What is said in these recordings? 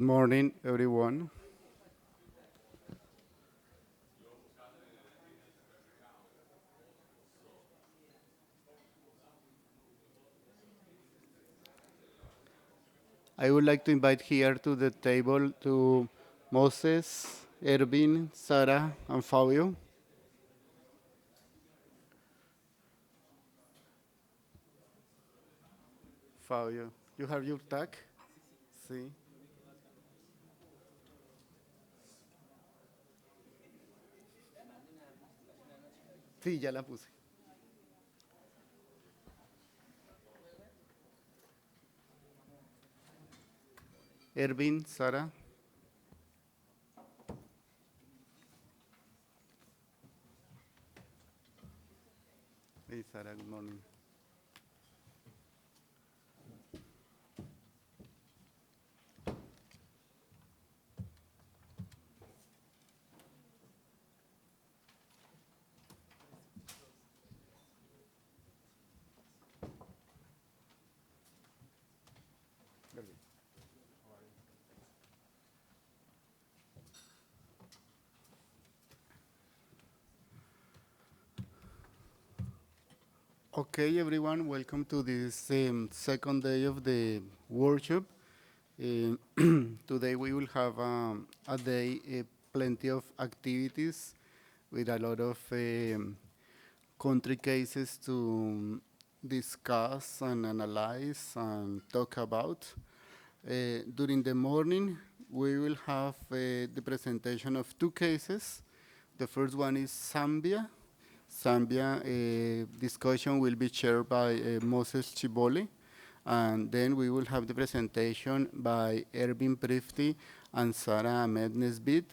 Morning, everyone. I would like to invite here to the table to Moses, Ervin, Sarah, and Fabio. Fabio, you have your tag? Sí. Sí, ya la puse. Ervin, Sarah. Hey, Sarah, good morning. Okay, everyone, welcome to this second day of the workshop. Uh, Today we will have a day, plenty of activities with a lot of country cases to discuss and analyze and talk about. During the morning, we will have the presentation of two cases. The first one is Zambia. Zambia discussion will be chaired by Moses Chibole, and then we will have the presentation by Ervin Prifty and Sarah Ahmed Nesbit,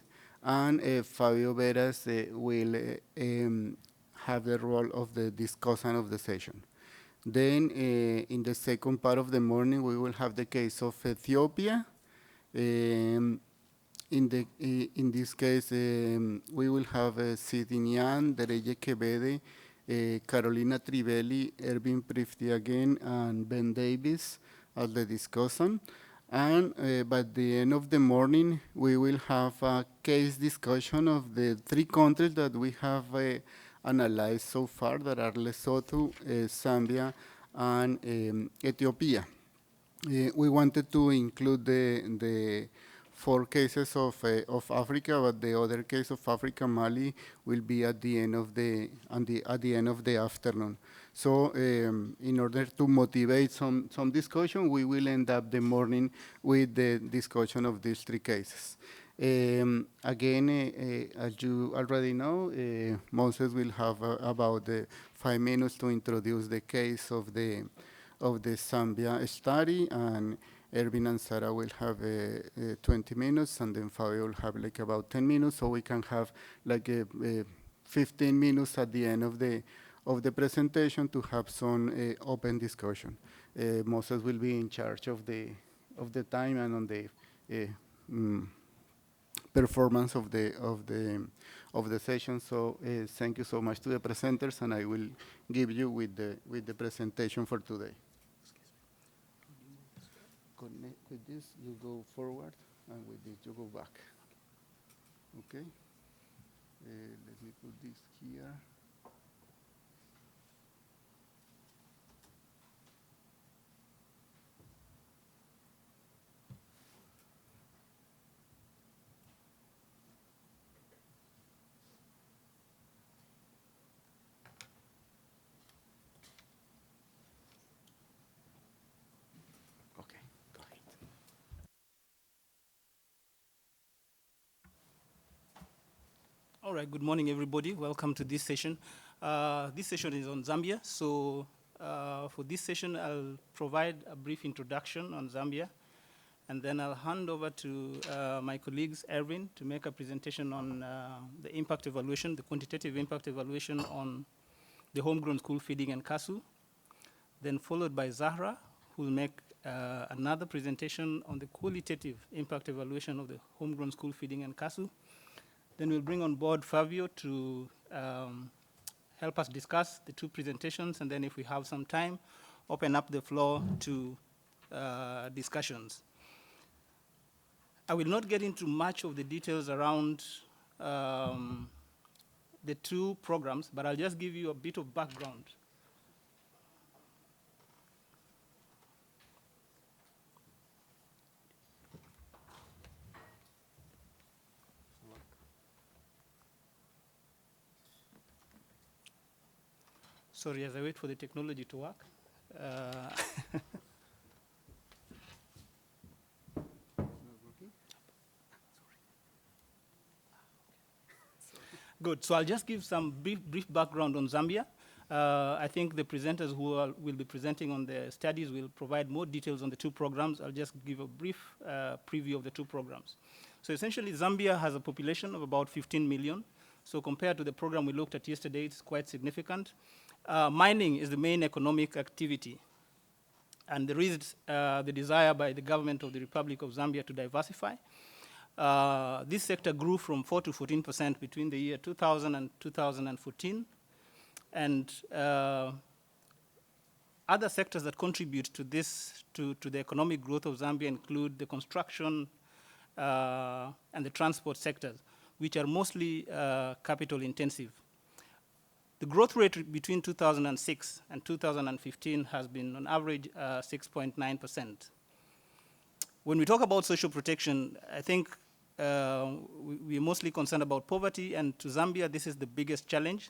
and Fabio Veras will have the role of the discussant of the session. Then in the second part of the morning, we will have the case of Ethiopia. Um, in this case, we will have Sidinian, Dereye Kebede, Carolina Trivelli, Ervin Prifty again, and Ben Davis as the discussant. And by the end of the morning, we will have a case discussion of the three countries that we have analyzed so far, that are Lesotho, Zambia, and Ethiopia. We wanted to include the four cases of Africa, but the other case of Africa, Mali, will be at the end of the end of the afternoon. So in order to motivate some discussion, we will end up the morning with the discussion of these three cases. Again, as you already know, Moses will have about 5 minutes to introduce the case of the Zambia study, and Ervin and Sarah will have 20 minutes, and then Fabio will have like about 10 minutes, so we can have like 15 minutes at the end of the presentation to have some open discussion. Moses will be in charge of the time and on the mm, performance of the session. So thank you so much to the presenters, and I will give you with the presentation for today. Connect with this, you go forward, and with this, you go back. Okay? Let me put this here. Okay, go ahead. All right, good morning, everybody. Welcome to this session. This session is on Zambia. So for this session, I'll provide a brief introduction on Zambia, and then I'll hand over to my colleagues, Erwin, to make a presentation on the impact evaluation, the quantitative impact evaluation on the homegrown school feeding and KASU, then followed by Zahra, who will make another presentation on the qualitative impact evaluation of the homegrown school feeding and KASU. Then we'll bring on board Fabio to help us discuss the two presentations, and then if we have some time, open up the floor to discussions. I will not get into much of the details around the two programs, but I'll just give you a bit of background. Sorry, as I wait for the technology to work. Good, so I'll just give some brief background on Zambia. I think the presenters who will be presenting on the studies will provide more details on the two programs. I'll just give a brief preview of the two programs. So essentially, Zambia has a population of about 15 million. So compared to the program we looked at yesterday, it's quite significant. Mining is the main economic activity. And there is the desire by the government of the Republic of Zambia to diversify. This sector grew from 4 to 14% between the year 2000 and 2014. And other sectors that contribute to this, to the economic growth of Zambia include the construction and the transport sectors, which are mostly capital intensive. The growth rate between 2006 and 2015 has been on average 6.9%. When we talk about social protection, I think we're mostly concerned about poverty, and to Zambia, this is the biggest challenge.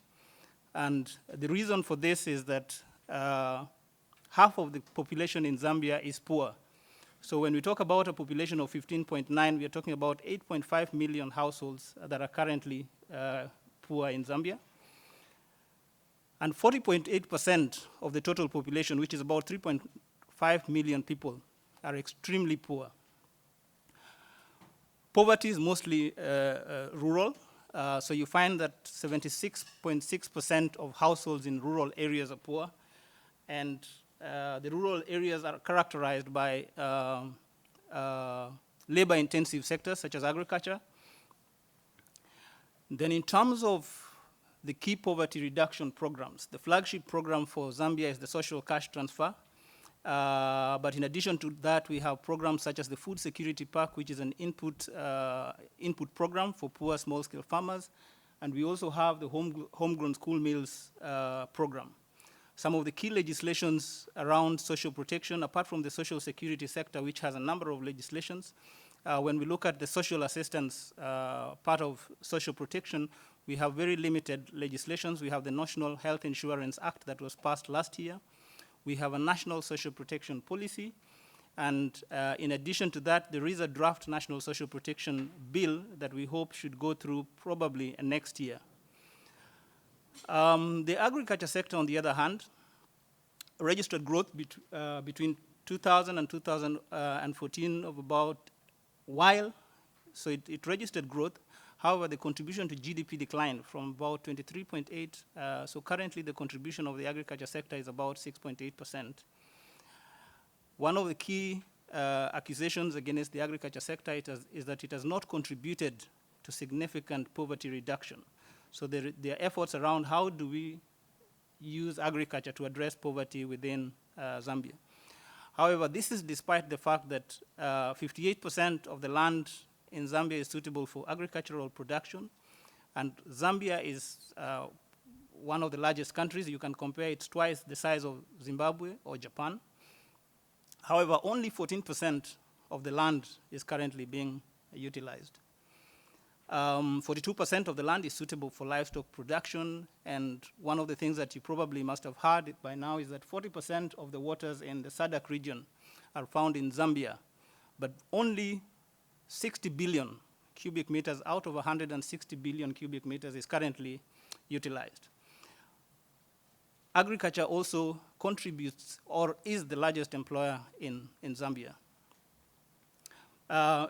And the reason for this is that half of the population in Zambia is poor. So when we talk about a population of 15.9, we are talking about 8.5 million households that are currently poor in Zambia. And 40.8% of the total population, which is about 3.5 million people, are extremely poor. Poverty is mostly rural. So you find that 76.6% of households in rural areas are poor. And the rural areas are characterized by labor-intensive sectors such as agriculture. Then in terms of the key poverty reduction programs, the flagship program for Zambia is the social cash transfer. But in addition to that, we have programs such as the Food Security Pack, which is an input program for poor small-scale farmers. And we also have the homegrown school meals program. Some of the key legislations around social protection, apart from the social security sector, which has a number of legislations, when we look at the social assistance part of social protection, we have very limited legislations. We have the National Health Insurance Act that was passed last year. We have a national social protection policy. And in addition to that, there is a draft national social protection bill that we hope should go through probably next year. The agriculture sector, on the other hand, registered growth between 2000 and 2014 of about so it registered growth. However, the contribution to GDP declined from about 23.8. So currently, the contribution of the agriculture sector is about 6.8%. One of the key accusations against the agriculture sector is that it has not contributed to significant poverty reduction. So there are efforts around how do we use agriculture to address poverty within Zambia. However, this is despite the fact that 58% of the land in Zambia is suitable for agricultural production. And Zambia is one of the largest countries. You can compare it twice the size of Zimbabwe or Japan. However, only 14% of the land is currently being utilized. 42% of the land is suitable for livestock production. And one of the things that you probably must have heard by now is that 40% of the waters in the SADC region are found in Zambia, but only 60 billion cubic meters out of 160 billion cubic meters is currently utilized. Agriculture also contributes or is the largest employer in Zambia.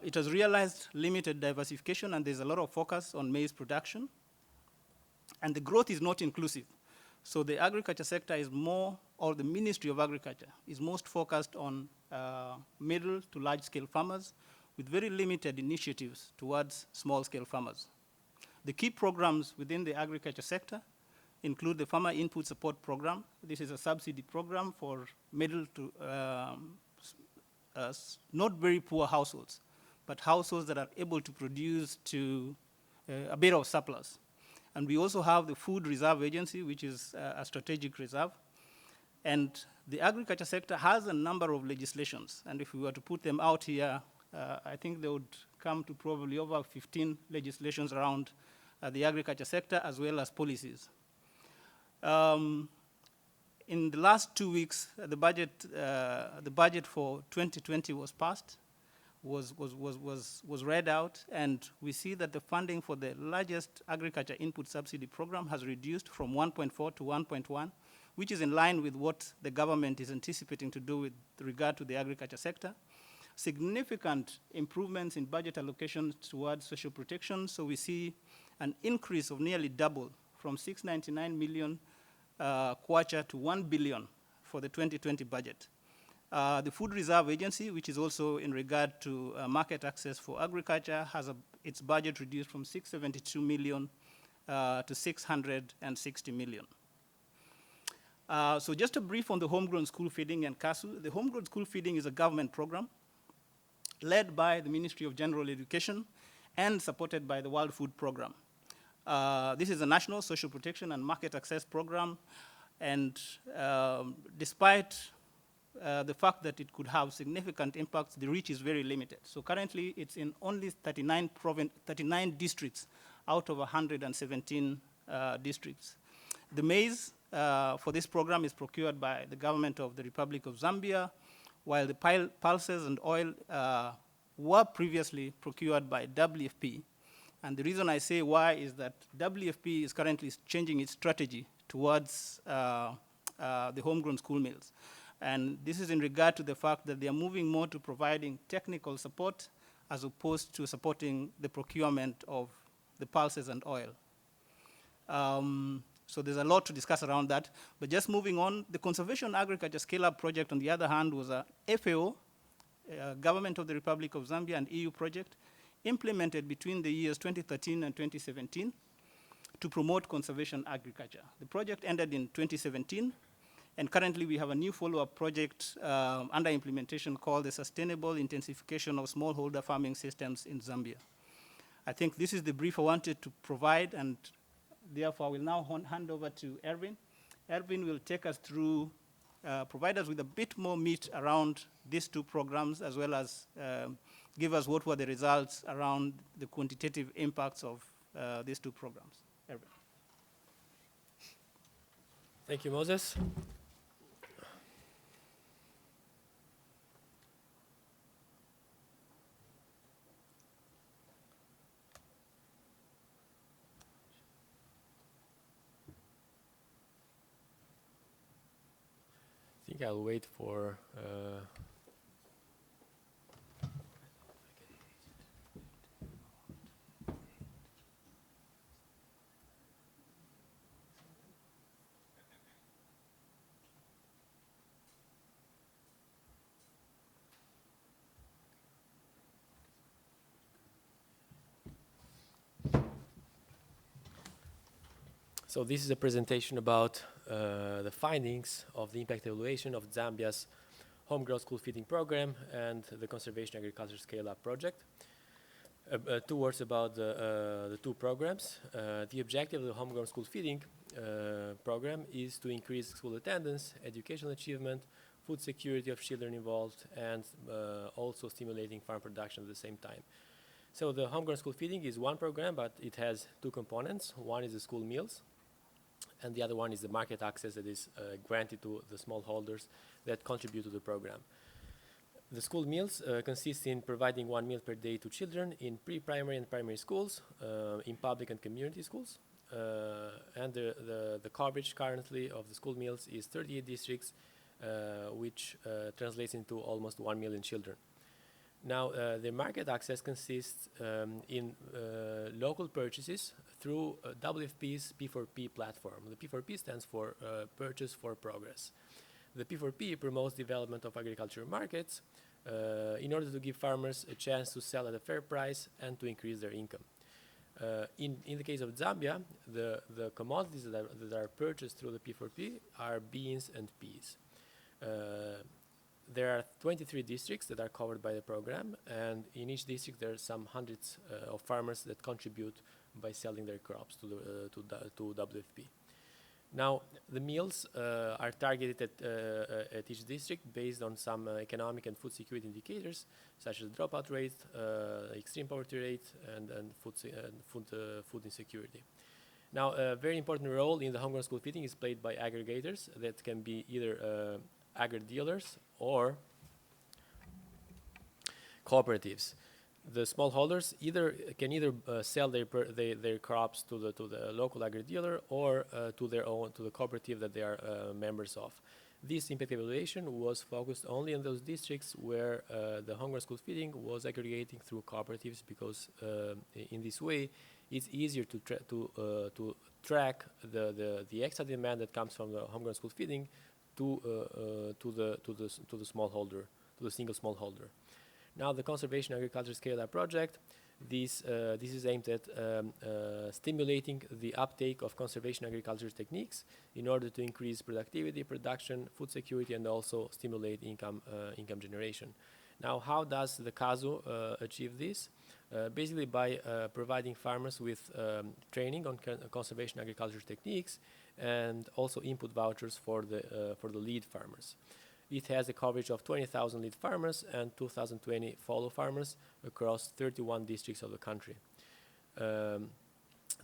It has realized limited diversification, and there's a lot of focus on maize production. And the growth is not inclusive. So the agriculture sector is more, or the Ministry of Agriculture is most focused on middle to large-scale farmers, with very limited initiatives towards small-scale farmers. The key programs within the agriculture sector include the Farmer Input Support Program. This is a subsidy program for middle to not very poor households, but households that are able to produce to a bit of surplus. And we also have the Food Reserve Agency, which is a strategic reserve. And the agriculture sector has a number of legislations. And if we were to put them out here, I think they would come to probably over 15 legislations around the agriculture sector, as well as policies. In the last 2 weeks, the budget for 2020 was passed, was read out, and we see that the funding for the largest agriculture input subsidy program has reduced from 1.4 to 1.1, which is in line with what the government is anticipating to do with regard to the agriculture sector. Significant improvements in budget allocations towards social protection, so we see an increase of nearly double from 699 million kwacha to 1 billion for the 2020 budget. The Food Reserve Agency, which is also in regard to market access for agriculture, has its budget reduced from 672 million to 660 million. So just a brief on the homegrown school feeding and CASU. The homegrown school feeding is a government program led by the Ministry of General Education and supported by the World Food Program. This is a national social protection and market access program, and despite the fact that it could have significant impacts, the reach is very limited. So currently, it's in only 39 districts out of 117 districts. The maize for this program is procured by the government of the Republic of Zambia, while the pulses and oil were previously procured by WFP. And the reason I say why is that WFP is currently changing its strategy towards the homegrown school meals. And this is in regard to the fact that they are moving more to providing technical support as opposed to supporting the procurement of the pulses and oil. So there's a lot to discuss around that. But just moving on, the Conservation Agriculture Scale-Up Project, on the other hand, was a FAO, Government of the Republic of Zambia, and EU project implemented between the years 2013 and 2017 to promote conservation agriculture. The project ended in 2017, and currently we have a new follow-up project under implementation called the Sustainable Intensification of Smallholder Farming Systems in Zambia. I think this is the brief I wanted to provide, and therefore I will now hand over to Erwin. Erwin will take us through, provide us with a bit more meat around these two programs, as well as give us what were the results around the quantitative impacts of these two programs. Erwin. Thank you, Moses. I think I'll wait for So this is a presentation about the findings of the impact evaluation of Zambia's homegrown school feeding program and the conservation agriculture scale-up project. 2 words about the two programs. The objective of the homegrown school feeding program is to increase school attendance, educational achievement, food security of children involved, and also stimulating farm production at the same time. So the homegrown school feeding is one program, but it has 2 components. One is the school meals, and the other one is the market access that is granted to the smallholders that contribute to the program. The school meals consist in providing 1 meal per day to children in pre-primary and primary schools, in public and community schools. And the coverage currently of the school meals is 38 districts, which translates into almost 1 million children. Now, the market access consists in local purchases through WFP's P4P platform. The P4P stands for Purchase for Progress. The P4P promotes development of agricultural markets in order to give farmers a chance to sell at a fair price and to increase their income. In the case of Zambia, the commodities that are purchased through the P4P are beans and peas. there are 23 districts that are covered by the program, and in each district there are some hundreds of farmers that contribute by selling their crops to WFP. Now, the meals are targeted at each district based on some economic and food security indicators, such as dropout rate, extreme poverty rate, and food insecurity. Now, a very important role in the homegrown school feeding is played by aggregators that can be either agri-dealers or cooperatives. The smallholders can either sell their crops to the local agri-dealer or to the cooperative that they are members of. This impact evaluation was focused only on those districts where the homegrown school feeding was aggregating through cooperatives, because in this way it's easier to track the extra demand that comes from the homegrown school feeding to the smallholder, to the single smallholder. Now, the Conservation Agriculture Scale-Up project, this is aimed at stimulating the uptake of conservation agriculture techniques in order to increase productivity, production, food security, and also stimulate income generation. Now, how does the CASU achieve this? Basically by providing farmers with training on conservation agriculture techniques, and also input vouchers for the lead farmers. It has a coverage of 20,000 lead farmers and 2,020 follow farmers across 31 districts of the country. The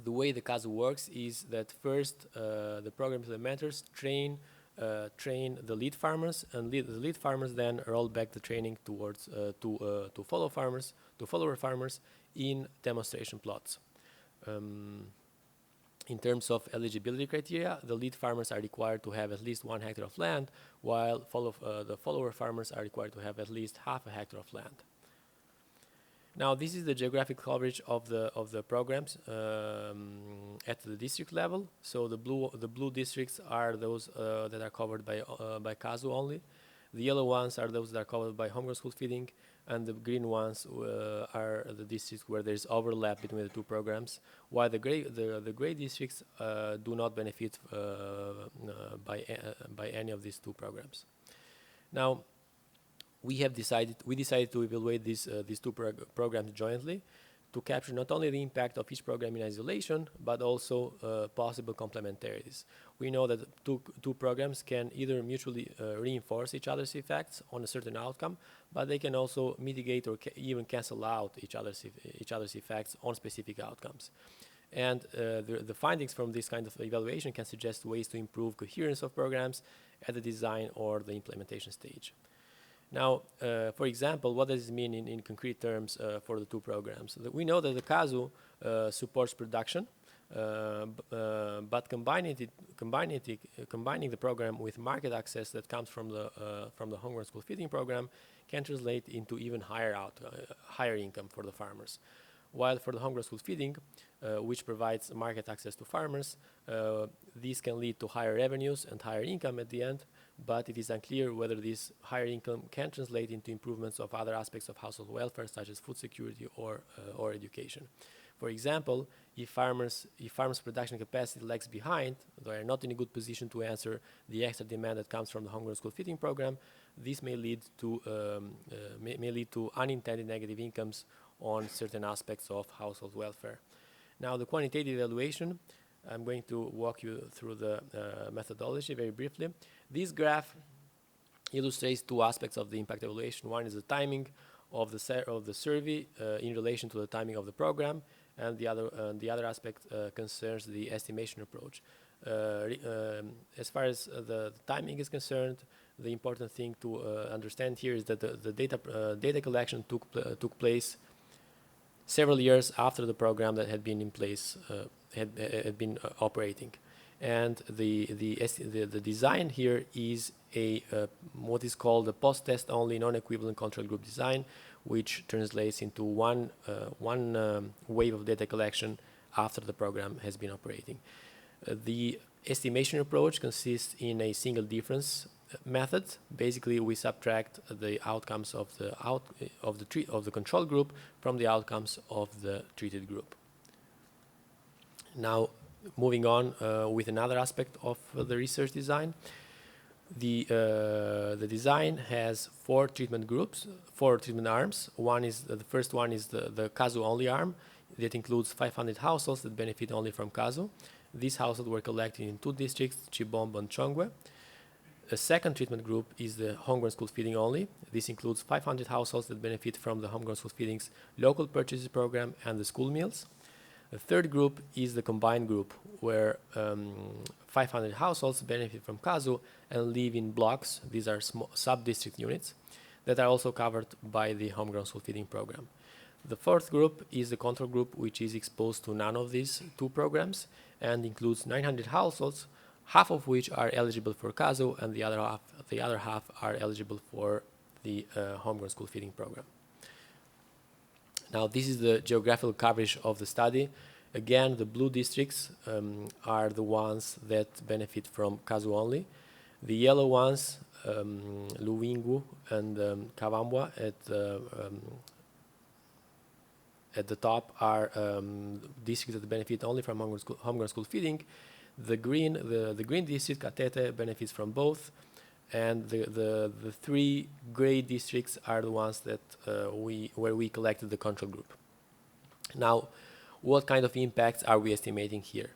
way the CASU works is that first the program implementers train the lead farmers, and the lead farmers then roll back the training towards to follower farmers in demonstration plots. In terms of eligibility criteria, the lead farmers are required to have at least 1 hectare of land, while the follower farmers are required to have at least half a hectare of land. Now, this is the geographic coverage of the programs at the district level. So the blue districts are those that are covered by CASU only. The yellow ones are those that are covered by homegrown school feeding, and the green ones are the districts where there is overlap between the two programs, while the gray districts do not benefit by any of these two programs. Now, we decided to evaluate these two programs jointly to capture not only the impact of each program in isolation, but also possible complementarities. We know that two programs can either mutually reinforce each other's effects on a certain outcome, but they can also mitigate or even cancel out each other's effects on specific outcomes. And the findings from this kind of evaluation can suggest ways to improve coherence of programs at the design or the implementation stage. Now, for example, what does it mean in concrete terms for the two programs? We know that the CASU supports production, but combining the program with market access that comes from the homegrown school feeding program can translate into even higher income for the farmers. While for the homegrown school feeding, which provides market access to farmers, these can lead to higher revenues and higher income at the end, but it is unclear whether this higher income can translate into improvements of other aspects of household welfare, such as food security or education. For example, if farmers' production capacity lags behind, they are not in a good position to answer the extra demand that comes from the homegrown school feeding program, this may lead to unintended negative incomes on certain aspects of household welfare. Now, the quantitative evaluation, I'm going to walk you through the methodology very briefly. This graph illustrates two aspects of the impact evaluation. One is the timing of the survey in relation to the timing of the program, and the other aspect concerns the estimation approach. As far as the timing is concerned, the important thing to understand here is that the data collection took place several years after the program that had been in place had been operating, and the design here is what is called the post-test only non-equivalent control group design, which translates into one wave of data collection after the program has been operating. The estimation approach consists in a single difference method. Basically, we subtract the outcomes of the control group from the outcomes of the treated group. Now, moving on with another aspect of the research design, The design has 4 treatment groups, 4 treatment arms. The first one is the CASU only arm that includes 500 households that benefit only from CASU. These households were collected in 2 districts, Chibombo and Chongwe. A second treatment group is the homegrown school feeding only. This includes 500 households that benefit from the homegrown school feeding's local purchases program and the school meals. The third group is the combined group, where 500 households benefit from CASU and live in blocks. These are small sub-district units that are also covered by the homegrown school feeding program. The fourth group is the control group, which is exposed to none of these 2 programs and includes 900 households, half of which are eligible for CASU and the other half are eligible for the homegrown school feeding program. Now, this is the geographical coverage of the study. Again, the blue districts are the ones that benefit from CASU only. The yellow ones, Luwingu and Kawambwa at the top, are districts that benefit only from homegrown school feeding. The green district, Katete, benefits from both. And the 3 gray districts are the ones that where we collected the control group. Now, what kind of impacts are we estimating here?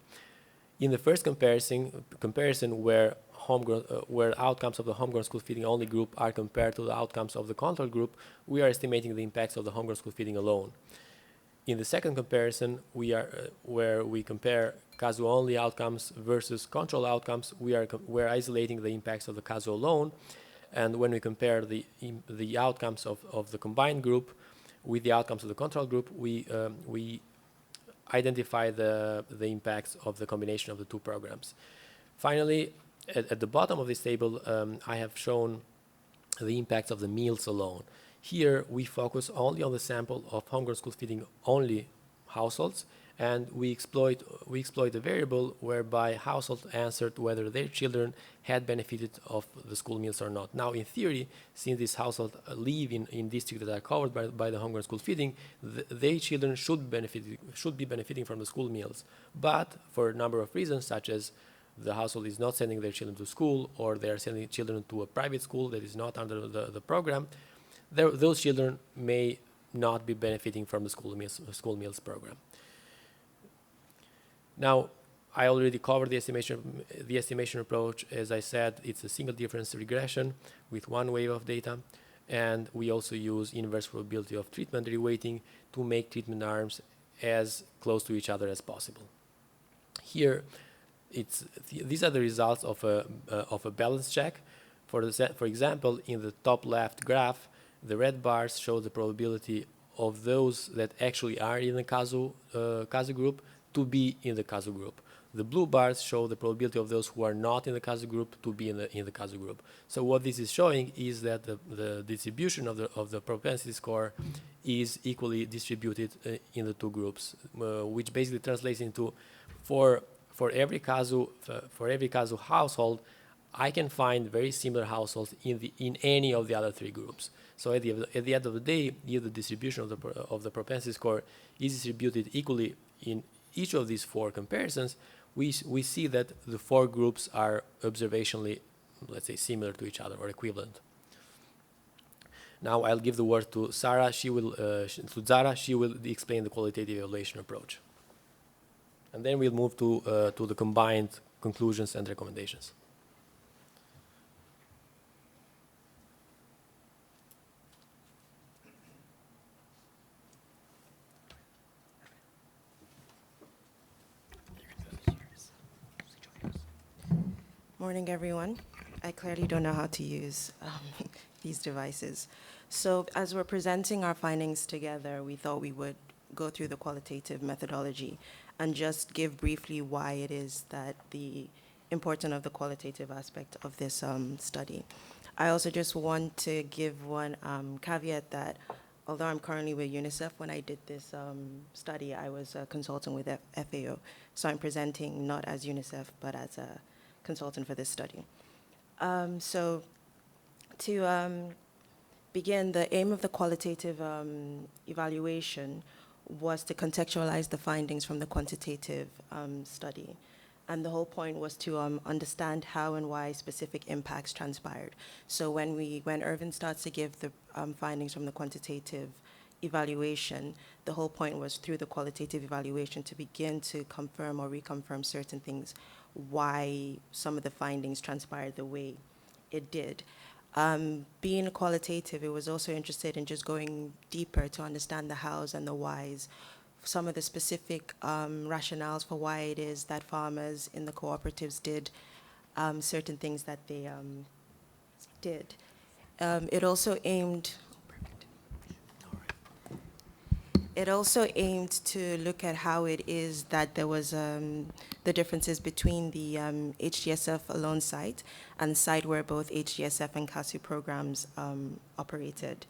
In the first comparison where outcomes of the homegrown school feeding only group are compared to the outcomes of the control group, we are estimating the impacts of the homegrown school feeding alone. In the second comparison, where we compare CASU only outcomes versus control outcomes, we're isolating the impacts of the CASU alone. And when we compare the outcomes of the combined group with the outcomes of the control group, we identify the impacts of the combination of the 2 programs. Finally, at the bottom of this table, I have shown the impacts of the meals alone. Here, we focus only on the sample of homegrown school feeding only households, and we exploit a variable whereby households answered whether their children had benefited of the school meals or not. Now, in theory, since these households live in districts that are covered by the homegrown school feeding, their children should be benefiting from the school meals. But for a number of reasons, such as the household is not sending their children to school, or they are sending children to a private school that is not under the program, those children may not be benefiting from the school meals program. Now, I already covered the estimation approach. As I said, it's a single difference regression with 1 wave of data, and we also use inverse probability of treatment reweighting to make treatment arms as close to each other as possible. Here, these are the results of a balance check. For example, in the top left graph, the red bars show the probability of those that actually are in the CASU group to be in the CASU group. The blue bars show the probability of those who are not in the CASU group to be in the CASU group. So what this is showing is that the distribution of the propensity score is equally distributed in the 2 groups, which basically translates into for every CASU household, I can find very similar households in any of the other 3 groups. So at the end of the day, if the distribution of the propensity score is distributed equally in each of these 4 comparisons, we see that the 4 groups are observationally, let's say, similar to each other or equivalent. Now I'll give the word to Zara. She will explain the qualitative evaluation approach, and then we'll move to the combined conclusions and recommendations. Morning, everyone. I clearly don't know how to use these devices. So as we're presenting our findings together, we thought we would go through the qualitative methodology and just give briefly why it is that the importance of the qualitative aspect of this study. I also just want to give one caveat that although I'm currently with UNICEF, when I did this study, I was a consultant with FAO. So I'm presenting not as UNICEF, but as a consultant for this study. So to begin, the aim of the qualitative evaluation was to contextualize the findings from the quantitative study. And the whole point was to understand how and why specific impacts transpired. So when Irvin starts to give the findings from the quantitative evaluation, the whole point was through the qualitative evaluation to begin to confirm or reconfirm certain things, why some of the findings transpired the way it did. Being qualitative, it was also interested in just going deeper to understand the hows and the whys, some of the specific rationales for why it is that farmers in the cooperatives did certain things that they did. It also aimed to look at how it is that there was the differences between the HGSF alone site and site where both HGSF and CASU programs operated.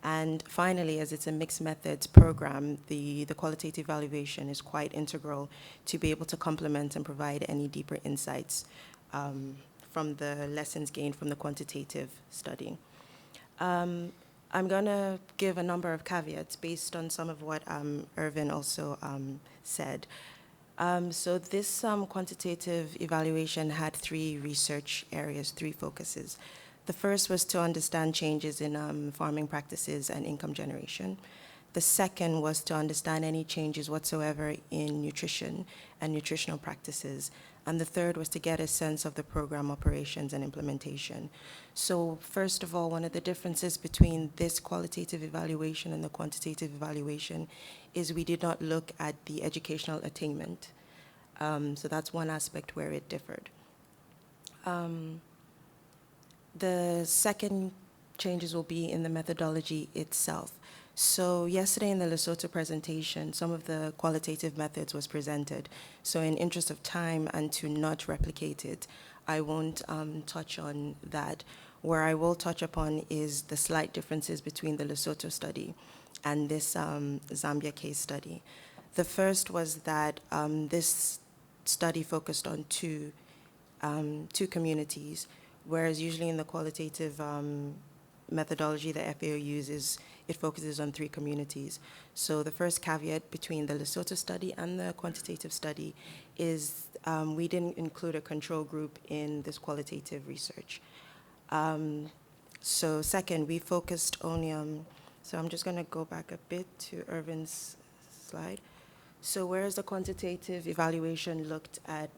And finally, as it's a mixed methods program, the qualitative evaluation is quite integral to be able to complement and provide any deeper insights from the lessons gained from the quantitative study. I'm going to give a number of caveats based on some of what Irvin also said. So this quantitative evaluation had three research areas, three focuses. The first was to understand changes in farming practices and income generation. The second was to understand any changes whatsoever in nutrition and nutritional practices. And the third was to get a sense of the program operations and implementation. So first of all, one of the differences between this qualitative evaluation and the quantitative evaluation is we did not look at the educational attainment. So that's one aspect where it differed. The second changes will be in the methodology itself. So yesterday in the Lesotho presentation, some of the qualitative methods was presented. So in interest of time and to not replicate it, I won't touch on that. Where I will touch upon is the slight differences between the Lesotho study and this Zambia case study. The first was that this study focused on two communities, whereas usually in the qualitative methodology the FAO uses, it focuses on three communities. So the first caveat between the Lesotho study and the quantitative study is we didn't include a control group in this qualitative research. So second, we focused only on, so I'm just going to go back a bit to Irvin's slide. So whereas the quantitative evaluation looked at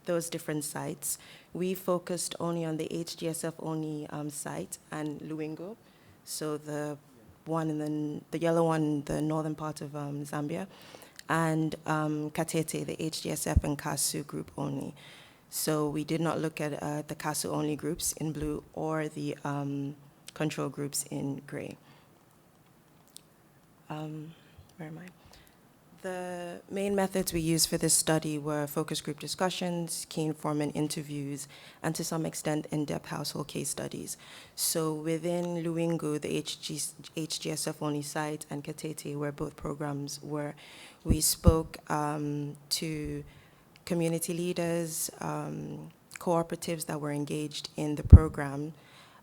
those different sites, we focused only on the HGSF only site and Luingo, so the one in the yellow one in the northern part of Zambia, and Katete, the HGSF and CASU group only. So we did not look at the CASU only groups in blue or the control groups in gray. Where am I? The main methods we used for this study were focus group discussions, key informant interviews, and to some extent in-depth household case studies. So within Luingu, the HGSF only site, and Katete, where both programs were, we spoke to community leaders, cooperatives that were engaged in the program,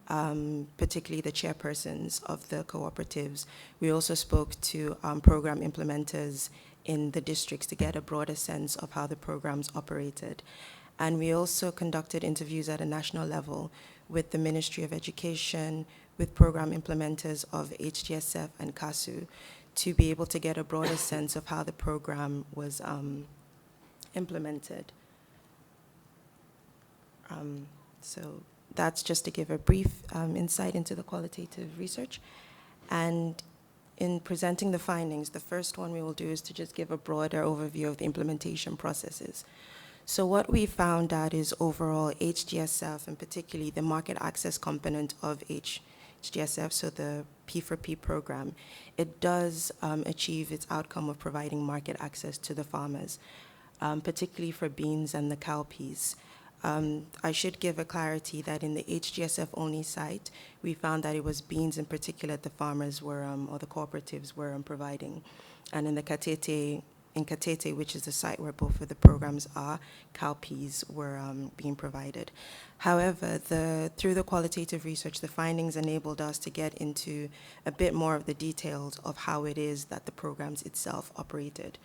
particularly the chairpersons of the cooperatives. We also spoke to program implementers in the districts to get a broader sense of how the programs operated. And we also conducted interviews at a national level with the Ministry of Education, with program implementers of HGSF and CASU, to be able to get a broader sense of how the program was implemented. So that's just to give a brief insight into the qualitative research. And in presenting the findings, the first one we will do is to just give a broader overview of the implementation processes. So what we found out is overall HGSF, and particularly the market access component of HGSF, so the P4P program, it does achieve its outcome of providing market access to the farmers, particularly for beans and the cowpeas. I should give a clarity that in the HGSF only site, we found that it was beans in particular the farmers were, or the cooperatives were providing. And in the Katete, which is the site where both of the programs are, cowpeas were being provided. However, through the qualitative research, the findings enabled us to get into a bit more of the details of how it is that the programs itself operated.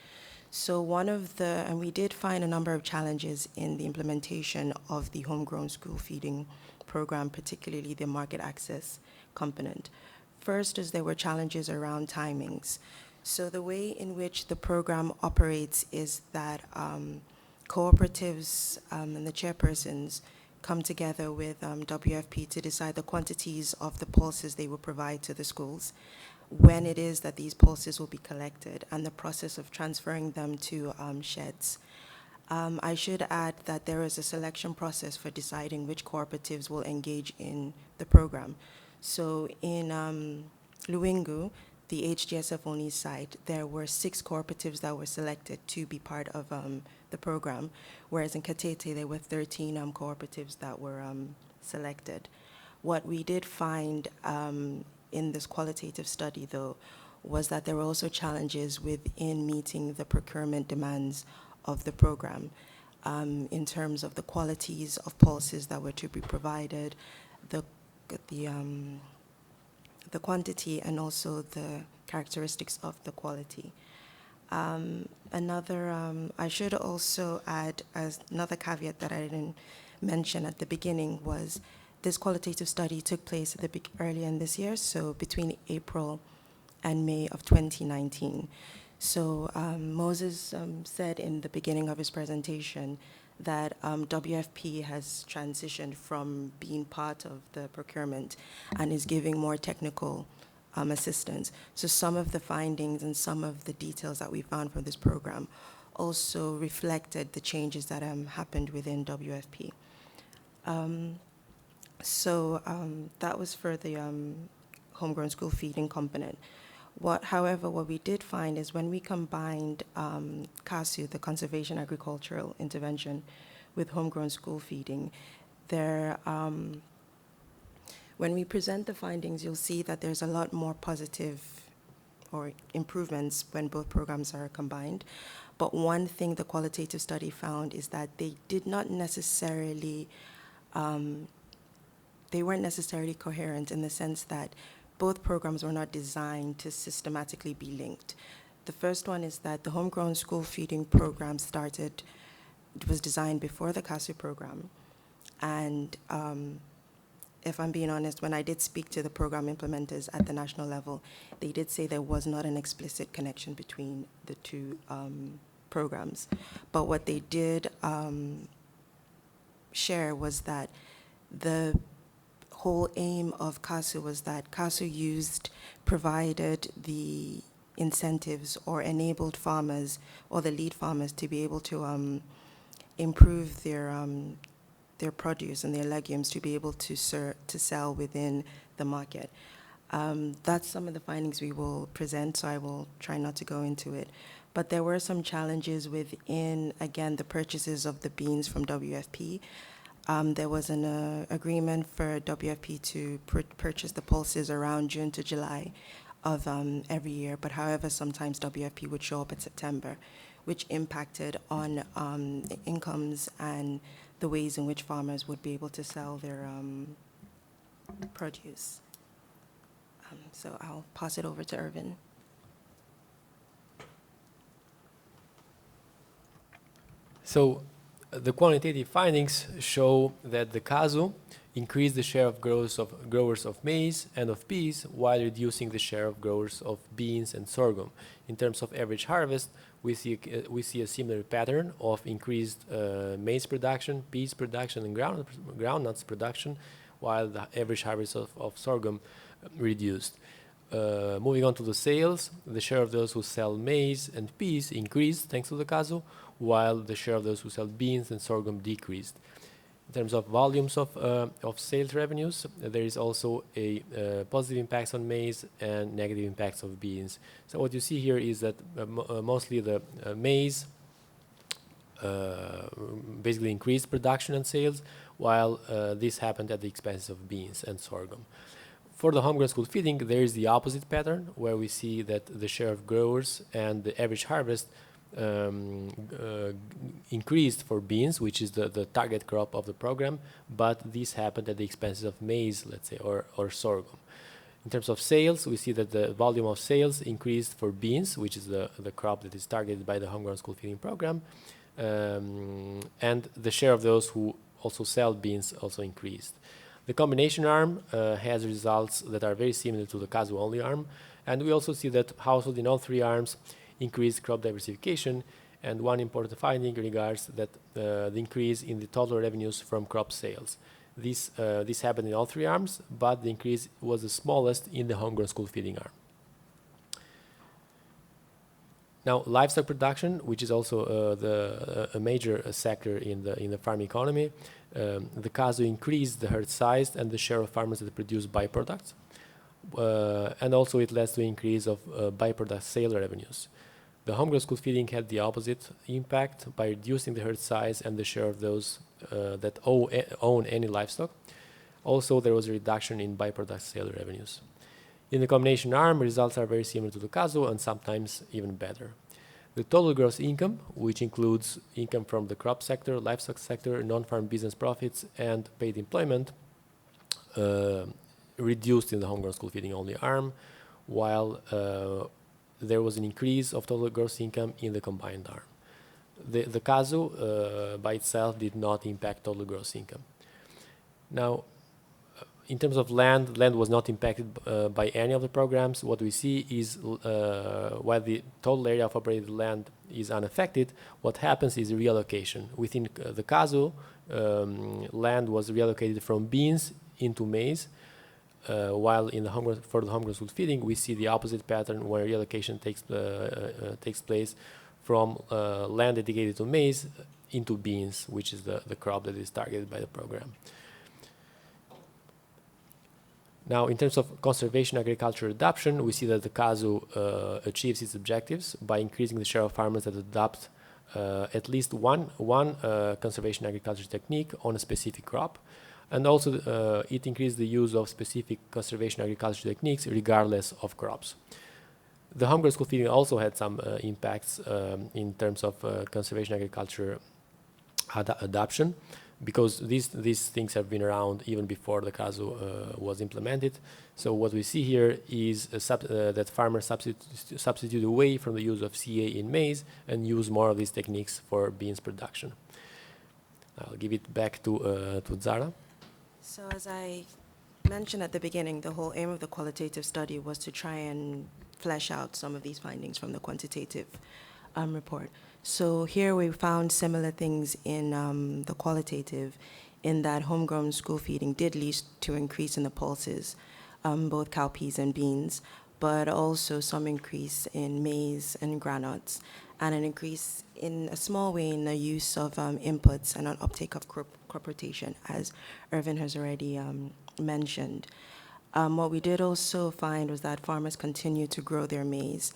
So and we did find a number of challenges in the implementation of the homegrown school feeding program, particularly the market access component. First is there were challenges around timings. So the way in which the program operates is that cooperatives and the chairpersons come together with WFP to decide the quantities of the pulses they will provide to the schools, when it is that these pulses will be collected, and the process of transferring them to sheds. I should add that there is a selection process for deciding which cooperatives will engage in the program. So in Luingu, the HGSF-only site, there were 6 cooperatives that were selected to be part of the program, whereas in Katete, there were 13 cooperatives that were selected. What we did find in this qualitative study, though, was that there were also challenges within meeting the procurement demands of the program in terms of the qualities of pulses that were to be provided, the quantity, and also the characteristics of the quality. I should also add, as another caveat that I didn't mention at the beginning, was this qualitative study took place earlier in this year, so between April and May of 2019. So Moses said in the beginning of his presentation that WFP has transitioned from being part of the procurement and is giving more technical assistance. So some of the findings and some of the details that we found from this program also reflected the changes that happened within WFP. That was for the homegrown school feeding component. However, what we did find is when we combined CASU, the Conservation Agricultural Intervention, with homegrown school feeding, when we present the findings, you'll see that there's a lot more positive or improvements when both programs are combined. But one thing the qualitative study found is that they weren't necessarily coherent, in the sense that both programs were not designed to systematically be linked. The first one is that the homegrown school feeding program was designed before the CASU program. And if I'm being honest, when I did speak to the program implementers at the national level, they did say there was not an explicit connection between the two programs. But what they did share was that the whole aim of CASU was that CASU provided the incentives or enabled farmers or the lead farmers to be able to improve their produce and their legumes to be able to sell within the market. That's some of the findings we will present, so I will try not to go into it. But there were some challenges within, again, the purchases of the beans from WFP. There was an agreement for WFP to purchase the pulses around June to July of every year, but however, sometimes WFP would show up in September, which impacted on incomes and the ways in which farmers would be able to sell their produce. So I'll pass it over to Irvin. So the quantitative findings show that the CASU increased the share of growers of maize and of peas while reducing the share of growers of beans and sorghum. In terms of average harvest, we see a similar pattern of increased maize production, peas production, and groundnuts production, while the average harvest of sorghum reduced. Moving on to the sales, the share of those who sell maize and peas increased thanks to the CASU, while the share of those who sell beans and sorghum decreased. In terms of volumes of sales revenues, there is also a positive impacts on maize and negative impacts of beans. So what you see here is that mostly the maize basically increased production and sales, while this happened at the expense of beans and sorghum. For the homegrown school feeding, there is the opposite pattern, where we see that the share of growers and the average harvest increased for beans, which is the target crop of the program, but this happened at the expense of maize, let's say, or sorghum. In terms of sales, we see that the volume of sales increased for beans, which is the crop that is targeted by the homegrown school feeding program, and the share of those who also sell beans also increased. The combination arm has results that are very similar to the CASU-only arm, and we also see that households in all three arms increased crop diversification, and one important finding regards that the increase in the total revenues from crop sales. This happened in all three arms, but the increase was the smallest in the homegrown school feeding arm. Now, livestock production, which is also a major sector in the farm economy, the CASU increased the herd size and the share of farmers that produce byproducts, and also it led to an increase of byproduct sale revenues. The homegrown school feeding had the opposite impact by reducing the herd size and the share of those that own any livestock. Also, there was a reduction in byproduct sale revenues. In the combination arm, results are very similar to the CASU and sometimes even better. The total gross income, which includes income from the crop sector, livestock sector, non-farm business profits, and paid employment, reduced in the homegrown school feeding only arm, while there was an increase of total gross income in the combined arm. The CASU by itself did not impact total gross income. Now, in terms of land was not impacted by any of the programs. What we see is while the total area of operated land is unaffected, what happens is reallocation. Within the CASU, land was reallocated from beans into maize, while in the for the homegrown school feeding, we see the opposite pattern where reallocation takes place from land dedicated to maize into beans, which is the crop that is targeted by the program. Now, in terms of conservation agriculture adoption, we see that the CASU achieves its objectives by increasing the share of farmers that adopt at least one conservation agriculture technique on a specific crop. And also, it increased the use of specific conservation agriculture techniques regardless of crops. The homegrown school feeding also had some impacts in terms of conservation agriculture adoption, because these things have been around even before the CASU was implemented. So what we see here is that farmers substitute away from the use of CA in maize and use more of these techniques for beans production. I'll give it back to Zara. So as I mentioned at the beginning, the whole aim of the qualitative study was to try and flesh out some of these findings from the quantitative report. So here we found similar things in the qualitative, in that homegrown school feeding did lead to increase in the pulses, both cowpeas and beans, but also some increase in maize and groundnuts, and an increase in a small way in the use of inputs and an uptake of crop rotation, as Irvin has already mentioned. What we did also find was that farmers continue to grow their maize,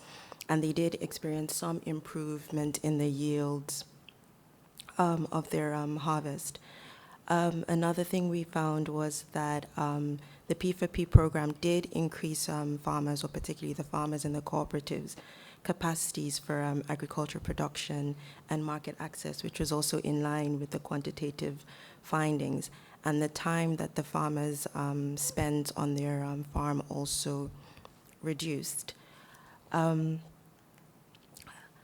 and they did experience some improvement in the yields of their harvest. Another thing we found was that the P4P program did increase farmers, or particularly the farmers in the cooperatives, capacities for agriculture production and market access, which was also in line with the quantitative findings. And the time that the farmers spent on their farm also reduced.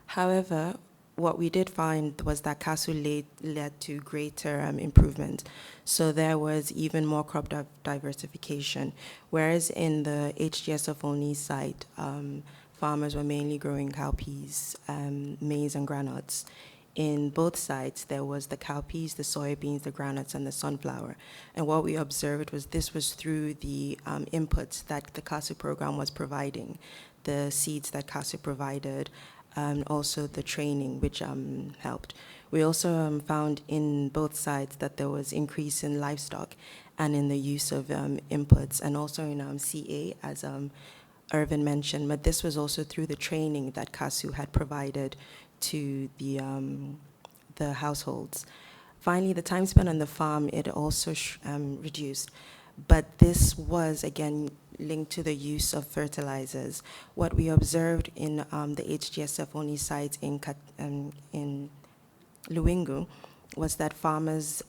However, what we did find was that CASU led to greater improvement. So there was even more crop diversification, whereas in the HGSF-only site, farmers were mainly growing cowpeas, maize, and groundnuts. In both sites, there was the cowpeas, the soybeans, the groundnuts, and the sunflower. And what we observed was this was through the inputs that the CASU program was providing, the seeds that CASU provided, and also the training, which helped. We also found in both sides that there was increase in livestock and in the use of inputs, and also in CA, as Irvin mentioned, but this was also through the training that CASU had provided to the households. Finally, the time spent on the farm, it also reduced, but this was, again, linked to the use of fertilizers. What we observed in the HGSF-only sites in Luingu was that farmers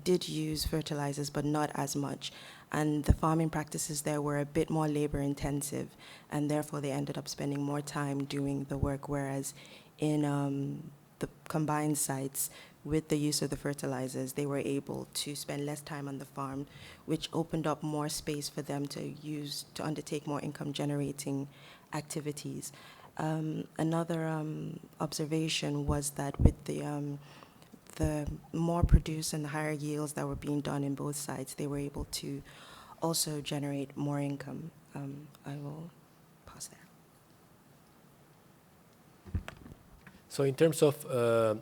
did use fertilizers, but not as much. and the farming practices there were a bit more labor intensive, and therefore they ended up spending more time doing the work, whereas in the combined sites, with the use of the fertilizers, they were able to spend less time on the farm, which opened up more space for them to undertake more income generating activities. Another observation was that with the more produce and the higher yields that were being done in both sides, they were able to also generate more income. I will pause there. So in terms of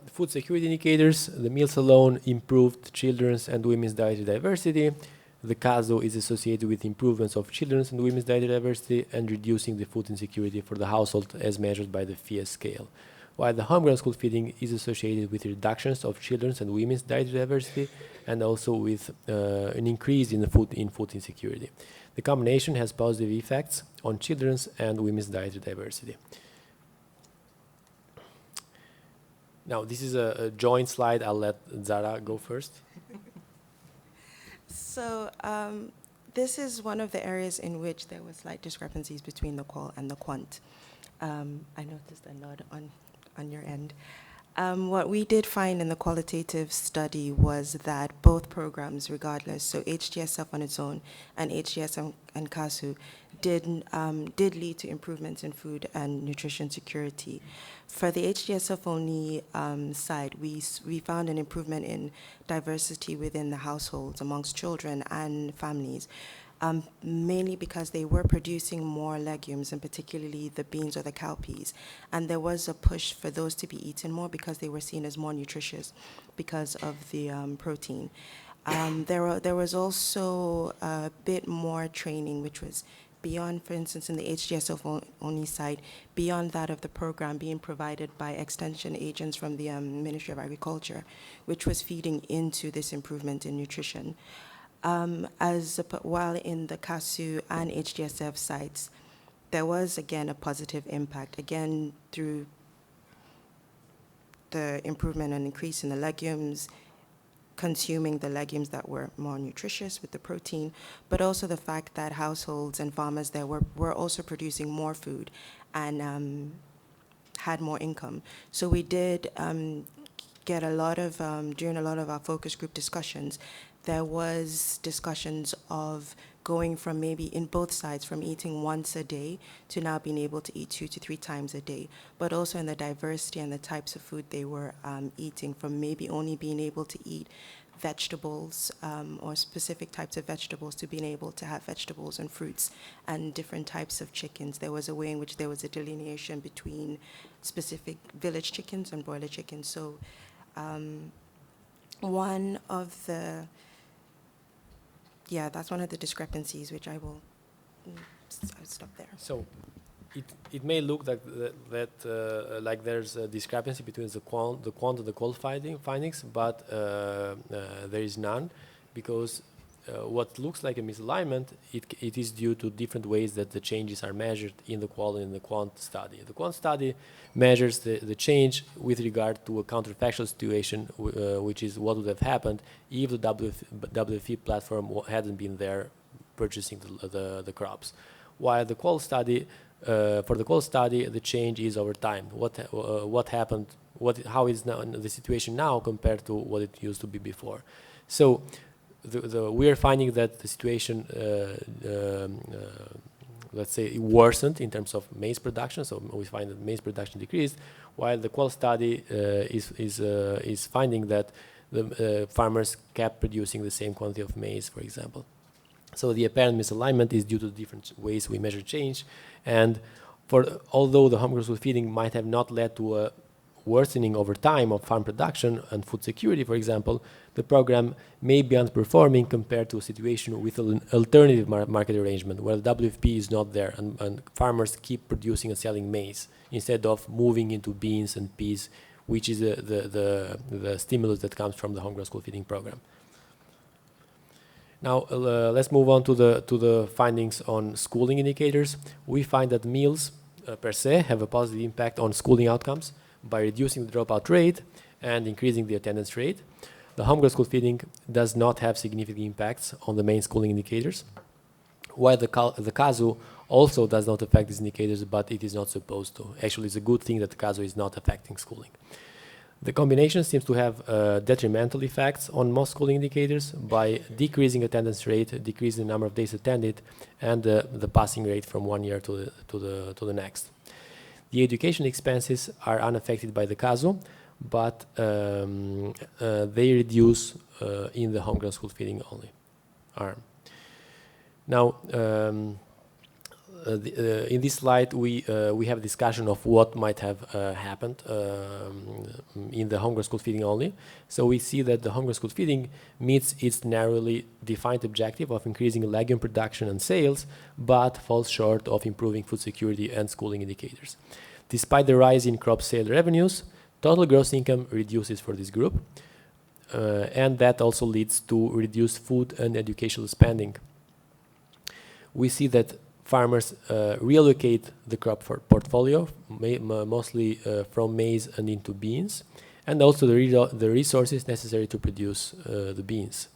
food security indicators, the meals alone improved children's and women's dietary diversity. The CASO is associated with improvements of children's and women's dietary diversity and reducing the food insecurity for the household as measured by the FIA scale. While the homegrown school feeding is associated with reductions of children's and women's dietary diversity and also with an increase in the food insecurity. The combination has positive effects on children's and women's dietary diversity. Now, this is a joint slide. I'll let Zara go first. So this is one of the areas in which there were slight discrepancies between the qual and the quant. I noticed a nod on your end. What we did find in the qualitative study was that both programs, regardless, so HGSF on its own and HGS and CASU, did lead to improvements in food and nutrition security. For the HGSF only side, we found an improvement in diversity within the households amongst children and families, mainly because they were producing more legumes, and particularly the beans or the cowpeas. And there was a push for those to be eaten more because they were seen as more nutritious because of the protein. There was also a bit more training, which was beyond, for instance, in the HGSF only side, beyond that of the program being provided by extension agents from the Ministry of Agriculture, which was feeding into this improvement in nutrition. While in the CASU and HGSF sites, there was again a positive impact, again through the improvement and increase in the legumes, consuming the legumes that were more nutritious with the protein, but also the fact that households and farmers there were also producing more food and had more income. So we did get a lot of, during a lot of our focus group discussions, there was discussions of going from maybe in both sides from eating once a day to now being able to eat 2 to 3 times a day, but also in the diversity and the types of food they were eating, from maybe only being able to eat vegetables or specific types of vegetables to being able to have vegetables and fruits and different types of chickens. There was a way in which there was a delineation between specific village chickens and broiler chickens. So one of the that's one of the discrepancies, which I will I'll stop there. So it may look like like there's a discrepancy between the quant and the qual findings, but there is none, because what looks like a misalignment, it is due to different ways that the changes are measured in the qual and in the quant study. The quant study measures the change with regard to a counterfactual situation, which is what would have happened if the WFE platform hadn't been there purchasing the crops. While the qual study, for the qual study, the change is over time. What happened? How is now the situation now compared to what it used to be before? So we are finding that the situation, let's say, worsened in terms of maize production. So we find that maize production decreased, while the qual study is finding that the farmers kept producing the same quantity of maize, for example. So the apparent misalignment is due to different ways we measure change, and although the homegrown school feeding might have not led to a worsening over time of farm production and food security, for example, the program may be underperforming compared to a situation with an alternative market arrangement where the WFP is not there and farmers keep producing and selling maize instead of moving into beans and peas, which is the stimulus that comes from the homegrown school feeding program. Now let's move on to the findings on schooling indicators. We find that meals per se have a positive impact on schooling outcomes by reducing the dropout rate and increasing the attendance rate. The the home grown school feeding does not have significant impacts on the main schooling indicators, while the CASU also does not affect these indicators, but it is not supposed to. Actually, it's a good thing that the CASU is not affecting schooling. The combination seems to have detrimental effects on most schooling indicators by decreasing attendance rate, decreasing the number of days attended, and the passing rate from one year to the next. The education expenses are unaffected by the CASU, but they reduce in the home grown school feeding only arm. Now, in this slide, we have a discussion of what might have happened in the home grown school feeding only. So we see that the home grown school feeding meets its narrowly defined objective of increasing legume production and sales, but falls short of improving food security and schooling indicators. Despite the rise in crop sale revenues, total gross income reduces for this group, and that also leads to reduced food and educational spending. We see that farmers reallocate the crop portfolio, mostly from maize and into beans, and also the resources necessary to produce the beans.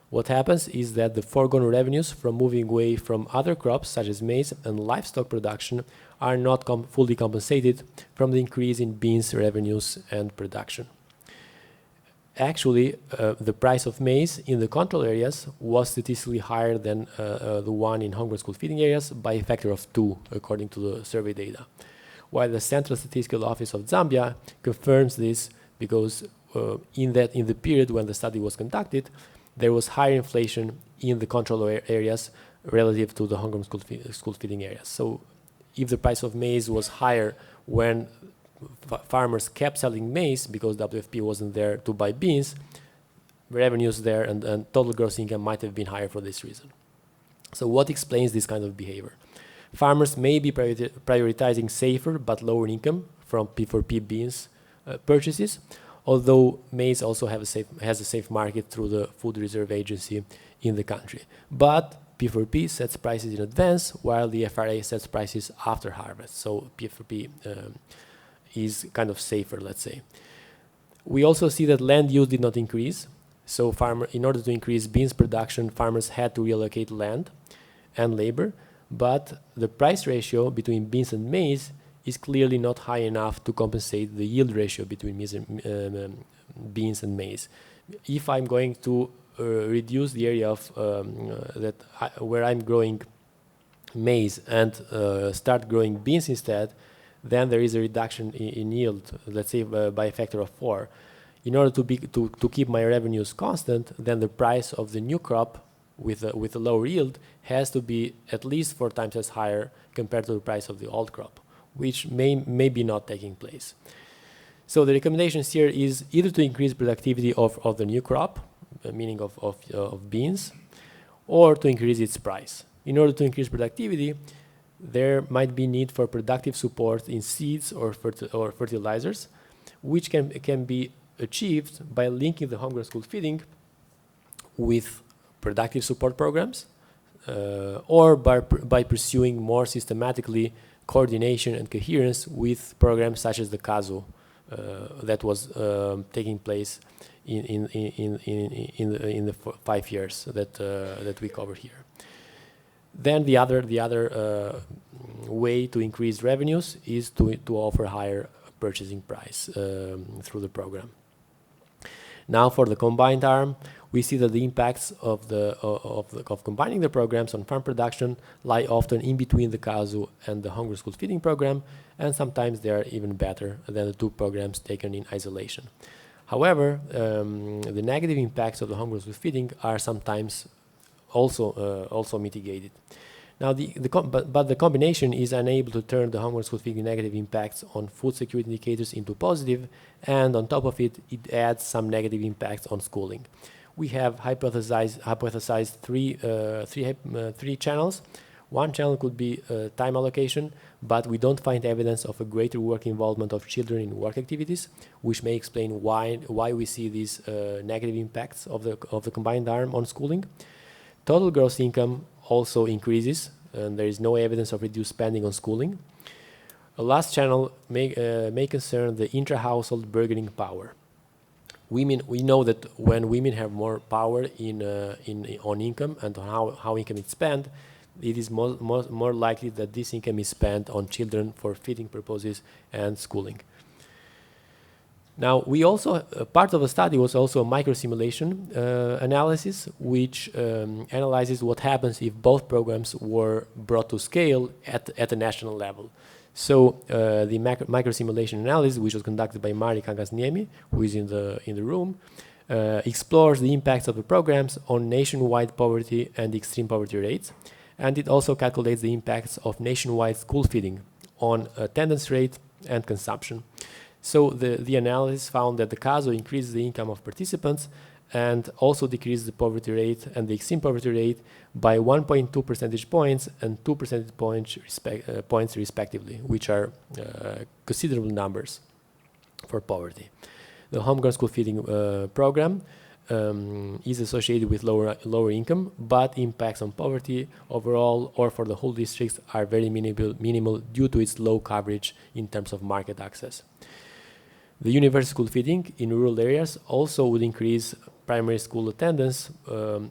What happens is that the foregone revenues from moving away from other crops, such as maize and livestock production, are not fully compensated from the increase in beans revenues and production. Actually, the price of maize in the control areas was statistically higher than the one in home grown school feeding areas by a factor of 2, according to the survey data. While the Central Statistical Office of Zambia confirms this because in the period when the study was conducted, there was higher inflation in the control areas relative to the home grown school feeding areas. So if the price of maize was higher when farmers kept selling maize because WFP wasn't there to buy beans, revenues there and total gross income might have been higher for this reason. So what explains this kind of behavior? Farmers may be prioritizing safer but lower income from P4P beans purchases, although maize also has a safe market through the Food Reserve Agency in the country. But P4P sets prices in advance, while the FRA sets prices after harvest. So P4P is kind of safer, let's say. We also see that land use did not increase. So in order to increase beans production, farmers had to reallocate land and labor, but the price ratio between beans and maize is clearly not high enough to compensate the yield ratio between beans and maize. If I'm going to reduce the area of where I'm growing maize and start growing beans instead, then there is a reduction in yield, let's say by a factor of 4. In order to keep my revenues constant, then the price of the new crop with a lower yield has to be at least 4 times as higher compared to the price of the old crop, which may be not taking place. So the recommendations here is either to increase productivity of the new crop, meaning of beans, or to increase its price. In order to increase productivity, there might be need for productive support in seeds or fertilizers, which can be achieved by linking the home grown school feeding with productive support programs, or by pursuing more systematically coordination and coherence with programs such as the CASU that was taking place in the 5 years that we covered here. Then the other way to increase revenues is to offer higher purchasing price through the program. Now for the combined arm, we see that the impacts of combining the programs on farm production lie often in between the CASU and the home grown school feeding program, and sometimes they are even better than the 2 programs taken in isolation. However, the negative impacts of the home grown school feeding are sometimes also mitigated. Now, but the combination is unable to turn the home grown school feeding negative impacts on food security indicators into positive, and on top of it, it adds some negative impacts on schooling. We have hypothesized three channels. One channel could be time allocation, but we don't find evidence of a greater work involvement of children in work activities, which may explain why we see these negative impacts of the combined arm on schooling. Total gross income also increases, and there is no evidence of reduced spending on schooling. A last channel may concern the intra-household bargaining power. we know that when women have more power on income and how income is spent, it is more likely that this income is spent on children for feeding purposes and schooling. Now, we also, part of the study was also a microsimulation analysis, which analyzes what happens if both programs were brought to scale at a national level. So the microsimulation analysis, which was conducted by Mari Kangasniemi, who is in the room, explores the impacts of the programs on nationwide poverty and extreme poverty rates. And it also calculates the impacts of nationwide school feeding on attendance rate and consumption. So the analysis found that the CASO increases the income of participants and also decreases the poverty rate and the extreme poverty rate by 1.2 percentage points and 2 percentage points respectively, which are considerable numbers for poverty. The homegrown school feeding program is associated with lower income, but impacts on poverty overall or for the whole districts are very minimal due to its low coverage in terms of market access. The universal school feeding in rural areas also would increase primary school attendance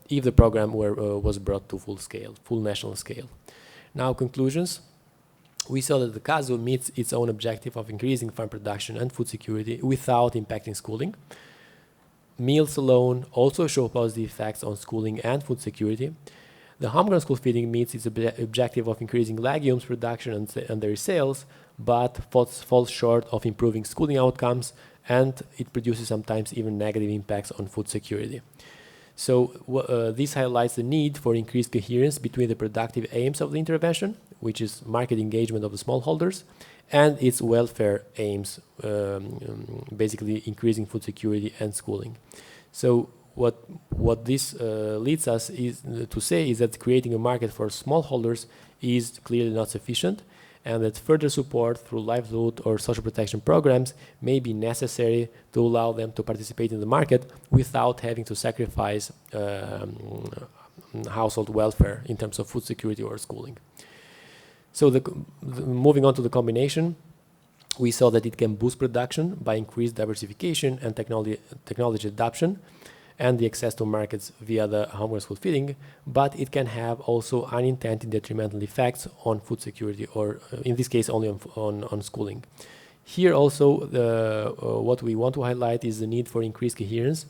if the program was brought to full national scale. Now, conclusions. We saw that the CASO meets its own objective of increasing farm production and food security without impacting schooling. Meals alone also show positive effects on schooling and food security. The homegrown school feeding meets its objective of increasing legumes production and their sales, but falls short of improving schooling outcomes, and it produces sometimes even negative impacts on food security. So this highlights the need for increased coherence between the productive aims of the intervention, which is market engagement of the smallholders, and its welfare aims, basically increasing food security and schooling. So what this leads us to say is that creating a market for smallholders is clearly not sufficient, and that further support through livelihood or social protection programs may be necessary to allow them to participate in the market without having to sacrifice household welfare in terms of food security or schooling. So moving on to the combination, we saw that it can boost production by increased diversification and technology adoption and the access to markets via the homegrown school feeding, but it can have also unintended detrimental effects on food security, or in this case only on schooling. Here also, what we want to highlight is the need for increased coherence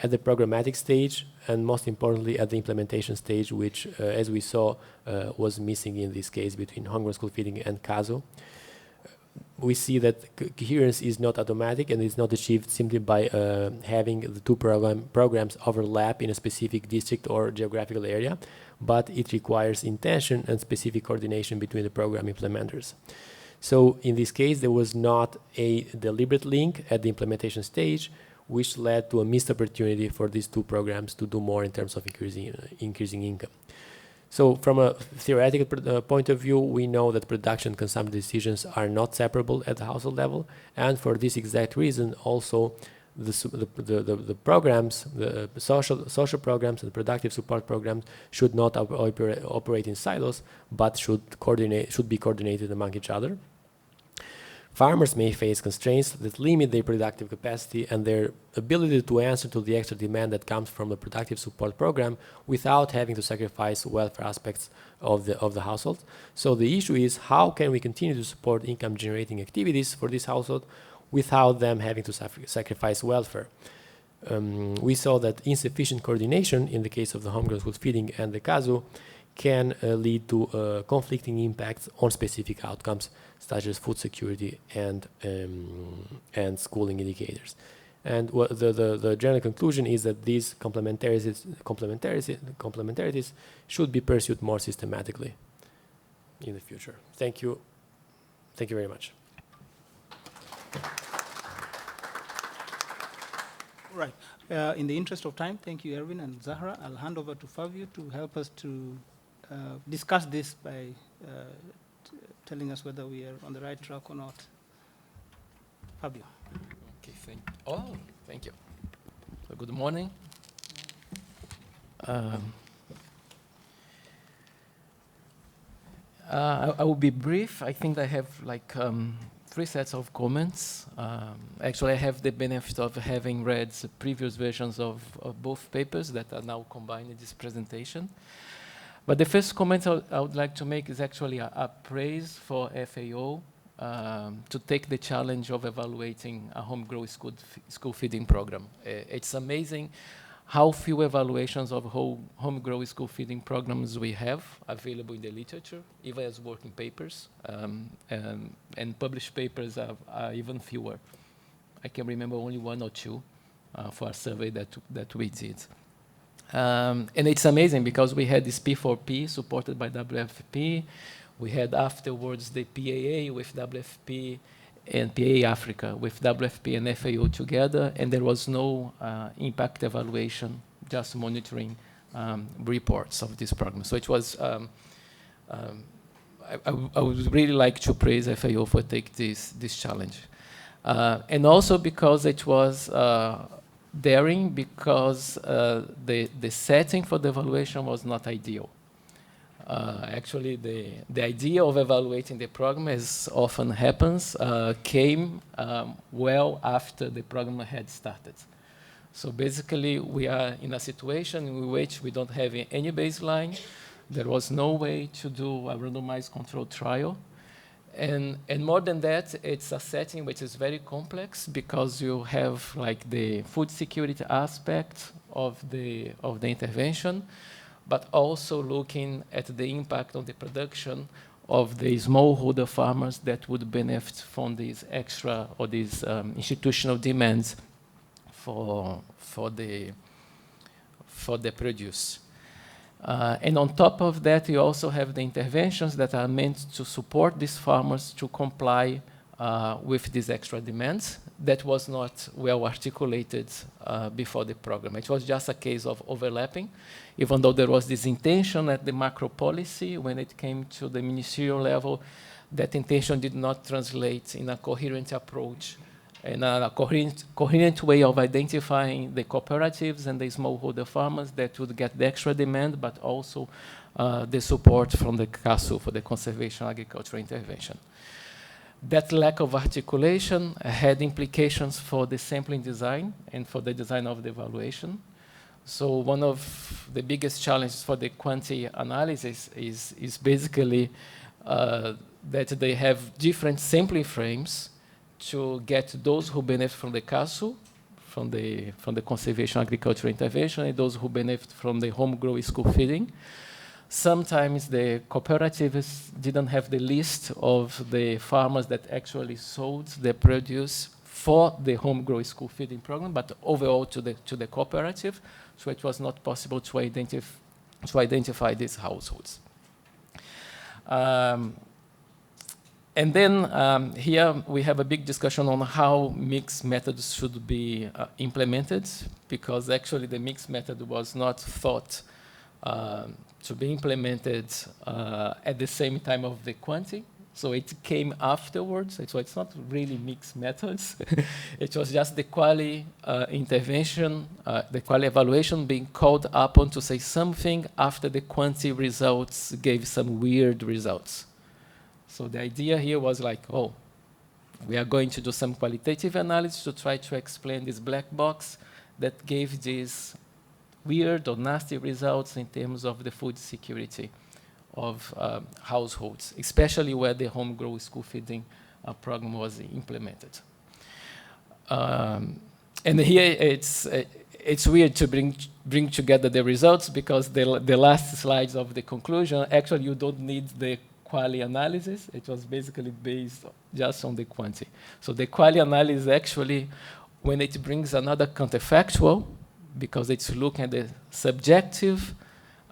at the programmatic stage, and most importantly at the implementation stage, which, as we saw, was missing in this case between homegrown school feeding and CASO. We see that coherence is not automatic and is not achieved simply by having the two programs overlap in a specific district or geographical area, but it requires intention and specific coordination between the program implementers. So in this case, there was not a deliberate link at the implementation stage, which led to a missed opportunity for these two programs to do more in terms of increasing income. So from a theoretical point of view, we know that production and consumption decisions are not separable at the household level, and for this exact reason also the programs, the social programs and productive support programs should not operate in silos, but should be coordinated among each other. Farmers may face constraints that limit their productive capacity and their ability to answer to the extra demand that comes from the productive support program without having to sacrifice welfare aspects of the household. So the issue is, how can we continue to support income generating activities for this household without them having to sacrifice welfare? We saw that insufficient coordination in the case of the homegrown school feeding and the CASO can lead to conflicting impacts on specific outcomes such as food security and schooling indicators. And what the general conclusion is that these complementarities should be pursued more systematically in the future. Thank you. Thank you very much. All right. In the interest of time, thank you, Erwin and Zahra. I'll hand over to Fabio to help us to discuss this by telling us whether we are on the right track or not. Fabio. Okay, thank you. So good morning. I will be brief. I think I have like 3 three sets of comments. Actually, I have the benefit of having read the previous versions of both papers that are now combined in this presentation. But the first comment I would like to make is actually a praise for FAO to take the challenge of evaluating a home-grown school feeding program. It's amazing how few evaluations of home-grown school feeding programs we have available in the literature, even as working papers, and published papers are even fewer. I can remember only one or two for a survey that we did. And it's amazing because we had this P4P supported by WFP. We had afterwards the PAA with WFP and PAA Africa with WFP and FAO together, and there was no impact evaluation, just monitoring reports of this program. So it was, I would really like to praise FAO for taking this challenge. And also because it was daring, because the setting for the evaluation was not ideal. Actually, the idea of evaluating the program, as often happens, came well after the program had started. So basically, we are in a situation in which we don't have any baseline. There was no way to do a randomized controlled trial. And more than that, it's a setting which is very complex because you have like the food security aspect of the intervention, but also looking at the impact on the production of the smallholder farmers that would benefit from these extra or these institutional demands for the produce. And on top of that, you also have the interventions that are meant to support these farmers to comply with these extra demands. That was not well articulated before the program. It was just a case of overlapping, even though there was this intention at the macro policy. When it came to the ministerial level, that intention did not translate in a coherent approach and a coherent way of identifying the cooperatives and the smallholder farmers that would get the extra demand, but also the support from the CASU for the conservation agricultural intervention. That lack of articulation had implications for the sampling design and for the design of the evaluation. So one of the biggest challenges for the quantity analysis is basically that they have different sampling frames to get those who benefit from the CASU, from the conservation agricultural intervention, and those who benefit from the home-grown school feeding. Sometimes the cooperatives didn't have the list of the farmers that actually sold their produce for the home-grown school feeding program, but overall to the cooperative, so it was not possible to identify these households. And then here we have a big discussion on how mixed methods should be implemented, because actually the mixed method was not thought to be implemented at the same time of the quantity. So it came afterwards. So it's not really mixed methods. It was just the quality intervention, the quality evaluation being called upon to say something after the quantity results gave some weird results. So the idea here was like, oh, we are going to do some qualitative analysis to try to explain this black box that gave these weird or nasty results in terms of the food security of households, especially where the home-grown school feeding program was implemented. And here it's weird to bring together the results, because the last slides of the conclusion, actually you don't need the quality analysis. It was basically based just on the quantity. So the quality analysis actually, when it brings another counterfactual, because it's looking at the subjective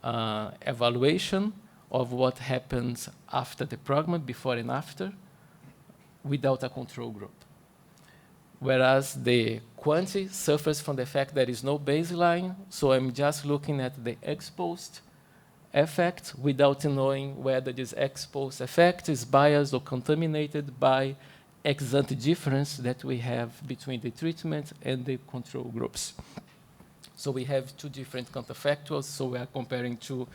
evaluation of what happens after the program, before and after, without a control group. Whereas the quantity suffers from the fact there is no baseline, so I'm just looking at the ex-post effect without knowing whether this ex-post effect is biased or contaminated by ex-ante difference that we have between the treatment and the control groups. So we have two different counterfactuals, so we are comparing two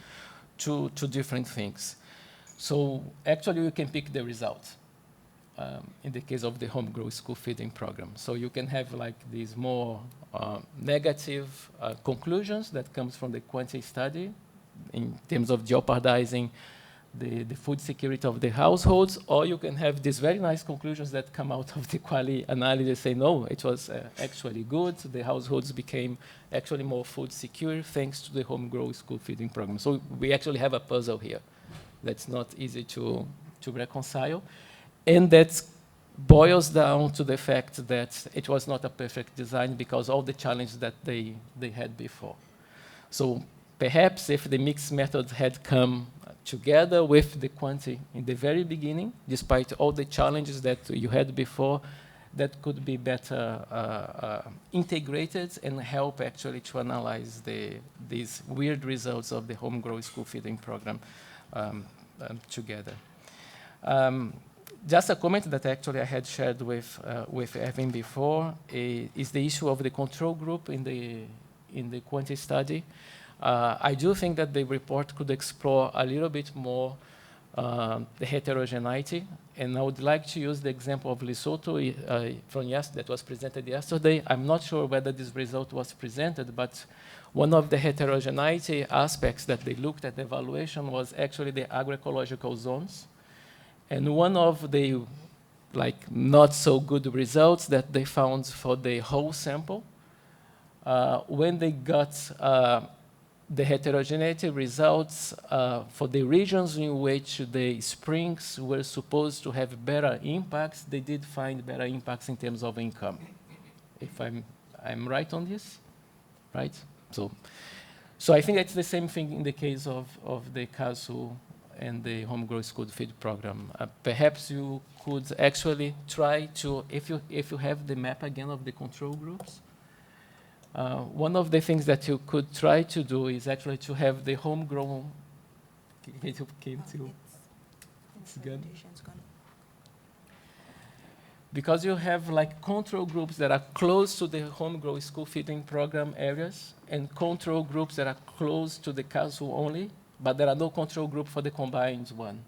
different things. So actually, you can pick the result. in the case of the home grow school feeding program. So you can have like these more negative conclusions that comes from the quantity study in terms of jeopardizing the food security of the households, or you can have these very nice conclusions that come out of the quality analysis, say, no, it was actually good. The households became actually more food secure thanks to the home grow school feeding program. So we actually have a puzzle here that's not easy to reconcile. And that boils down to the fact that it was not a perfect design because all the challenges that they had before. So perhaps if the mixed method had come together with the quantity in the very beginning, despite all the challenges that you had before, that could be better integrated and help actually to analyze these weird results of the home grow school feeding program together. Just a comment that actually I had shared with Evan before is the issue of the control group in the quantity study. I do think that the report could explore a little bit more the heterogeneity, and I would like to use the example of Lesotho that was presented yesterday. I'm not sure whether this result was presented, but one of the heterogeneity aspects that they looked at the evaluation was actually the agroecological zones. And one of the not so good results that they found for the whole sample, when they got the heterogeneity results for the regions in which the springs were supposed to have better impacts, they did find better impacts in terms of income. If I'm right on this, right? So I think it's the same thing in the case of the CASU and the home grow school feed program. Perhaps you could actually try to, if you have the map again of the control groups, one of the things that you could try to do is actually to have the homegrown. It's good. Because you have control groups that are close to the home grow school feeding program areas and control groups that are close to the CASU only, but there are no control group for the combined one,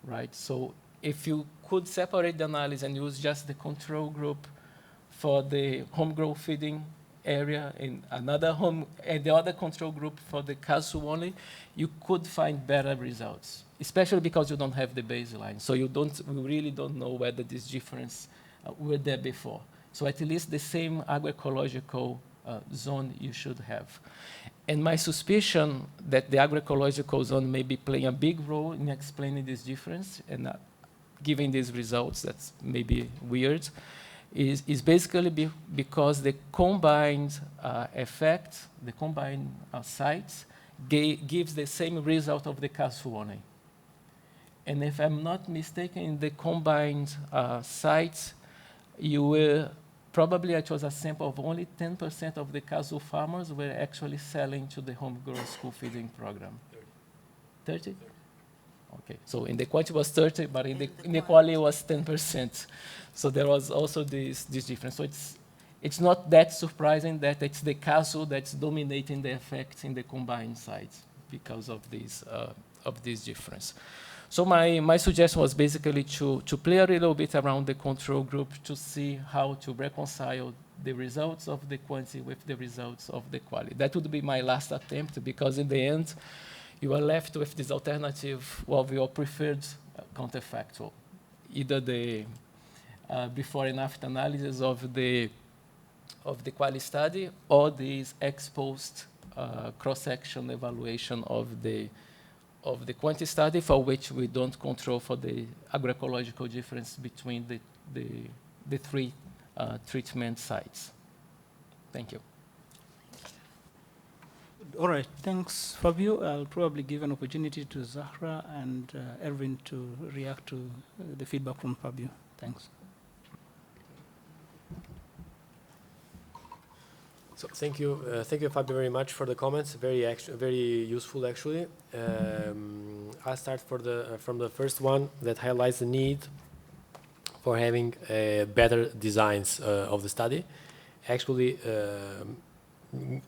right? So if you could separate the analysis and use just the control group for the home grow feeding area in another home, and the other control group for the CASU only, you could find better results, especially because you don't have the baseline. So we really don't know whether this difference were there before. So at least the same agroecological zone you should have. And my suspicion that the agroecological zone may be playing a big role in explaining this difference and giving these results that's maybe weird, is basically because the combined effect, the combined sites, gives the same result of the CASU only. And if I'm not mistaken, in the combined sites, you will probably, it was a sample of only 10% of the CASU farmers were actually selling to the home grow school feeding program. 30? Okay, so in the quantity was 30, but in the quality it was 10%. So there was also this difference. So it's not that surprising that it's the CASU that's dominating the effect in the combined sites because of this difference. So my suggestion was basically to play a little bit around the control group to see how to reconcile the results of the quantity with the results of the quality. That would be my last attempt, because in the end, you are left with this alternative of your preferred counterfactual, either the before and after analysis of the quality study or this ex post cross-section evaluation of the quantity study, for which we don't control for the agroecological difference between the three treatment sites. Thank you. All right, thanks, Fabio. I'll probably give an opportunity to Zahra and Erwin to react to the feedback from Fabio. Thanks. So thank you, Fabio, very much for the comments. Very useful, actually. I'll start from the first one that highlights the need for having better designs of the study. Actually,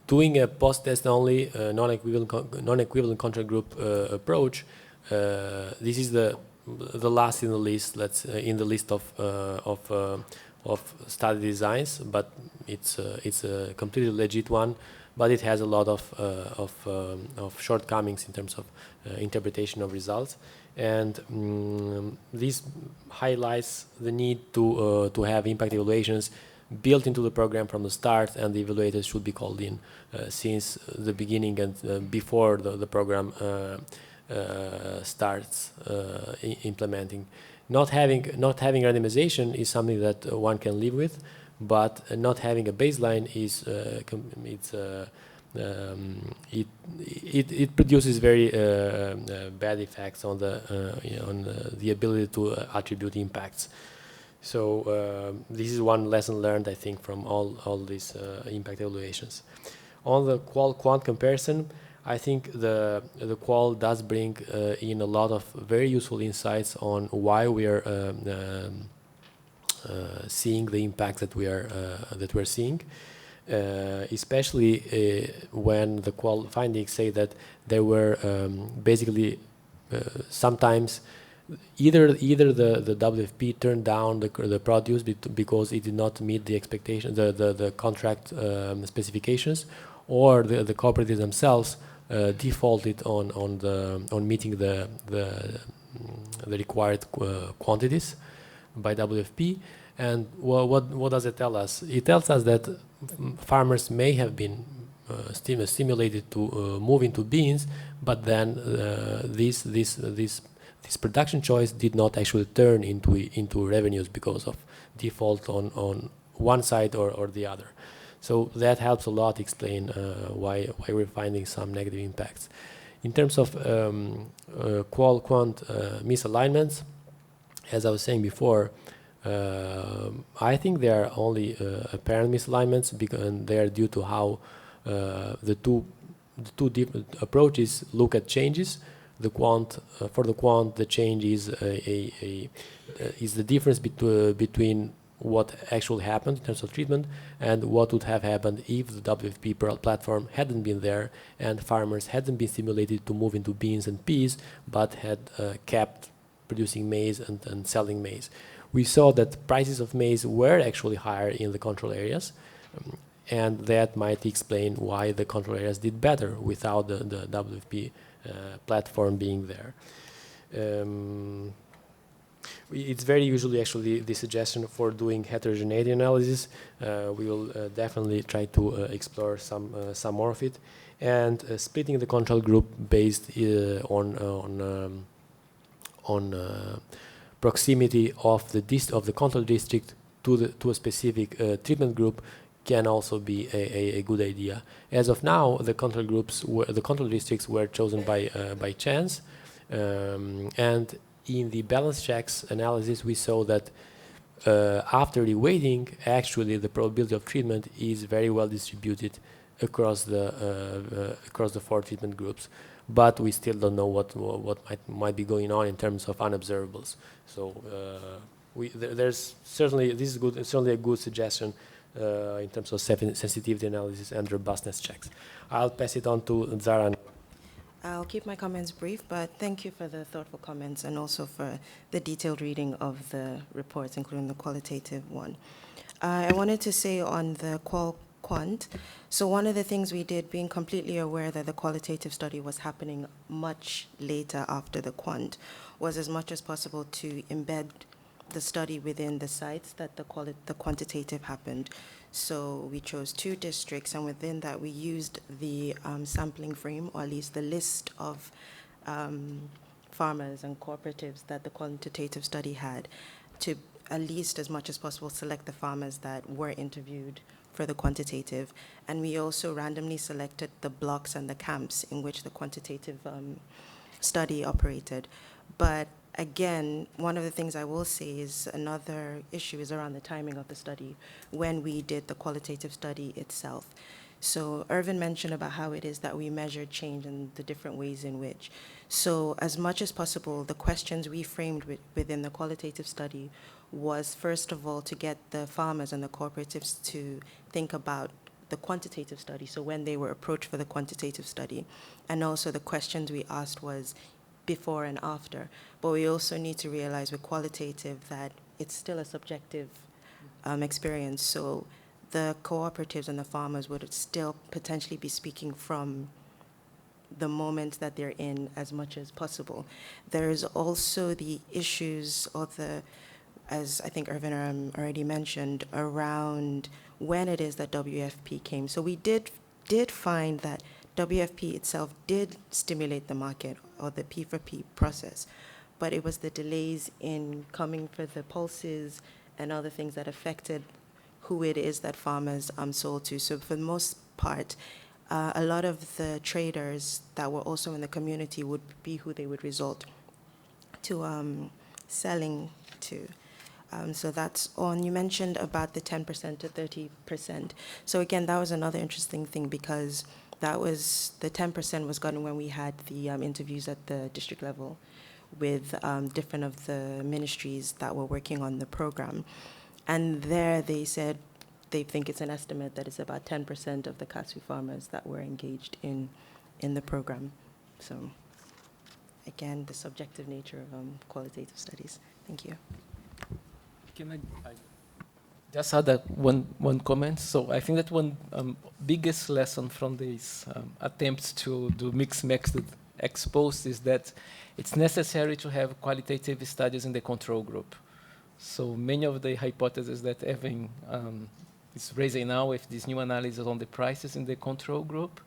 doing a post-test only non-equivalent contract group approach, this is the the last in the list, in the list of study designs, but it's a completely legit one, but it has a lot of shortcomings in terms of interpretation of results, and this highlights the need to have impact evaluations built into the program from the start, and the evaluators should be called in since the beginning and before the program starts implementing. Not having randomization is something that one can live with, but not having a baseline is it produces very bad effects on the ability to attribute impacts. So this is one lesson learned, I think, from all these impact evaluations. On the qual-quant comparison, I think the qual does bring in a lot of very useful insights on why we are seeing the impact that we're seeing, especially when the qual findings say that there were basically sometimes either the WFP turned down the produce because it did not meet the expectation, the contract specifications, or the cooperatives themselves defaulted on meeting the required quantities by WFP. And what does it tell us? It tells us that farmers may have been stimulated to move into beans, but then this production choice did not actually turn into revenues because of default on one side or the other. So that helps a lot explain why we're finding some negative impacts. In terms of qual-quant misalignments, as I was saying before, I think they are only apparent misalignments, and they are due to how the two different approaches look at changes. The quant for the quant, the change is is the difference between what actually happened in terms of treatment and what would have happened if the WFP platform hadn't been there and farmers hadn't been stimulated to move into beans and peas, but had kept producing maize and selling maize. We saw that prices of maize were actually higher in the control areas, and that might explain why the control areas did better without the WFP platform being there. It's very usually actually the suggestion for doing heterogeneity analysis. We will definitely try to explore some more of it, and splitting the control group based on proximity of the control district to a specific treatment group can also be a good idea. As of now, the control districts were chosen by chance, and in the balance checks analysis, we saw that after the weighting, actually the probability of treatment is very well distributed across the 4 treatment groups. But we still don't know what might be going on in terms of unobservables. So there's certainly this is good. It's certainly a good suggestion in terms of sensitivity analysis and robustness checks. I'll pass it on to Zara. I'll keep my comments brief, but thank you for the thoughtful comments and also for the detailed reading of the reports, including the qualitative one. I wanted to say on the quant, so one of the things we did, being completely aware that the qualitative study was happening much later after the quant, was as much as possible to embed the study within the sites that the quantitative happened. So we chose 2 districts, and within that we used the sampling frame, or at least the list of farmers and cooperatives that the quantitative study had, to at least as much as possible select the farmers that were interviewed for the quantitative. And we also randomly selected the blocks and the camps in which the quantitative study operated. But again, one of the things I will say is another issue is around the timing of the study when we did the qualitative study itself. So Irvin mentioned about how it is that we measure change and the different ways in which. So as much as possible, the questions we framed within the qualitative study was, first of all, to get the farmers and the cooperatives to think about the quantitative study, so when they were approached for the quantitative study. And also the questions we asked was, before and after. But we also need to realize with qualitative that it's still a subjective experience. So the cooperatives and the farmers would still potentially be speaking from the moment that they're in as much as possible. There's also the issues of the, as I think Irvin already mentioned, around when it is that WFP came. So we did find that WFP itself did stimulate the market, or the P4P process, but it was the delays in coming for the pulses and other things that affected who it is that farmers sold to. So for the most part, a lot of the traders that were also in the community would be who they would resort to selling to. So that's on. You mentioned about the 10% to 30%. So again, that was another interesting thing, because that was, the 10% was gotten when we had the interviews at the district level with different of the ministries that were working on the program. And there they said they think it's an estimate that it's about 10% of the Katsu farmers that were engaged in the program. So again, the subjective nature of qualitative studies. Thank you. Can I just add one comment? So I think that one biggest lesson from these attempts to do mixed method ex post is that it's necessary to have qualitative studies in the control group. So many of the hypotheses that Evan is raising now with this new analysis on the prices in the control group,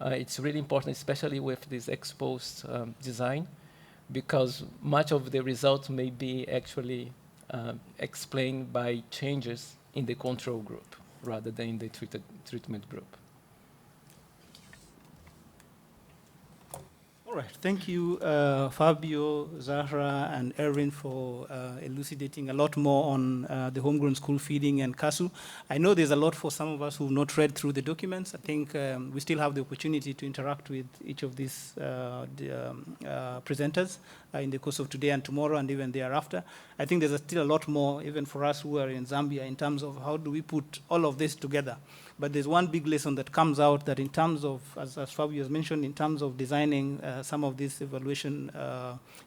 it's really important, especially with this ex post design, because much of the results may be actually explained by changes in the control group rather than in the treatment group. All right, thank you, Fabio, Zahra, and Erwin for elucidating a lot more on the homegrown school feeding and KASU. I know there's a lot for some of us who've not read through the documents. I think we still have the opportunity to interact with each of these presenters in the course of today and tomorrow and even thereafter. I think there's still a lot more, even for us who are in Zambia, in terms of how do we put all of this together. But there's one big lesson that comes out, that in terms of, as Fabio has mentioned, in terms of designing some of these evaluation,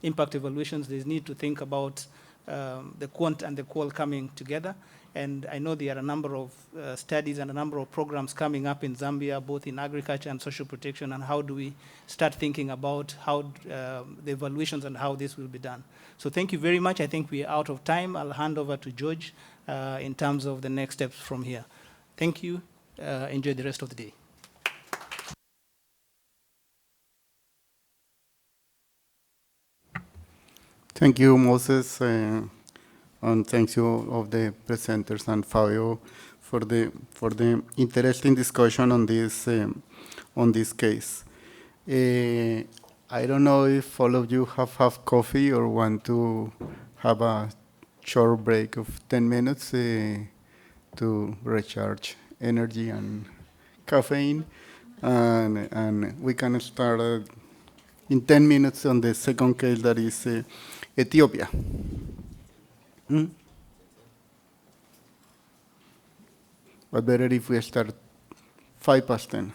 impact evaluations, there's need to think about the quant and the qual coming together. And I know there are a number of studies and a number of programs coming up in Zambia, both in agriculture and social protection, and how do we start thinking about how the evaluations and how this will be done. So thank you very much. I think we are out of time. I'll hand over to George in terms of the next steps from here. Thank you. Enjoy the rest of the day. Thank you, Moses, and thank you of the presenters and Fabio for the interesting discussion on this case. I don't know if all of you have coffee or want to have a short break of 10 minutes to recharge energy and caffeine, and we can start in 10 minutes on the second case, that is Ethiopia. But better if we start 10:05.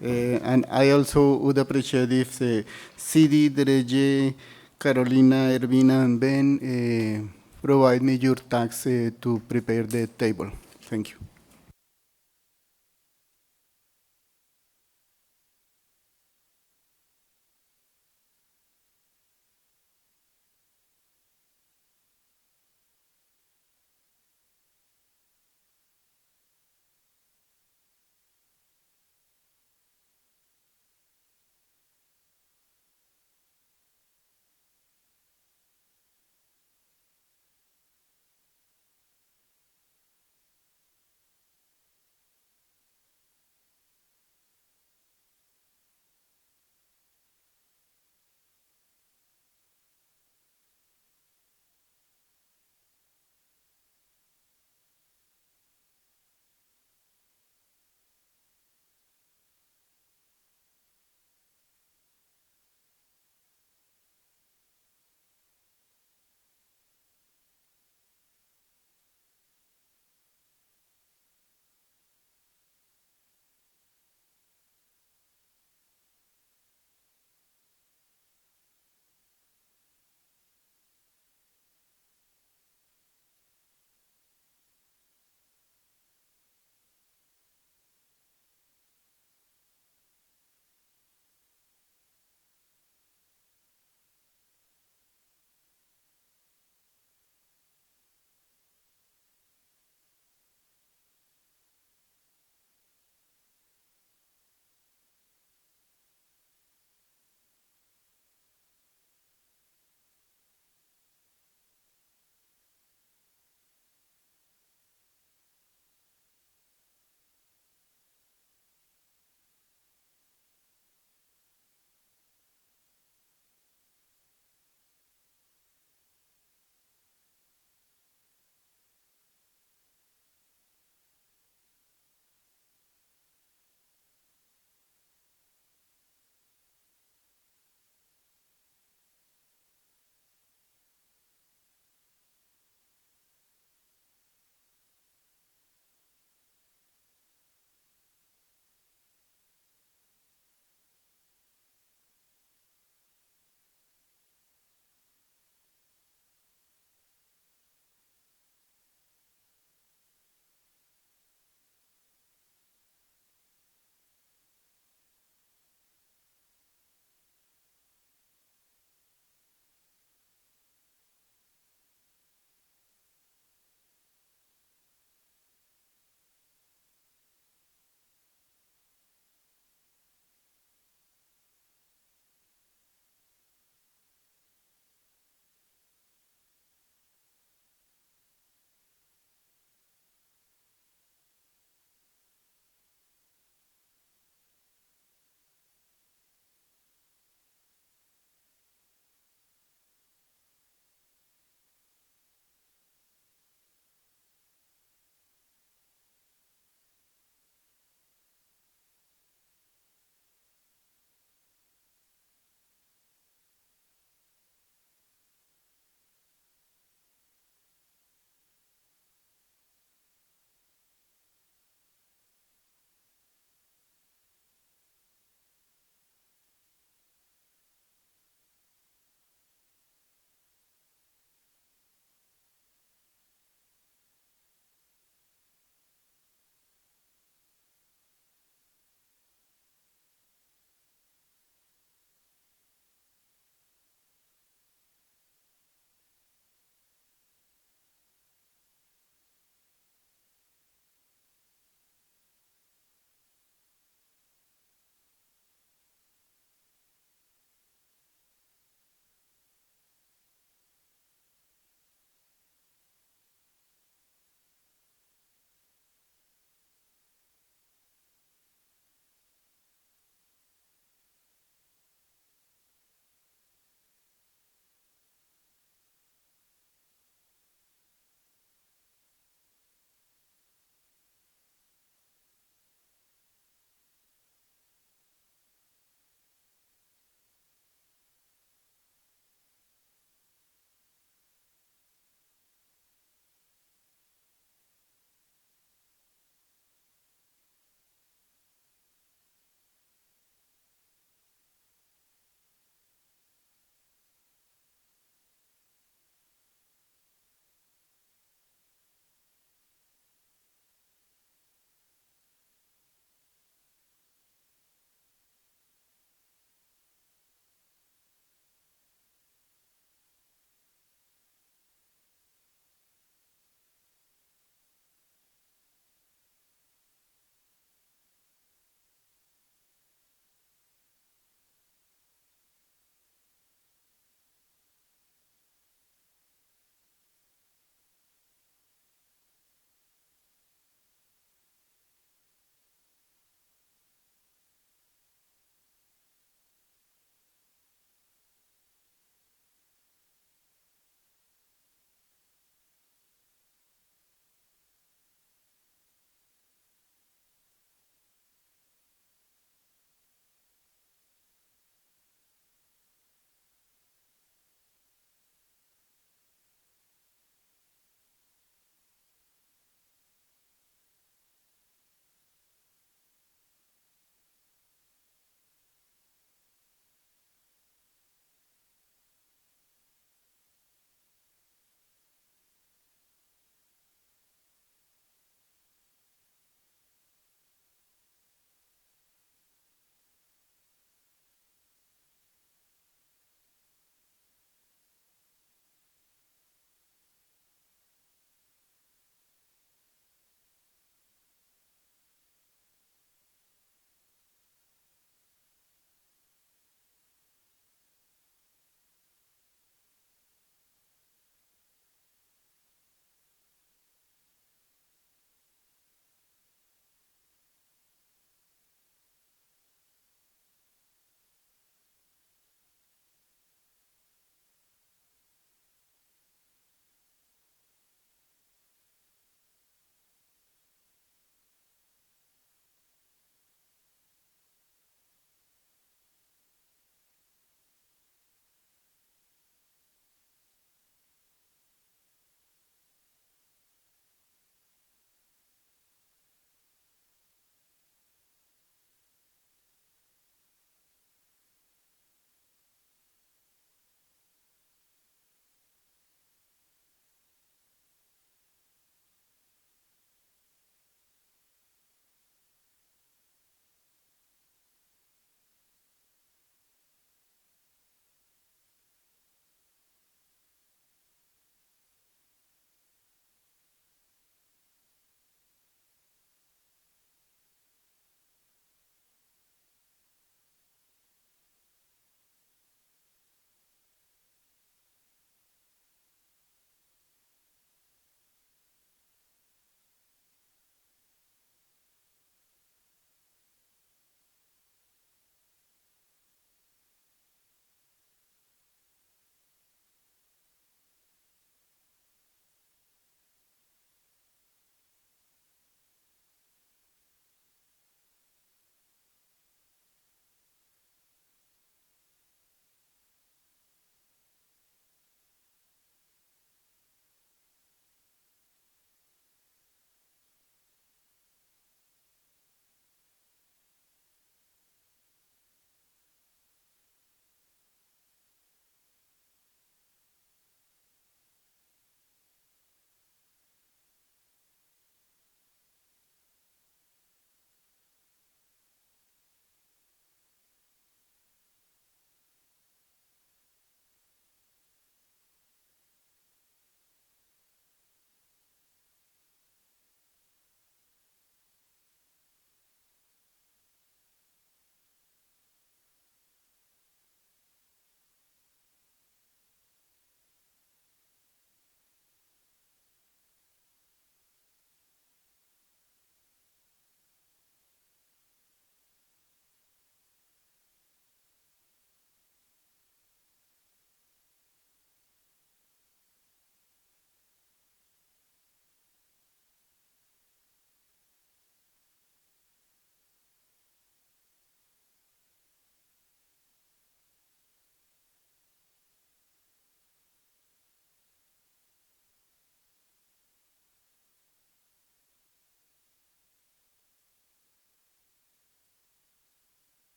And I also would appreciate if CD, Dereje, Carolina, Ervina, and Ben provide me your tags to prepare the table. Thank you.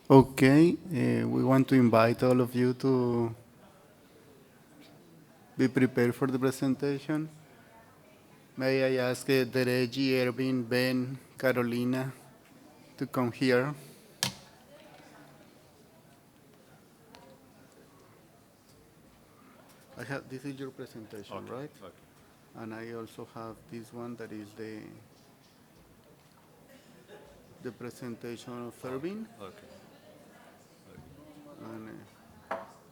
Okay, we want to invite all of you to be prepared for the presentation. May I ask Dereji, Ervin, Ben, Carolina to come here? This is your presentation, right? Okay. And I also have this one that is the presentation of Ervin. Okay. And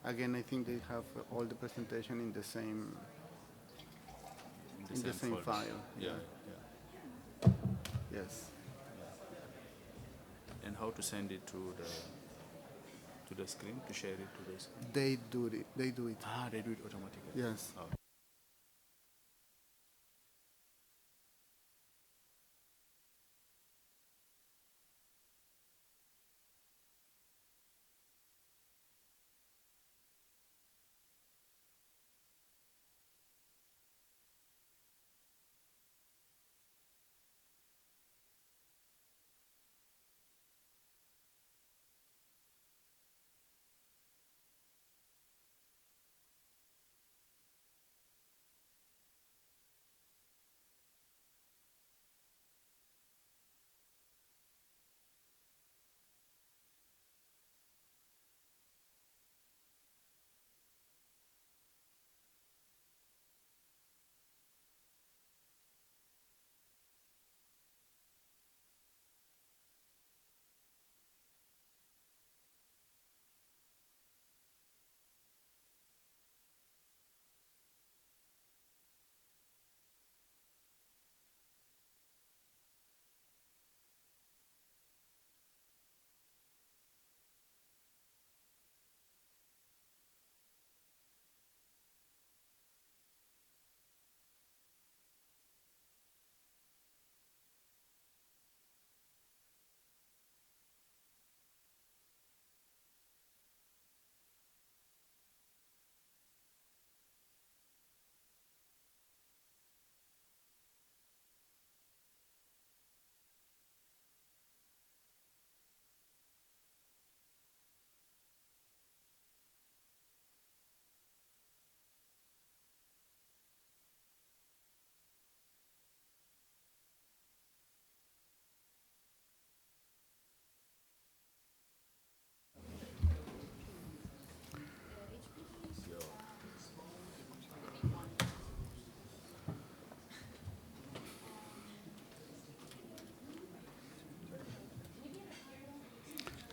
again, I think they have all the presentation in the same folder. file. Yeah. Yes. And how to send it to the screen, to share it to the screen? They do it. They do it. Ah, they do it automatically. Yes. Oh.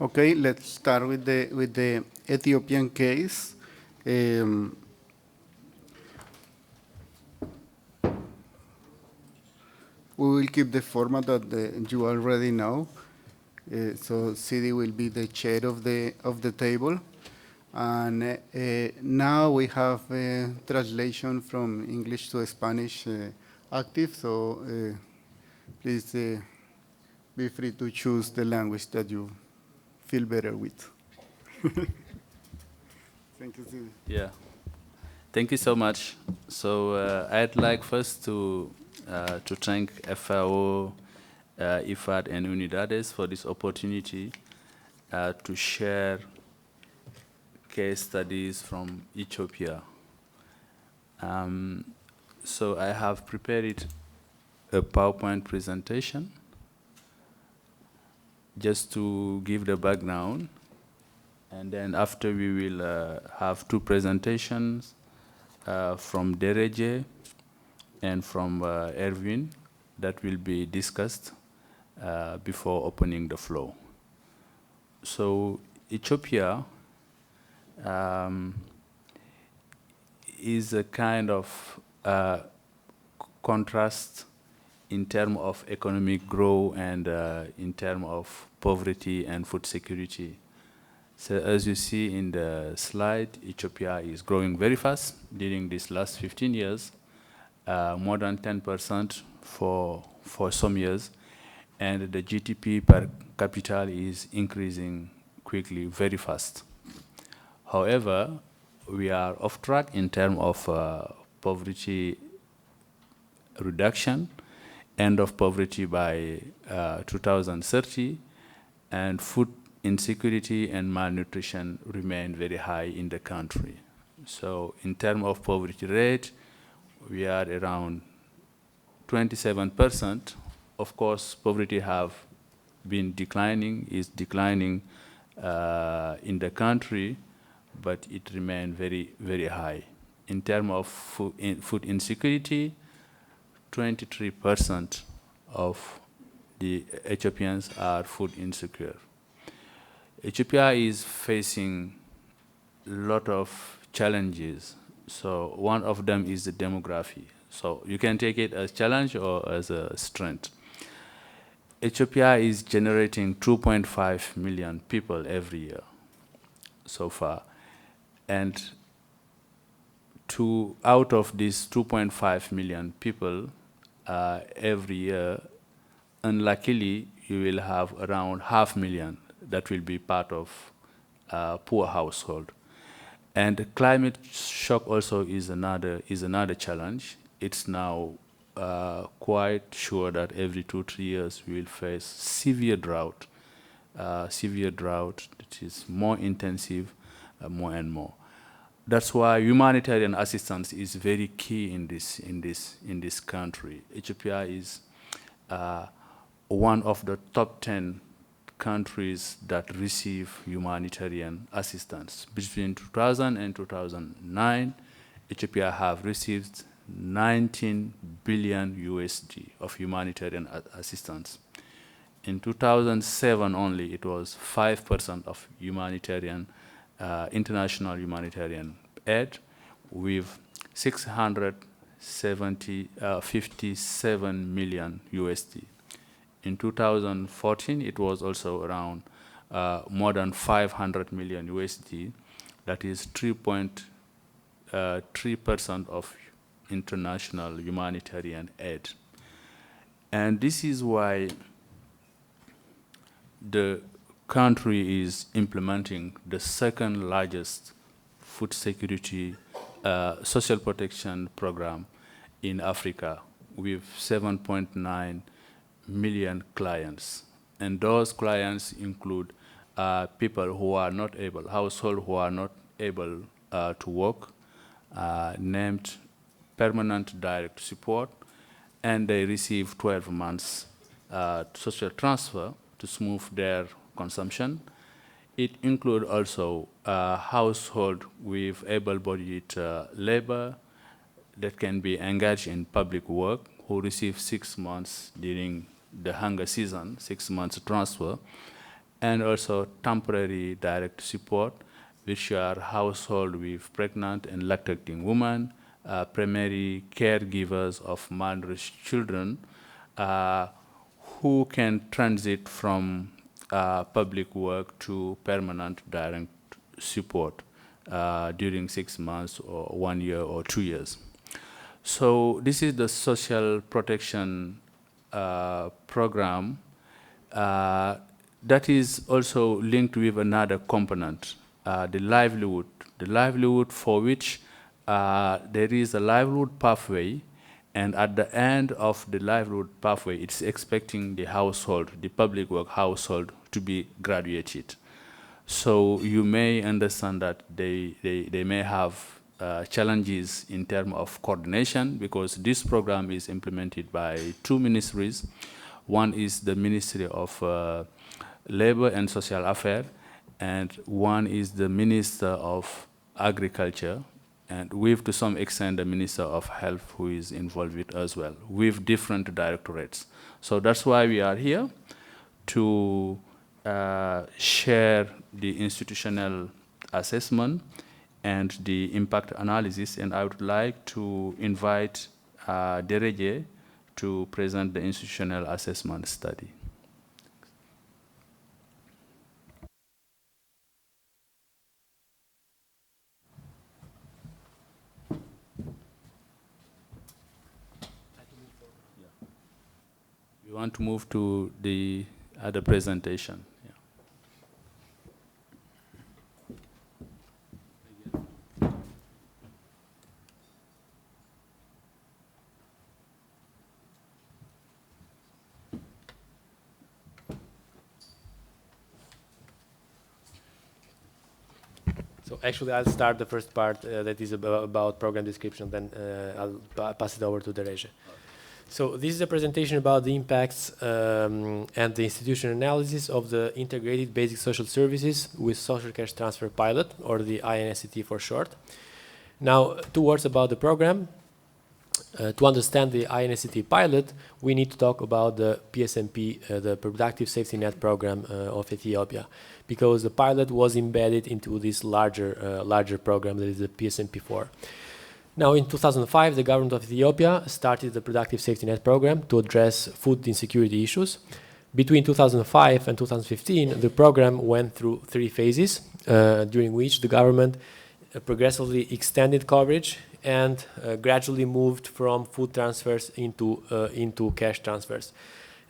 Okay, let's start with the Ethiopian case. Um, we will keep the format that you already know. So CD will be the chair of the table, and now we have translation from English to Spanish active. So please be free to choose the language that you feel better with. Thank you, CD. Yeah. Thank you so much. So I'd like first to thank FAO, IFAD, and Unidades for this opportunity to share case studies from Ethiopia. So I have prepared a PowerPoint presentation just to give the background, and then after we will have two presentations from Dereje and from Erwin that will be discussed before opening the floor. So Ethiopia is a kind of contrast in terms of economic growth and in terms of poverty and food security. So as you see in the slide, Ethiopia is growing very fast during these last 15 years, more than 10% for some years, and the GDP per capita is increasing quickly, very fast. However, we are off track in terms of poverty reduction, end of poverty by 2030, and food insecurity and malnutrition remain very high in the country. So in terms of poverty rate, we are around 27%. Of course, poverty have been declining, is declining in the country, but it remains very, very high. In terms of food insecurity, 23% of the Ethiopians are food insecure. Ethiopia is facing a lot of challenges. So one of them is the demography. So you can take it as challenge or as a strength. Ethiopia is generating 2.5 million people every year so far. And out of these 2.5 million people every year, unluckily, you will have around 500,000 that will be part of poor household. And climate shock also is another challenge. It's now quite sure that every 2-3 years we will face severe drought that is more intensive, more and more. That's why humanitarian assistance is very key in this country. Ethiopia is one of the top 10 countries that receive humanitarian assistance. Between 2000 and 2009, Ethiopia have received 19 billion USD of humanitarian assistance. In 2007 only, it was 5% of humanitarian, international humanitarian aid, with 657 million USD. In 2014, it was also around more than 500 million USD. That is 3.3% of international humanitarian aid. And this is why the country is implementing the second largest food security social protection program in Africa with 7.9 million clients. And those clients include people who are not able, households who are not able to work, named permanent direct support, and they receive 12 months social transfer to smooth their consumption. It includes also household with able-bodied labor that can be engaged in public work, who receive 6 months during the hunger season, 6 months transfer, and also temporary direct support, which are household with pregnant and lactating women, primary caregivers of malnourished children, who can transit from public work to permanent direct support during 6 months or 1 year or 2 years. So this is the social protection program that is also linked with another component, the livelihood. The livelihood for which there is a livelihood pathway, and at the end of the livelihood pathway, it's expecting the household, the public work household, to be graduated. So you may understand that they may have challenges in terms of coordination, because this program is implemented by 2 ministries. One is the Ministry of Labor and Social Affairs, and one is the Minister of Agriculture, and with, to some extent, the Minister of Health, who is involved with as well, with different directorates. So that's why we are here, to share the institutional assessment and the impact analysis, and I would like to invite Dereje to present the institutional assessment study. We want to move to the other presentation. Yeah. So actually, I'll start the first part that is about program description, then I'll pass it over to Dereje. So this is a presentation about the impacts and the institutional analysis of the Integrated Basic Social Services with Social Cash Transfer Pilot, or the INSCT for short. Now, 2 words about the program. To understand the INSCT pilot, we need to talk about the PSNP, the Productive Safety Net Program of Ethiopia, because the pilot was embedded into this larger program that is the PSNP4. Now, in 2005, the government of Ethiopia started the Productive Safety Net Program to address food insecurity issues. Between 2005 and 2015, the program went through 3 phases, during which the government progressively extended coverage and gradually moved from food transfers into cash transfers.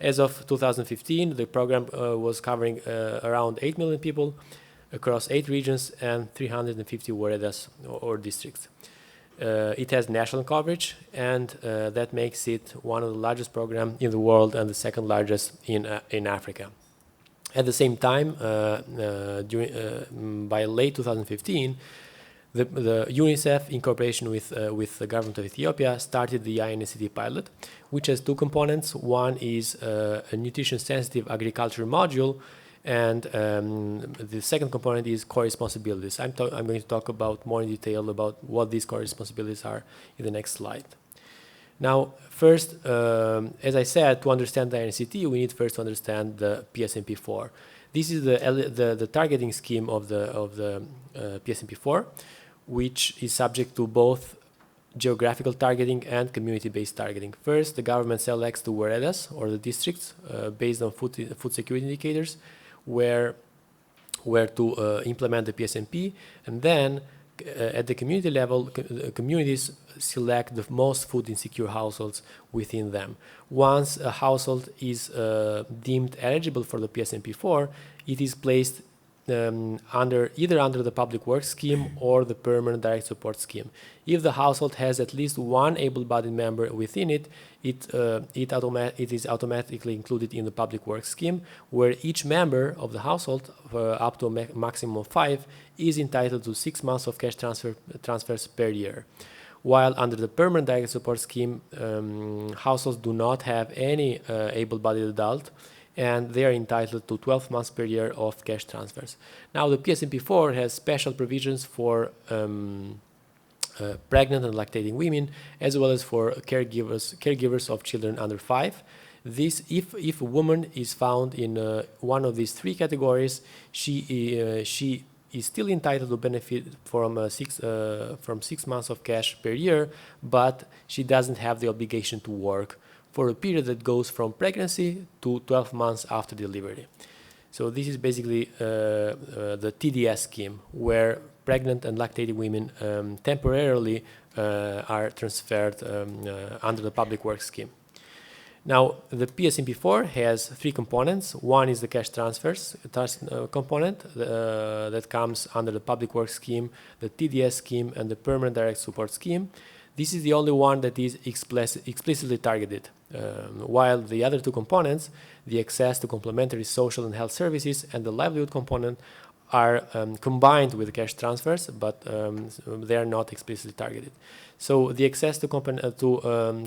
As of 2015, the program was covering around 8 million people across 8 regions and 350 woredas or districts. It has national coverage, and that makes it one of the largest programs in the world and the 2nd largest in Africa. At the same time, by late 2015, the UNICEF, in cooperation with the government of Ethiopia, started the INSCT pilot, which has 2 components. One is a nutrition-sensitive agriculture module, and the second component is core responsibilities. I'm going to talk about more in detail about what these core responsibilities are in the next slide. Now, first, as I said, to understand the INSCT, we need first to understand the PSNP4. This is the targeting scheme of the PSNP4, which is subject to both geographical targeting and community-based targeting. First, the government selects the woredas, or the districts, based on food security indicators, where to implement the PSNP, and then at the community level, communities select the most food insecure households within them. Once a household is deemed eligible for the PSNP4, it is placed either under the public works scheme or the permanent direct support scheme. If the household has at least 1 able-bodied member within it, it is automatically included in the public works scheme, where each member of the household, up to a maximum of 5, is entitled to 6 months of cash transfers per year. While under the permanent direct support scheme, households do not have any able-bodied adult, and they are entitled to 12 months per year of cash transfers. Now, the PSNP4 has special provisions for pregnant and lactating women, as well as for caregivers of children under 5. This, if a woman is found in one of these 3 categories, she is still entitled to benefit from 6 months of cash per year, but she doesn't have the obligation to work for a period that goes from pregnancy to 12 months after delivery. So this is basically the TDS scheme, where pregnant and lactating women temporarily are transferred under the public works scheme. Now, the PSNP4 has 3 components. One is the cash transfers component that comes under the public works scheme, the TDS scheme, and the permanent direct support scheme. This is the only one that is explicitly targeted, while the other 2 components, the access to complementary social and health services and the livelihood component, are combined with cash transfers, but they are not explicitly targeted. So the access to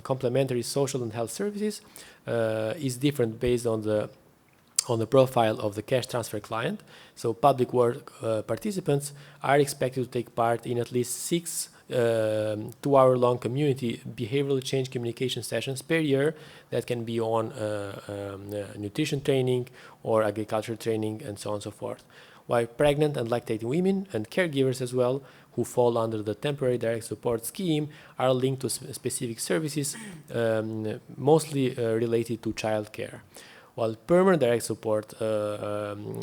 complementary social and health services is different based on the profile of the cash transfer client. So public work participants are expected to take part in at least 6 2-hour-long community behavioral change communication sessions per year that can be on nutrition training or agriculture training and so on and so forth. While pregnant and lactating women and caregivers as well, who fall under the temporary direct support scheme, are linked to specific services, mostly related to childcare. While permanent direct support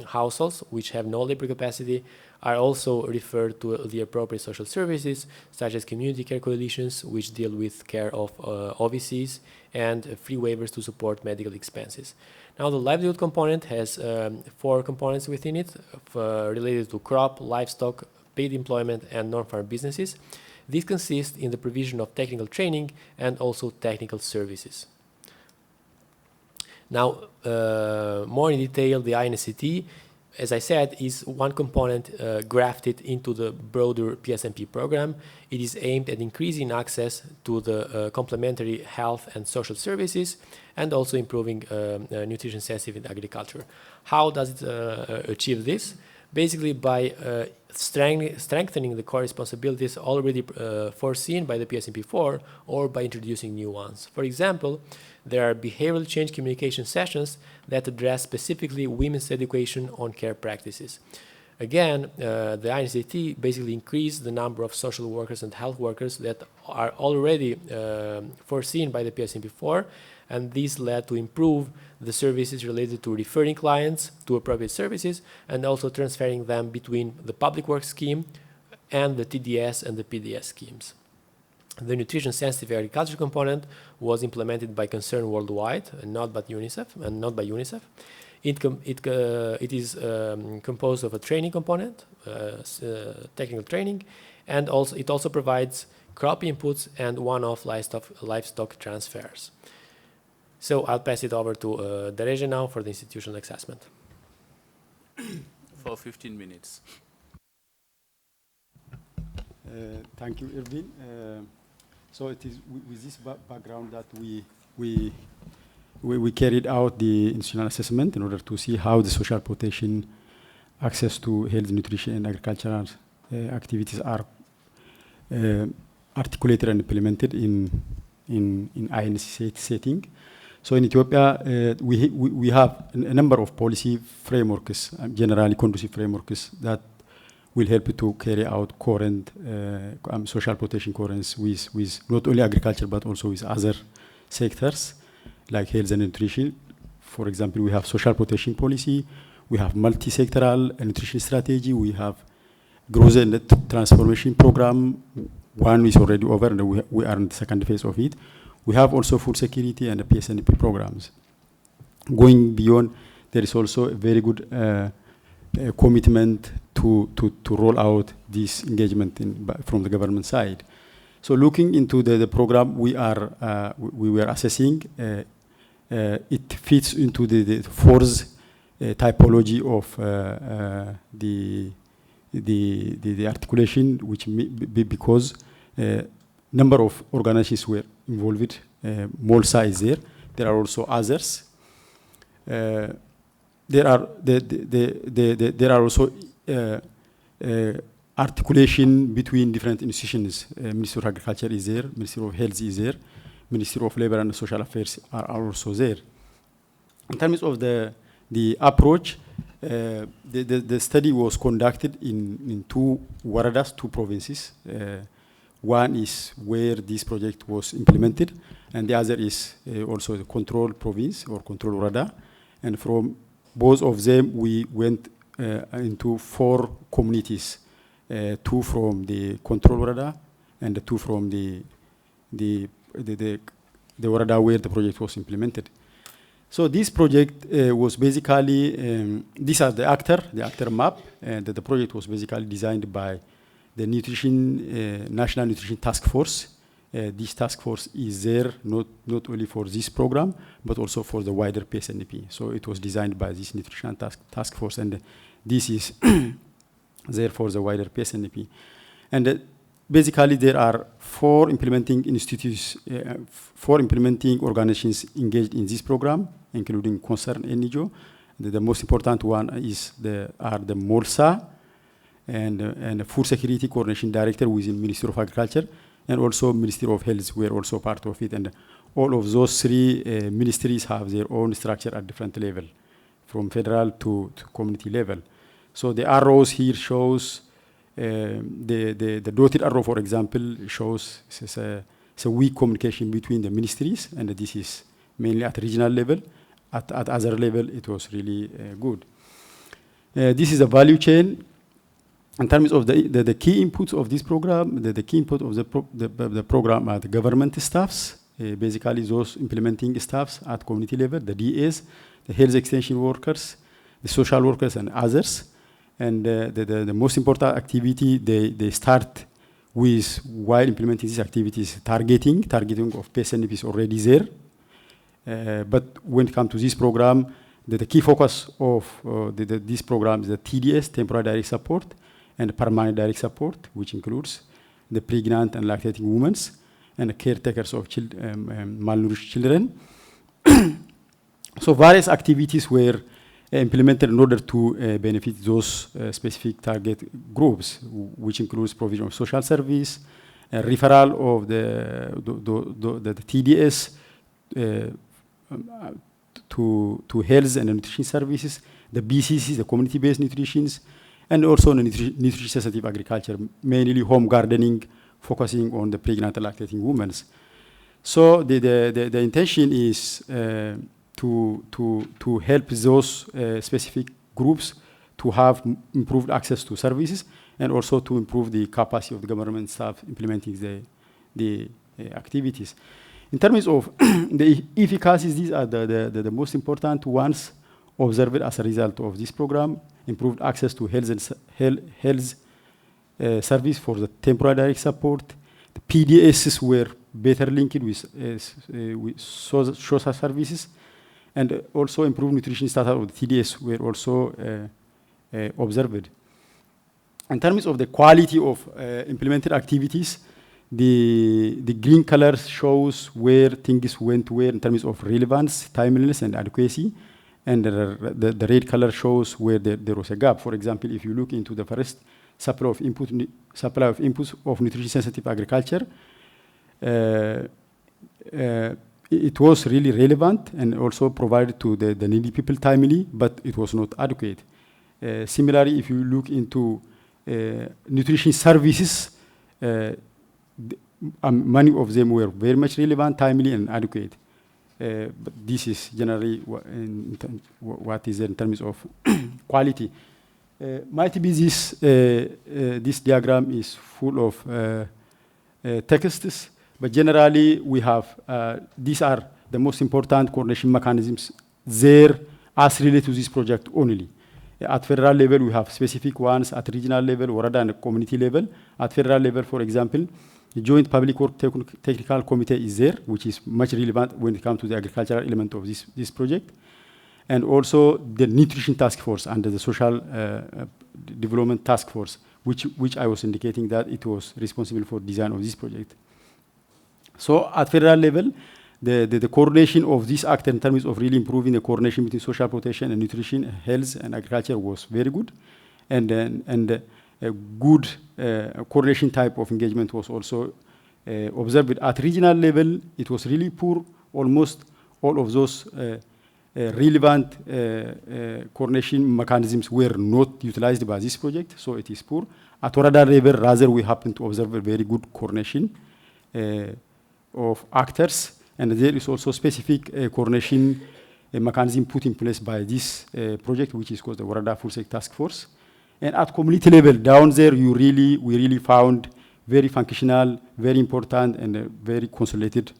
households, which have no labor capacity, are also referred to the appropriate social services, such as community care coalitions, which deal with care of OVCs, and free waivers to support medical expenses. Now, the livelihood component has 4 components within it, related to crop, livestock, paid employment, and non-farm businesses. These consist in the provision of technical training and also technical services. Now, more in detail, the INSCT as I said, is one component grafted into the broader PSNP program. It is aimed at increasing access to the complementary health and social services and also improving nutrition sensitive in agriculture. How does it achieve this? Basically by strengthening the core responsibilities already foreseen by the PSNP4 or by introducing new ones. For example, there are behavioral change communication sessions that address specifically women's education on care practices. Again, the INCT basically increased the number of social workers and health workers that are already foreseen by the PSNP4, and this led to improve the services related to referring clients to appropriate services and also transferring them between the public works scheme and the TDS and the PDS schemes. The nutrition sensitive agriculture component was implemented by Concern Worldwide and not by UNICEF. It is composed of a training component, technical training, and also it also provides crop inputs and one-off livestock transfers. So I'll pass it over to Dereje now for the institutional assessment. For 15 minutes. Thank you, Irvin. So it is with this background that we carried out the institutional assessment in order to see how the social protection, access to health, nutrition, and agricultural activities are articulated and implemented in INC setting. So in Ethiopia, we have a number of policy frameworks, generally conducive frameworks that will help to carry out current social protection currents with not only agriculture but also with other sectors like health and nutrition. For example, we have social protection policy, we have multi-sectoral nutrition strategy, we have growth and transformation program. One is already over and we are in the second phase of it. We have also food security and the PSNP programs. Going beyond, there is also a very good commitment to roll out this engagement from the government side. So looking into the program we were assessing, it fits into the fourth typology of the articulation, which because number of organizations were involved. MOLSA is there. There are also others. There are also articulation between different institutions. Ministry of Agriculture is there. Ministry of Health is there. Ministry of Labor and Social Affairs are also there. In terms of the approach, the study was conducted in two waradas, two provinces. One is where this project was implemented, and the other is also the control province or control warada. And from both of them, we went into 4 communities, 2 from the control warada and 2 from the warada where the project was implemented. So this project was basically, these are the actor map, and the project was basically designed by the National Nutrition Task Force. This task force is there not only for this program, but also for the wider PSNP. So it was designed by this nutrition task force, and this is there for the wider PSNP. And basically there are 4 implementing institutes, 4 implementing organizations engaged in this program, including Concern NGO. The most important one are the MOLSA, and the Food Security Coordination Director within Ministry of Agriculture, and also Ministry of Health were also part of it. And all of those 3 ministries have their own structure at different level, from federal to community level. So the arrows here shows, the dotted arrow, for example, shows it's a weak communication between the ministries, and this is mainly at regional level. At other level, it was really good. This is a value chain. In terms of the key inputs of this program, the key input of the program are the government staffs, basically those implementing staffs at community level, the DAs, the health extension workers, the social workers, and others. And the most important activity they start with while implementing these activities, targeting of PSNP is already there. But when it comes to this program, the key focus of this program is the TDS, temporary direct support, and permanent direct support, which includes the pregnant and lactating women and the caretakers of malnourished children. So various activities were implemented in order to benefit those specific target groups, which includes provision of social service, referral of the TDS to health and nutrition services, the BCCs, the community-based nutritions, and also the nutrition-sensitive agriculture, mainly home gardening, focusing on the pregnant and lactating women. So the intention is to help those specific groups to have improved access to services and also to improve the capacity of the government staff implementing the activities. In terms of the efficacies, these are the most important ones observed as a result of this program: improved access to health service for the temporary direct support. The PDSs were better linked with social services, and also improved nutrition status of the TDS were also observed. In terms of the quality of implemented activities, the green color shows where things went where in terms of relevance, timeliness, and adequacy, and the red color shows where there was a gap. For example, if you look into the first supply of inputs of nutrition-sensitive agriculture, it was really relevant and also provided to the needy people timely, but it was not adequate. Similarly, if you look into nutrition services, many of them were very much relevant, timely, and adequate. But this is generally what is in terms of quality. Might be this diagram is full of texts, but generally we have, these are the most important coordination mechanisms there as related to this project only. At federal level, we have specific ones. At regional level, Warada and community level. At federal level, for example, the Joint Public Work Technical Committee is there, which is much relevant when it comes to the agricultural element of this project. And also the Nutrition Task Force under the Social Development Task Force, which I was indicating that it was responsible for design of this project. So at federal level, the coordination of this act in terms of really improving the coordination between social protection and nutrition, health, and agriculture was very good. And a good coordination type of engagement was also observed. At regional level, it was really poor. Almost all of those relevant coordination mechanisms were not utilized by this project, so it is poor. At Warada level, rather, we happen to observe a very good coordination of actors. And there is also specific coordination mechanism put in place by this project, which is called the Warada Full Sector Task Force. And at community level, down there, we really found very functional, very important, and very consolidated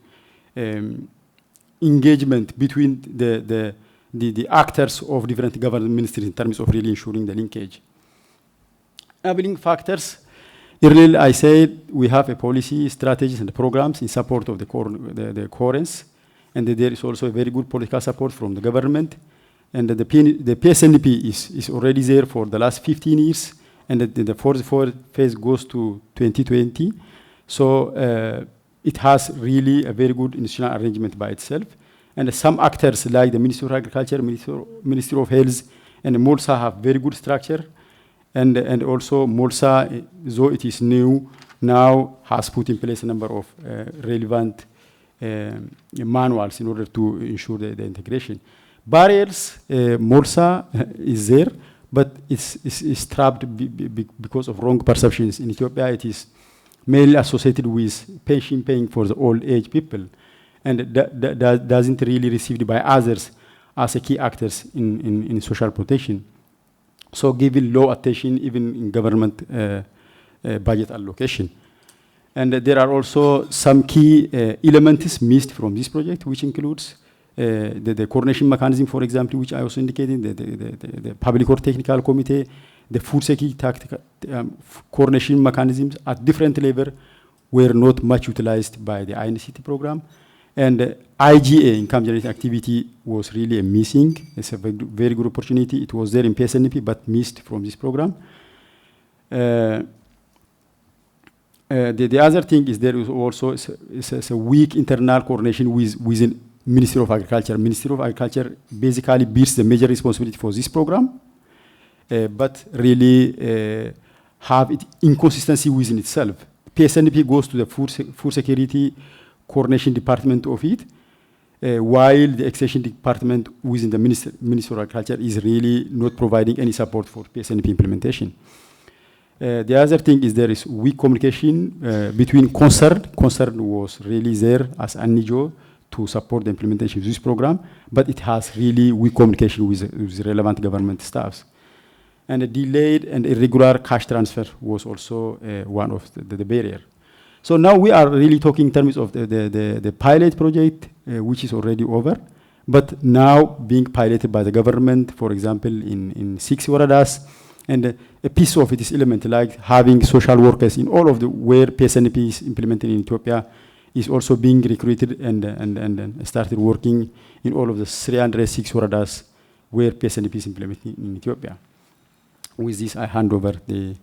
engagement between the actors of different government ministries in terms of really ensuring the linkage. Enabling factors. Earlier, I said we have a policy, strategies, and programs in support of the coherence, and there is also a very good political support from the government. And the PSNP is already there for the last 15 years, and the fourth phase goes to 2020. So it has really a very good institutional arrangement by itself. And some actors like the Ministry of Agriculture, Ministry of Health, and MOLSA have very good structure. And also MOLSA, though it is new, now has put in place a number of relevant manuals in order to ensure the integration. Barriers, MOLSA is there, but it's trapped because of wrong perceptions. In Ethiopia, it is mainly associated with pension paying for the old age people, and that doesn't really received by others as a key actors in social protection. So giving low attention even in government budget allocation. And there are also some key elements missed from this project, which includes the coordination mechanism, for example, which I also indicated, the Public Work Technical Committee, the food security tactical coordination mechanisms at different levels were not much utilized by the INCT program. And IGA, income generating activity, was really a missing. It's a very good opportunity. It was there in PSNP, but missed from this program. The other thing is there is also it's a weak internal coordination within Ministry of Agriculture. Ministry of Agriculture basically bears the major responsibility for this program, but really have it inconsistency within itself. PSNP goes to the food security coordination department of it, while the extension department within the Ministry of Agriculture is really not providing any support for PSNP implementation. The other thing is there is weak communication between Concern. Concern was really there as ANIJO to support the implementation of this program, but it has really weak communication with relevant government staffs. And a delayed and irregular cash transfer was also one of the barrier. So now we are really talking in terms of the pilot project, which is already over, but now being piloted by the government, for example, in 6 waradas, and a piece of it is element like having social workers in all of the where PSNP is implemented in Ethiopia is also being recruited and started working in all of the 306 waradas where PSNP is implemented in Ethiopia. With this, I hand over the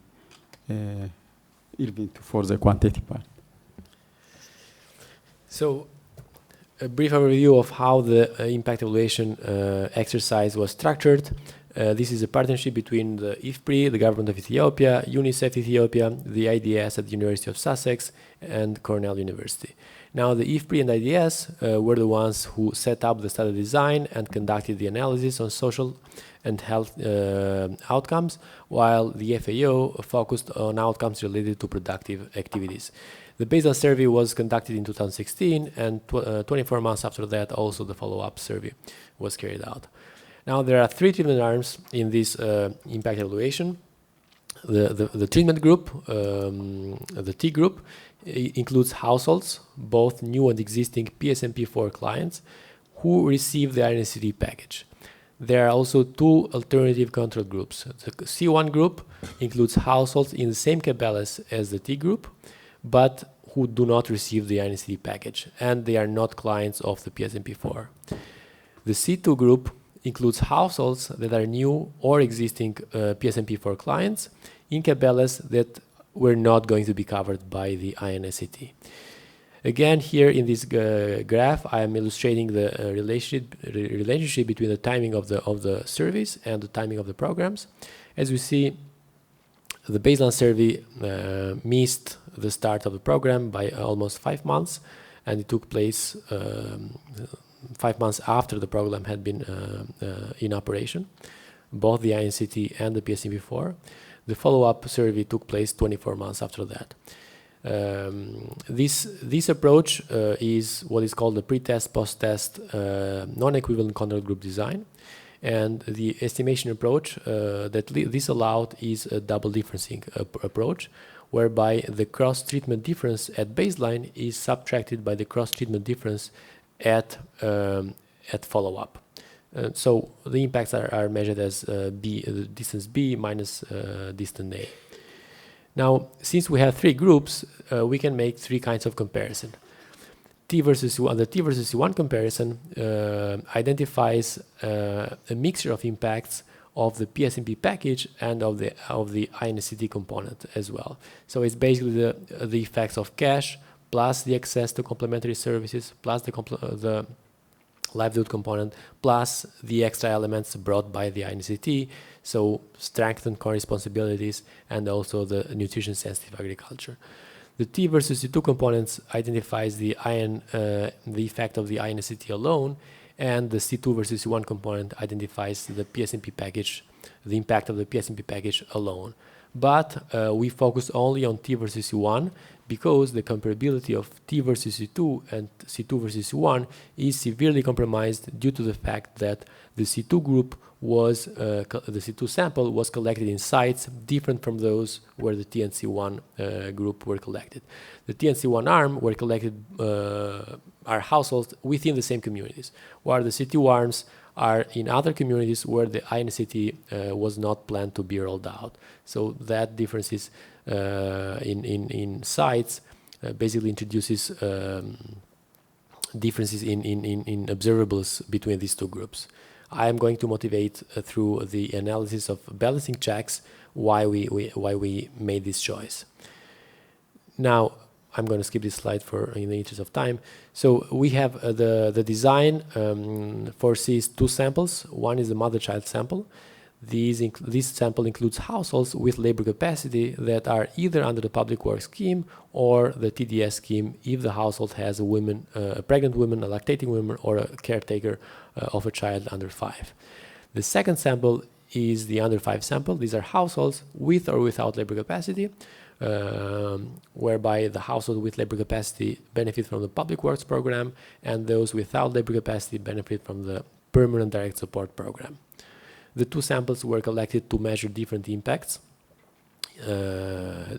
Irving for the quantitative part. So, a brief overview of how the impact evaluation exercise was structured. This is a partnership between the IFPRI, the government of Ethiopia, UNICEF Ethiopia, the IDS at the University of Sussex, and Cornell University. Now, the IFPRI and IDS were the ones who set up the study design and conducted the analysis on social and health outcomes, while the FAO focused on outcomes related to productive activities. The baseline survey was conducted in 2016, and 24 months after that, also the follow-up survey was carried out. Now, there are 3 treatment arms in this impact evaluation. The treatment group, the T group, includes households, both new and existing PSNP4 clients, who receive the INCT package. There are also 2 alternative control groups. The C1 group includes households in the same cabales as the T group, but who do not receive the INCT package, and they are not clients of the PSNP4. The C2 group includes households that are new or existing PSNP4 clients in cabales that were not going to be covered by the INCT. Again, here in this graph, I am illustrating the relationship between the timing of the surveys and the timing of the programs. As we see, the baseline survey missed the start of the program by almost 5 months, and it took place 5 months after the program had been in operation, both the INCT and the PSNP4. The follow-up survey took place 24 months after that. This approach is what is called the pre-test, post-test non-equivalent control group design. And the estimation approach that this allowed is a double differencing approach, whereby the cross-treatment difference at baseline is subtracted by the cross-treatment difference at follow-up. So the impacts are measured as distance B minus distance A. Now, since we have 3 groups, we can make 3 kinds of comparison. T versus C1, the T versus C1 comparison identifies a mixture of impacts of the PSNP package and of the INCT component as well. So it's basically the effects of cash plus the access to complementary services plus the livelihood component plus the extra elements brought by the INCT, so strengthened core responsibilities and also the nutrition sensitive agriculture. The T versus C2 components identifies the effect of the INCT alone, and the C2 versus C1 component identifies the PSNP package, the impact of the PSNP package alone. But we focus only on T versus C1 because the comparability of T versus C2 and C2 versus C1 is severely compromised due to the fact that the C2 group was, the C2 sample was collected in sites different from those where the T and C1 group were collected. The T and C1 arm were collected, are households within the same communities, while the C2 arms are in other communities where the INCT was not planned to be rolled out. So that differences in sites basically introduces differences in observables between these two groups. I am going to motivate through the analysis of balancing checks why we made this choice. Now, I'm going to skip this slide in the interest of time. So we have the design foresees two samples. One is the mother-child sample. This sample includes households with labor capacity that are either under the public works scheme or the TDS scheme if the household has a pregnant woman, a lactating woman, or a caretaker of a child under 5. The second sample is the under 5 sample. These are households with or without labor capacity, whereby the household with labor capacity benefit from the public works program, and those without labor capacity benefit from the permanent direct support program. The two samples were collected to measure different impacts,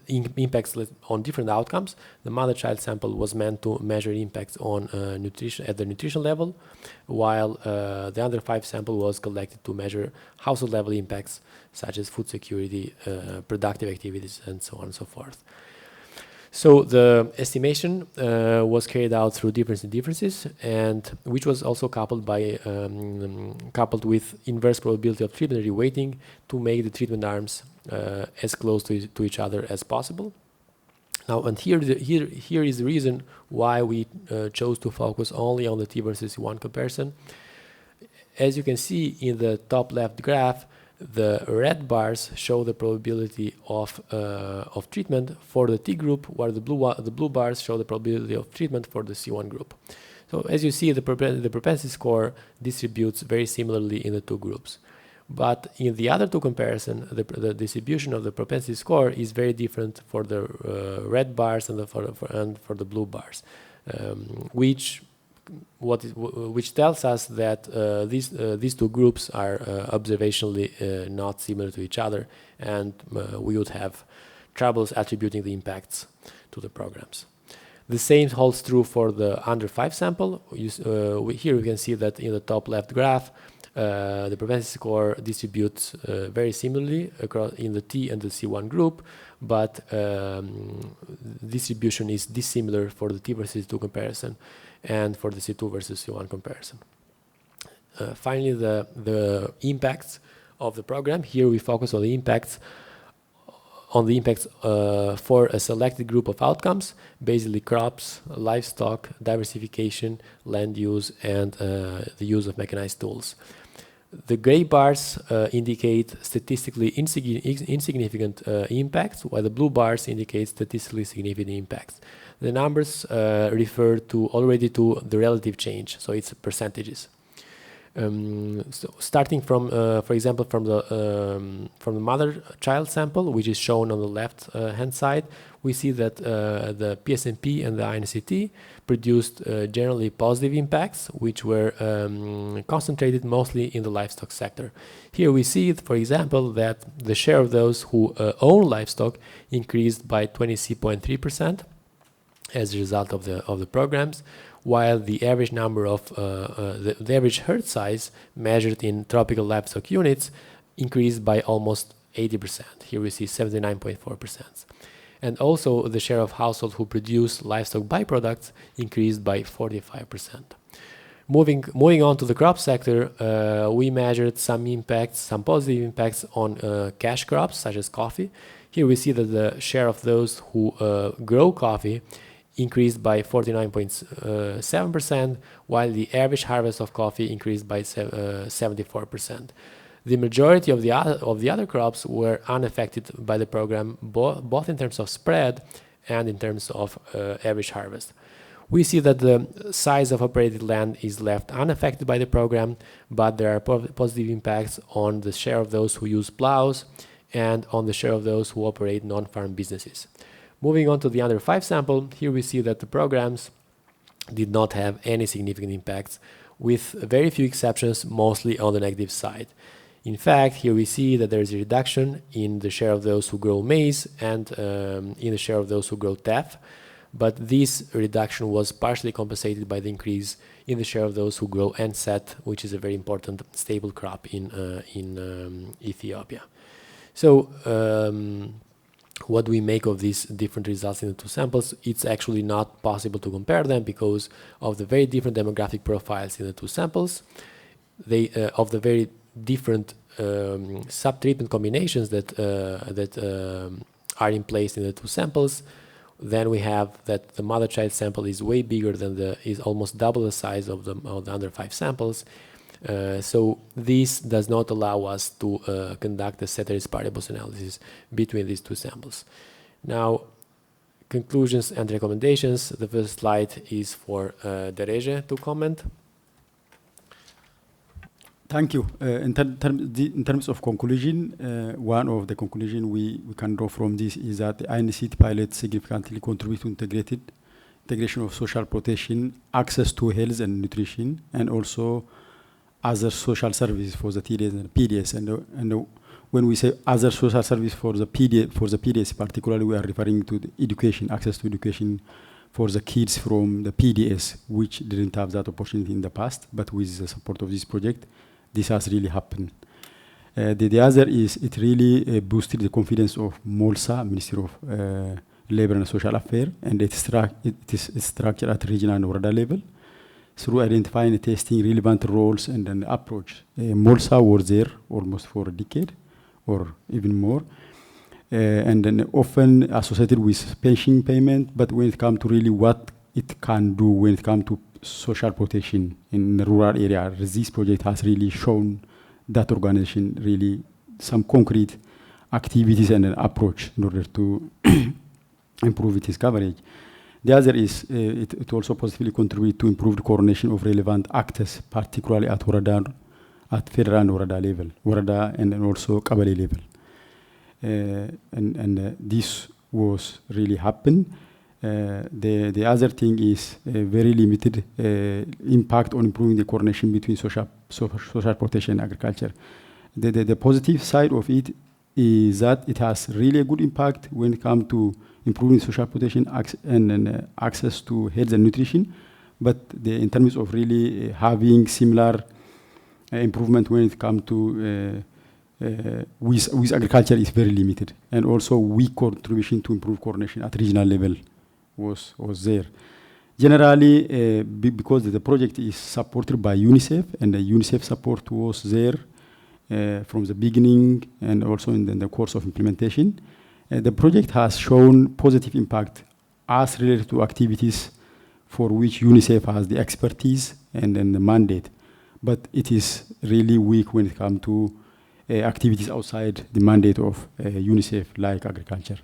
impacts on different outcomes. The mother-child sample was meant to measure impacts on nutrition at the nutrition level, while the under 5 sample was collected to measure household level impacts such as food security, productive activities, and so on and so forth. So the estimation was carried out through differences, and which was also coupled with inverse probability of treatment reweighting to make the treatment arms as close to each other as possible. Now, and here is the reason why we chose to focus only on the T versus C1 comparison. As you can see in the top left graph, the red bars show the probability of treatment for the T group, while the blue bars show the probability of treatment for the C1 group. So as you see, the propensity score distributes very similarly in the two groups. But in the other two comparisons, the distribution of the propensity score is very different for the red bars and for the blue bars, which tells us that these two groups are observationally not similar to each other, and we would have troubles attributing the impacts to the programs. The same holds true for the under 5 sample. Here we can see that in the top left graph, the propensity score distributes very similarly across in the T and the C1 group, but distribution is dissimilar for the T versus 2 comparison and for the C2 versus C1 comparison. Finally, the impacts of the program. Here we focus on the impacts for a selected group of outcomes, basically crops, livestock, diversification, land use, and the use of mechanized tools. The gray bars indicate statistically insignificant impacts, while the blue bars indicate statistically significant impacts. The numbers refer already to the relative change, so it's percentages. So starting from, for example, from the mother-child sample, which is shown on the left-hand side, we see that the PSMP and the INCT produced generally positive impacts, which were concentrated mostly in the livestock sector. Here we see, for example, that the share of those who own livestock increased by 23.3% as a result of the programs, while the average number of the average herd size measured in tropical livestock units increased by almost 80%. Here we see 79.4%. And also the share of households who produce livestock byproducts increased by 45%. Moving on to the crop sector, we measured some positive impacts on cash crops such as coffee. Here we see that the share of those who grow coffee increased by 49.7%, while the average harvest of coffee increased by 74%. The majority of the other crops were unaffected by the program, both in terms of spread and in terms of average harvest. We see that the size of operated land is left unaffected by the program, but there are positive impacts on the share of those who use plows and on the share of those who operate non-farm businesses. Moving on to the under 5 sample, here we see that the programs did not have any significant impacts, with very few exceptions, mostly on the negative side. In fact, here we see that there is a reduction in the share of those who grow maize and in the share of those who grow teff, but this reduction was partially compensated by the increase in the share of those who grow NSET, which is a very important staple crop in Ethiopia. So what do we make of these different results in the two samples? It's actually not possible to compare them because of the very different demographic profiles in the two samples. They of the very different sub-treatment combinations that are in place in the two samples. Then we have that the mother-child sample is way bigger than is almost double the size of the under 5 samples. So this does not allow us to conduct a ceteris paribus analysis between these two samples. Now, conclusions and recommendations. The first slide is for Derege to comment. Thank you. In terms of conclusion, one of the conclusions we can draw from this is that the INCT pilot significantly contributes to integration of social protection, access to health and nutrition, and also other social services for the TDS and PDS. And when we say other social service for the PDS, particularly we are referring to the education, access to education for the kids from the PDS, which didn't have that opportunity in the past, but with the support of this project, this has really happened. The other is it really boosted the confidence of MOLSA, Ministry of Labor and Social Affairs, and it is structured at regional and Woreda level through identifying and testing relevant roles and an approach. MOLSA was there almost for a decade or even more, and then often associated with pension payment, but when it comes to really what it can do when it comes to social protection in the rural area, this project has really shown that organization really some concrete activities and an approach in order to improve its coverage. The other is it also positively contribute to improved coordination of relevant actors, particularly at federal and Woreda level, Woreda and also Kabale level. And this was really happened. The other thing is very limited impact on improving the coordination between social protection and agriculture. The positive side of it is that it has really a good impact when it comes to improving social protection and access to health and nutrition. But in terms of really having similar improvement when it comes to with agriculture is very limited. And also weak contribution to improve coordination at regional level was there. Generally, because the project is supported by UNICEF, and the UNICEF support was there from the beginning and also in the course of implementation, the project has shown positive impact as related to activities for which UNICEF has the expertise and then the mandate. But it is really weak when it comes to activities outside the mandate of UNICEF, like agriculture.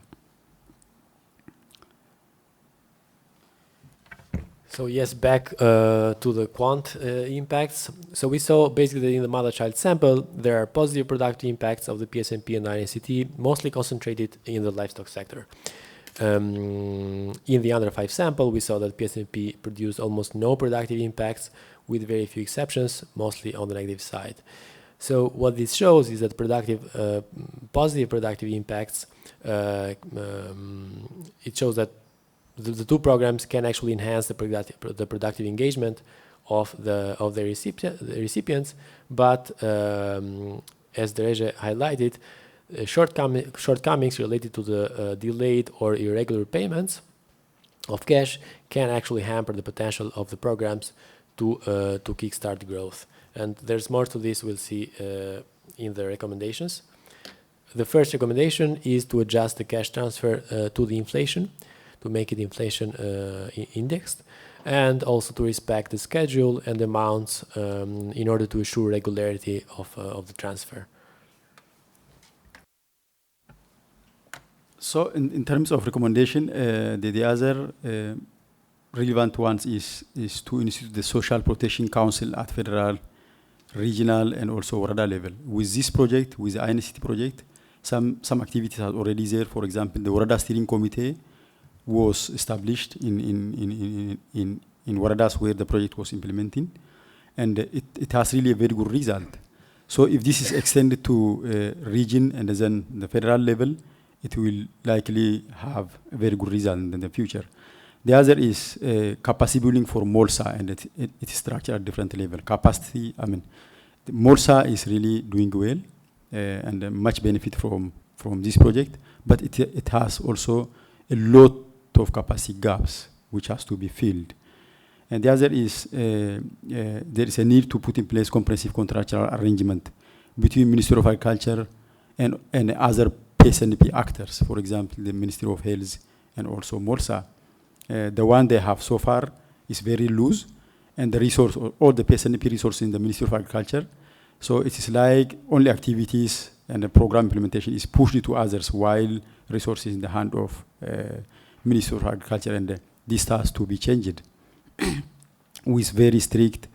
So yes, back to the quant impacts. So we saw basically in the mother-child sample, there are positive productive impacts of the PSMP and INCT, mostly concentrated in the livestock sector. In the under 5 sample, we saw that PSMP produced almost no productive impacts, with very few exceptions, mostly on the negative side. So what this shows is that positive productive impacts, it shows that the two programs can actually enhance the productive engagement of the recipients, but as Derege highlighted, shortcomings related to the delayed or irregular payments of cash can actually hamper the potential of the programs to kickstart growth. And there's more to this we'll see in the recommendations. The first recommendation is to adjust the cash transfer to the inflation, to make it inflation indexed, and also to respect the schedule and amounts in order to assure regularity of the transfer. So in terms of recommendation, the other relevant ones is to institute the Social Protection Council at federal, regional, and also Woreda level. With this project, with the INCT project, some activities are already there. For example, the Woreda Steering Committee was established in Woredas where the project was implementing, and it has really a very good result. So if this is extended to region and then the federal level, it will likely have a very good result in the future. The other is capacity building for MOLSA, and it is structured at different level. Capacity, the MOLSA is really doing well and much benefit from from this project, but it has also a lot of capacity gaps which has to be filled. And the other is there is a need to put in place comprehensive contractual arrangement between Ministry of Agriculture and other PSNP actors, for example, the Ministry of Health and also MORSA. The one they have so far is very loose, and the resource, all the PSNP resources in the Ministry of Agriculture. So it is like only activities and the program implementation is pushed to others while resources in the hand of Ministry of Agriculture, and this has to be changed with very strict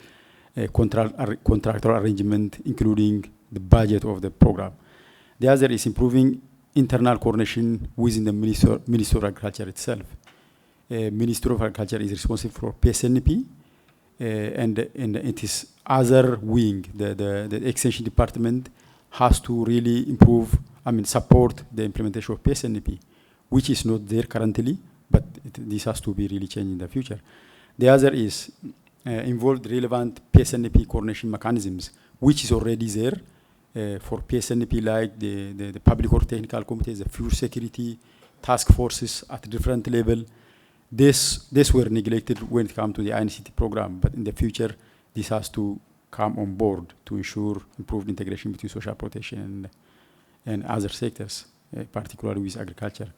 contractual arrangement, including the budget of the program. The other is improving internal coordination within the Ministry of Agriculture itself. Ministry of Agriculture is responsible for PSNP, and it is other wing, the extension department has to really improve, support the implementation of PSNP, which is not there currently, but this has to be really changed in the future. The other is involved relevant PSNP coordination mechanisms, which is already there for PSNP, like the public or technical committees, the food security task forces at different level. This were neglected when it comes to the INCT program, but in the future, this has to come on board to ensure improved integration between social protection and other sectors, particularly with agriculture.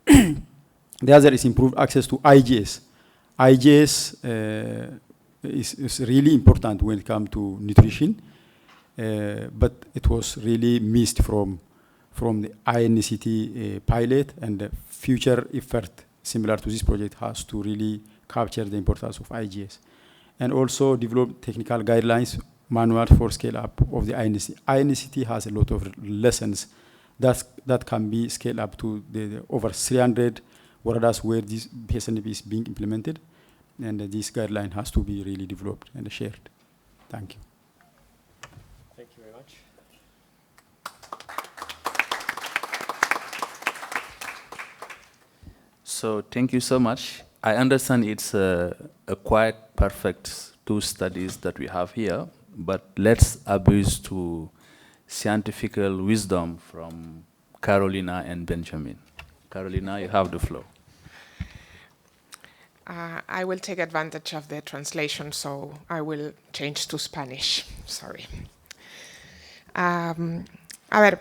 The other is improved access to IGS. IGS is really important when it comes to nutrition, but it was really missed from the INCT pilot, and the future effort similar to this project has to really capture the importance of IGS. And also develop technical guidelines, manual for scale up of the INCT. INCT has a lot of lessons that can be scaled up to the over 300 waradas where this PSNP is being implemented, and this guideline has to be really developed and shared. Thank you. Thank you very much. So thank you so much. I understand it's a quite perfect two studies that we have here, but let's abuse to scientific wisdom from Carolina and Benjamin. Carolina, you have the floor. I will take advantage of the translation, so I will change to Spanish. Sorry. A ver,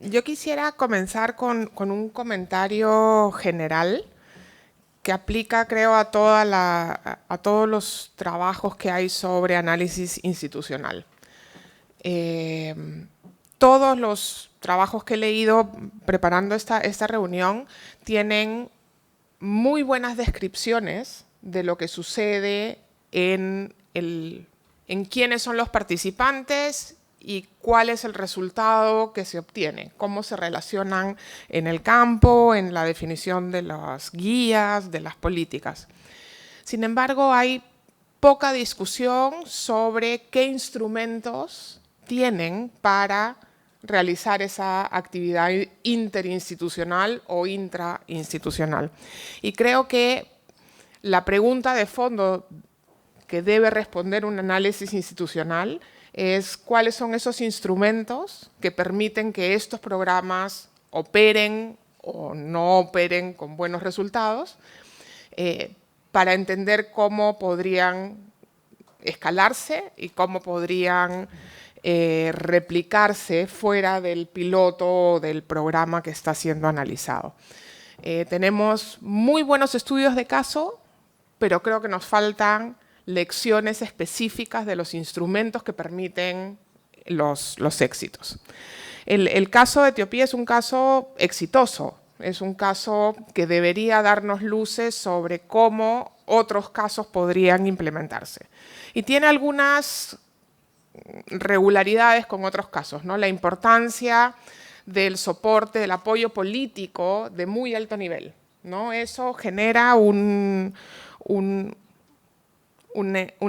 yo quisiera comenzar con un comentario general que aplica, creo, a todos los trabajos que hay sobre análisis institucional. Todos los trabajos que he leído preparando esta reunión tienen muy buenas descripciones de lo que sucede en quiénes son los participantes y cuál es el resultado que se obtiene, cómo se relacionan en el campo, en la definición de las guías, de las políticas. Sin embargo, hay poca discusión sobre qué instrumentos tienen para realizar esa actividad interinstitucional o intrainstitucional. Y creo que la pregunta de fondo que debe responder un análisis institucional es cuáles son esos instrumentos que permiten que estos programas operen o no operen con buenos resultados, para entender cómo podrían escalarse y cómo podrían replicarse fuera del piloto o del programa que está siendo analizado. Tenemos muy buenos estudios de caso, pero creo que nos faltan lecciones específicas de los instrumentos que permiten los éxitos. El caso de Etiopía es un caso exitoso, es un caso que debería darnos luces sobre cómo otros casos podrían implementarse. Y tiene algunas regularidades con otros casos, ¿no? La importancia del soporte, del apoyo político de muy alto nivel, ¿no? Eso genera una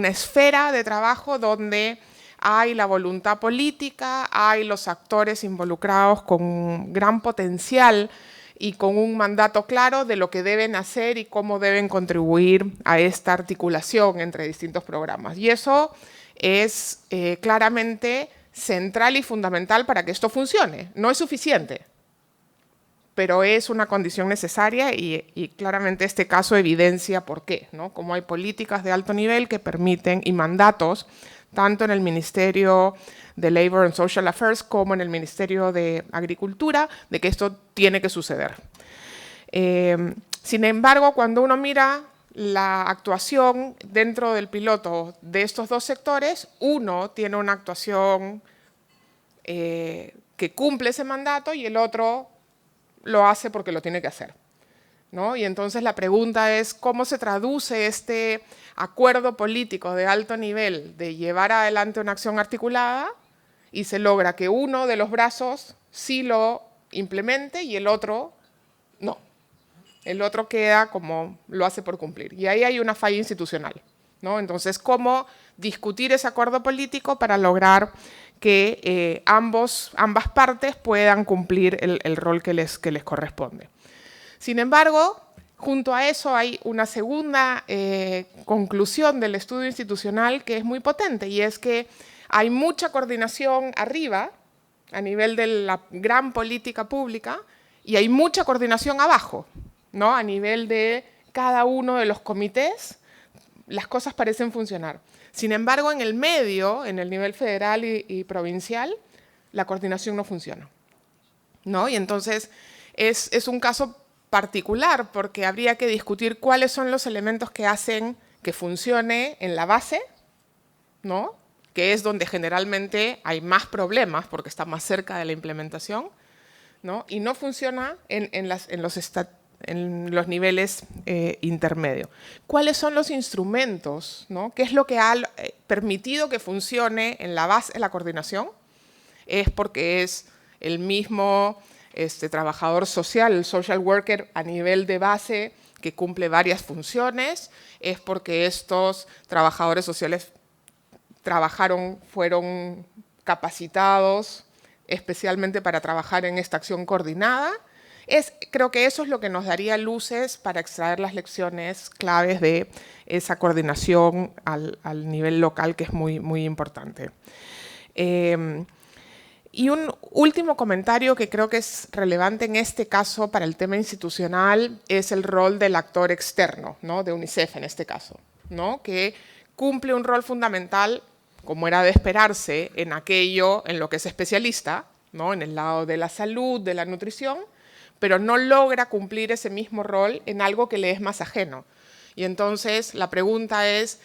esfera de trabajo donde hay la voluntad política, hay los actores involucrados con gran potencial y con un mandato claro de lo que deben hacer y cómo deben contribuir a esta articulación entre distintos programas. Y eso es claramente central y fundamental para que esto funcione. No es suficiente, pero es una condición necesaria y claramente este caso evidencia por qué, ¿no? Cómo hay políticas de alto nivel que permiten y mandatos, tanto en el Ministerio de Labor and Social Affairs como en el Ministerio de Agricultura, de que esto tiene que suceder. Sin embargo, cuando uno mira la actuación dentro del piloto de estos dos sectores, uno tiene una actuación que cumple ese mandato y el otro lo hace porque lo tiene que hacer, ¿no? Y entonces la pregunta es cómo se traduce este acuerdo político de alto nivel de llevar adelante una acción articulada y se logra que uno de los brazos sí lo implemente y el otro no. El otro queda como lo hace por cumplir. Y ahí hay una falla institucional, ¿no? Entonces, ¿cómo discutir ese acuerdo político para lograr que ambas partes puedan cumplir el rol que les corresponde? Sin embargo, junto a eso hay una segunda conclusión del estudio institucional que es muy potente, y es que hay mucha coordinación arriba, a nivel de la gran política pública, y hay mucha coordinación abajo, ¿no? A nivel de cada uno de los comités, las cosas parecen funcionar. Sin embargo, en el medio, en el nivel federal y provincial, la coordinación no funciona, ¿no? Y entonces es un caso particular porque habría que discutir cuáles son los elementos que hacen que funcione en la base, ¿no? Que es donde generalmente hay más problemas porque está más cerca de la implementación, ¿no? Y no funciona en los niveles intermedios. ¿Cuáles son los instrumentos, ¿no? ¿Qué es lo que ha permitido que funcione en la base de la coordinación? Es porque es el mismo trabajador social, el social worker a nivel de base que cumple varias funciones, es porque estos trabajadores sociales fueron capacitados especialmente para trabajar en esta acción coordinada. Creo que eso es lo que nos daría luces para extraer las lecciones claves de esa coordinación al nivel local, que es muy, muy importante. Y un último comentario que creo que es relevante en este caso para el tema institucional es el rol del actor externo, ¿no? De UNICEF en este caso, ¿no? Que cumple un rol fundamental, como era de esperarse, en aquello en lo que es especialista, ¿no? En el lado de la salud, de la nutrición, pero no logra cumplir ese mismo rol en algo que le es más ajeno. Y entonces la pregunta es,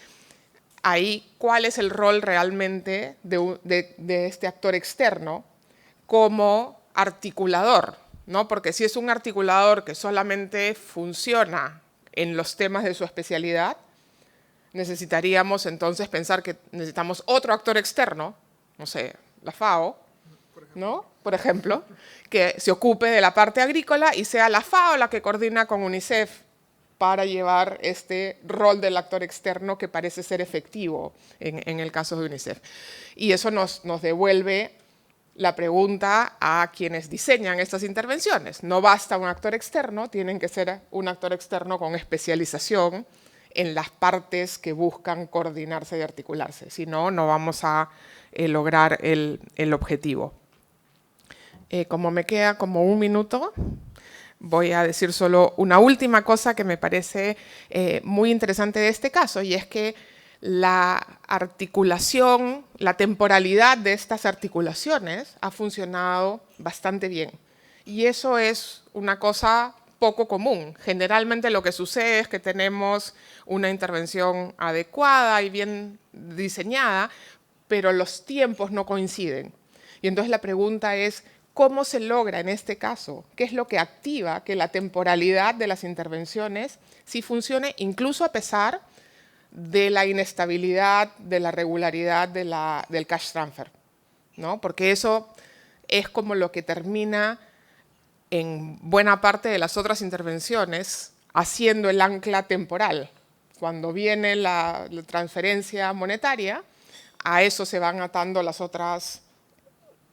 ahí, ¿cuál es el rol realmente de este actor externo como articulador, ¿no? Porque si es un articulador que solamente funciona en los temas de su especialidad, necesitaríamos entonces pensar que necesitamos otro actor externo, no sé, la FAO, ¿no? Por ejemplo, que se ocupe de la parte agrícola y sea la FAO la que coordina con UNICEF para llevar este rol del actor externo que parece ser efectivo en el caso de UNICEF. Y eso nos devuelve la pregunta a quienes diseñan estas intervenciones. No basta un actor externo, tienen que ser un actor externo con especialización en las partes que buscan coordinarse y articularse. Si no, no vamos a lograr el objetivo. Como me queda como un minuto, voy a decir solo una última cosa que me parece muy interesante de este caso, y es que la articulación, la temporalidad de estas articulaciones ha funcionado bastante bien. Y eso es una cosa poco común. Generalmente lo que sucede es que tenemos una intervención adecuada y bien diseñada, pero los tiempos no coinciden. Y entonces la pregunta es, ¿cómo se logra en este caso? ¿Qué es lo que activa que la temporalidad de las intervenciones sí funcione, incluso a pesar de la inestabilidad, de la regularidad del cash transfer, ¿no? Porque eso es como lo que termina en buena parte de las otras intervenciones haciendo el ancla temporal. Cuando viene la transferencia monetaria, a eso se van atando las otras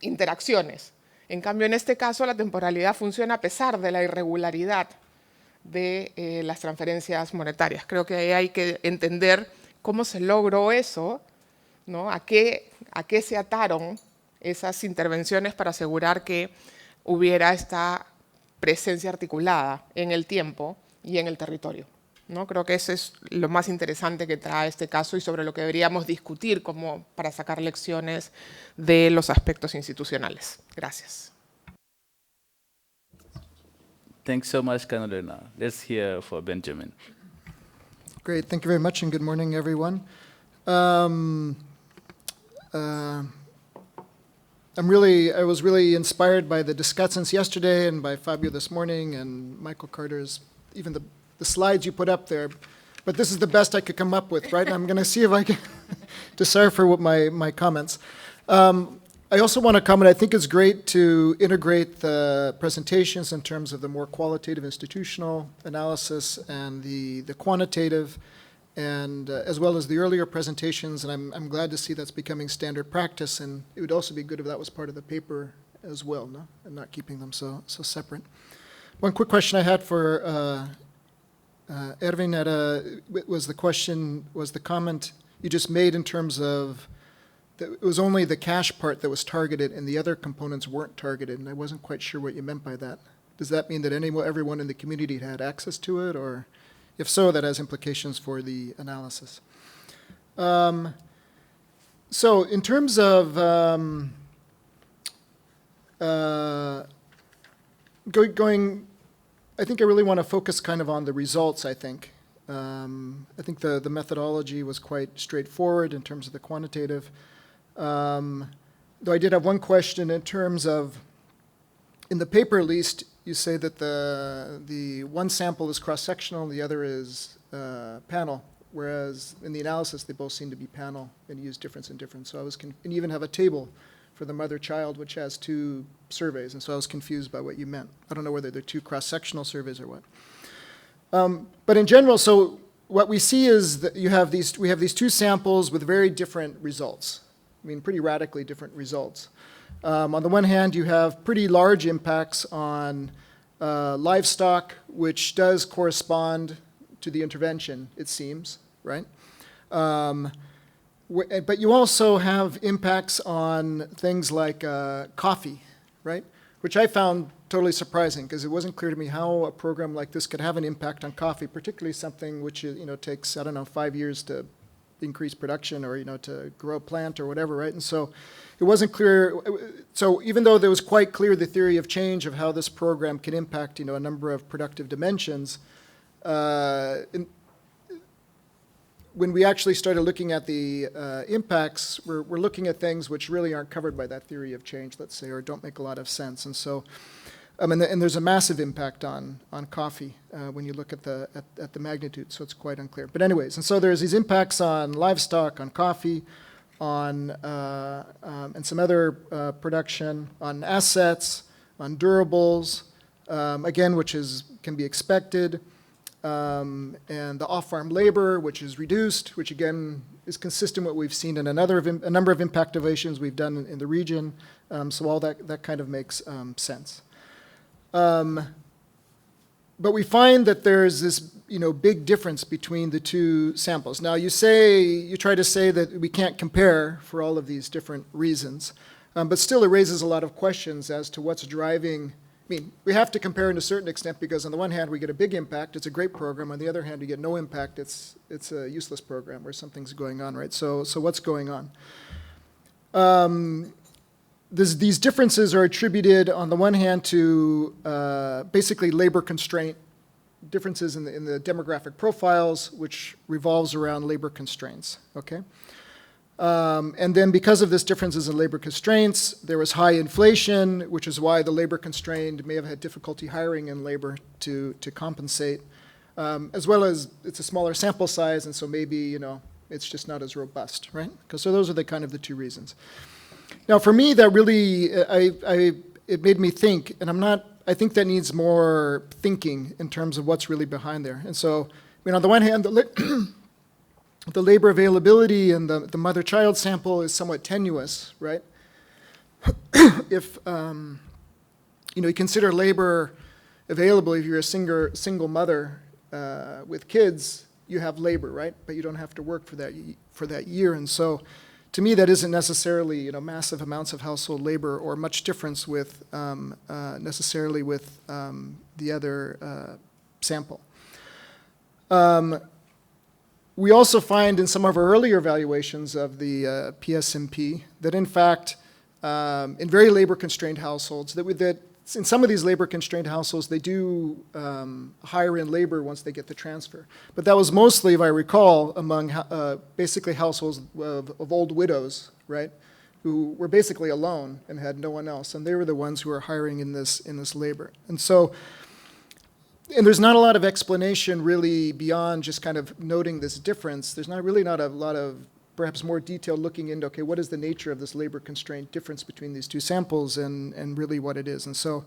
interacciones. En cambio, en este caso, la temporalidad funciona a pesar de la irregularidad de las transferencias monetarias. Creo que ahí hay que entender cómo se logró eso, ¿no? A qué se ataron esas intervenciones para asegurar que hubiera esta presencia articulada en el tiempo y en el territorio, ¿no? Creo que eso es lo más interesante que trae este caso y sobre lo que deberíamos discutir como para sacar lecciones de los aspectos institucionales. Gracias. Thanks so much, Carolina. Let's hear for Benjamin. Great, thank you very much, and good morning, everyone. I was really inspired by the discussants yesterday and by Fabio this morning and Michael Carter's, even the slides you put up there. But this is the best I could come up with, right? And I'm going to see if I can decipher what my comments. I also want to comment, I think it's great to integrate the presentations in terms of the more qualitative institutional analysis and the quantitative, and as well as the earlier presentations, and I'm glad to see that's becoming standard practice, and it would also be good if that was part of the paper as well, no? And not keeping them so separate. One quick question I had for Erwin was the comment you just made in terms of it was only the cash part that was targeted and the other components weren't targeted, and I wasn't quite sure what you meant by that. Does that mean that everyone in the community had access to it, or if so, that has implications for the analysis? So in terms of going, I think I really want to focus kind of on the results, I think. I think the methodology was quite straightforward in terms of the quantitative. Though I did have one question in terms of, in the paper at least, you say that the one sample is cross-sectional and the other is panel, whereas in the analysis they both seem to be panel and use difference and difference. So and you even have a table for the mother-child which has two surveys, and so I was confused by what you meant. I don't know whether they're two cross-sectional surveys or what. But in general, so what we see is that we have these two samples with very different results. I mean, pretty radically different results. On the one hand, you have pretty large impacts on livestock, which does correspond to the intervention, it seems, right? But you also have impacts on things like coffee, right? Which I found totally surprising, because it wasn't clear to me how a program like this could have an impact on coffee, particularly something which takes, I don't know, 5 years to increase production or to grow a plant or whatever, right? And so it wasn't clear. So even though there was quite clear the theory of change of how this program can impact a number of productive dimensions, when we actually started looking at the impacts, we're looking at things which really aren't covered by that theory of change, let's say, or don't make a lot of sense. And so, and there's a massive impact on coffee when you look at the magnitude, so it's quite unclear. But anyways, and so there's these impacts on livestock, on coffee, on and some other production, on assets, on durables, again, which can be expected. And the off-farm labor, which is reduced, which again is consistent with what we've seen in a number of impact evaluations we've done in the region. So all that kind of makes sense. But we find that there's this big difference between the two samples. Now you try to say that we can't compare for all of these different reasons, but still it raises a lot of questions as to what's driving. I mean, we have to compare in a certain extent because on the one hand we get a big impact, it's a great program. On the other hand, you get no impact, it's a useless program where something's going on, right? So what's going on? These differences are attributed on the one hand to basically labor constraint differences in the demographic profiles, which revolves around labor constraints, okay? And then because of this differences in labor constraints, there was high inflation, which is why the labor constrained may have had difficulty hiring in labor to compensate, as well as it's a smaller sample size, and so maybe, it's just not as robust, right? So those are the two reasons. Now for me, that really, it made me think, and I think that needs more thinking in terms of what's really behind there. And so, on the one hand, the labor availability and the mother-child sample is somewhat tenuous, right? If you consider labor available, if you're a single mother with kids, you have labor, right? But you don't have to work for that year. And so, to me, that isn't necessarily massive amounts of household labor or much difference with necessarily with the other sample. We also find in some of our earlier evaluations of the PSMP that in fact, in very labor-constrained households, that in some of these labor-constrained households, they do hire in labor once they get the transfer. But that was mostly, if I recall, among basically households of old widows, right, who were basically alone and had no one else, and they were the ones who were hiring in this labor. And so, and there's not a lot of explanation really beyond just kind of noting this difference. There's not a lot of perhaps more detail looking into, okay, what is the nature of this labor constraint difference between these two samples and really what it is. And so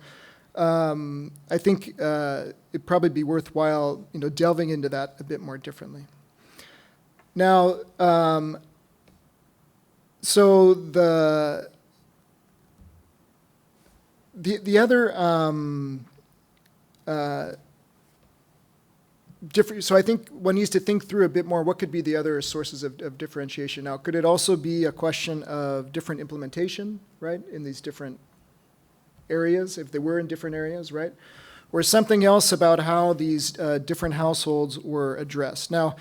I think it'd probably be worthwhile delving into that a bit more differently. Now, so the other so I think one needs to think through a bit more what could be the other sources of differentiation. Now, could it also be a question of different implementation, right, in these different areas, if they were in different areas, right? Or something else about how these different households were addressed. Now,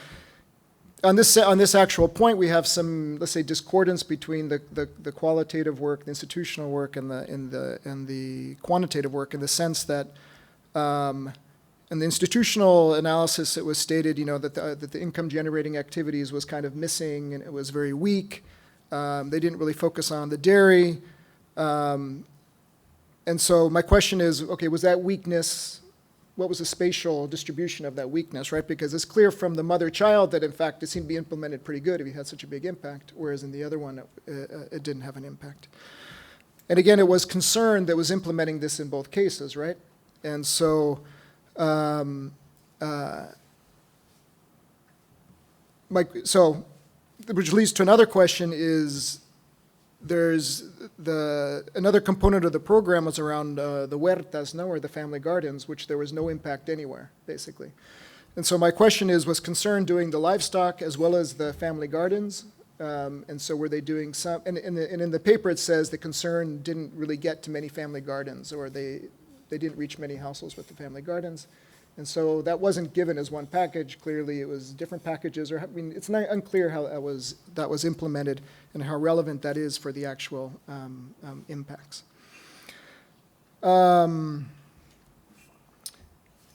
on this actual point, we have some, let's say, discordance between the qualitative work, the institutional work, and the quantitative work, in the sense that in the institutional analysis, it was stated, that the income-generating activities was kind of missing, and it was very weak. They didn't really focus on the dairy. And so my question is, okay, was that weakness, what was the spatial distribution of that weakness, right? Because it's clear from the mother-child that, in fact, it seemed to be implemented pretty good if you had such a big impact, whereas in the other one, it didn't have an impact. And again, it was concern that was implementing this in both cases, right? And so, which leads to another question is, there's another component of the program was around the huertas, or the family gardens, which there was no impact anywhere, basically. And so my question is, was concern doing the livestock as well as the family gardens? And so were they doing some, and in the paper it says the concern didn't really get to many family gardens, or they didn't reach many households with the family gardens. And so that wasn't given as one package. Clearly, it was different packages. Or I mean, it's not unclear how that was implemented and how relevant that is for the actual impacts.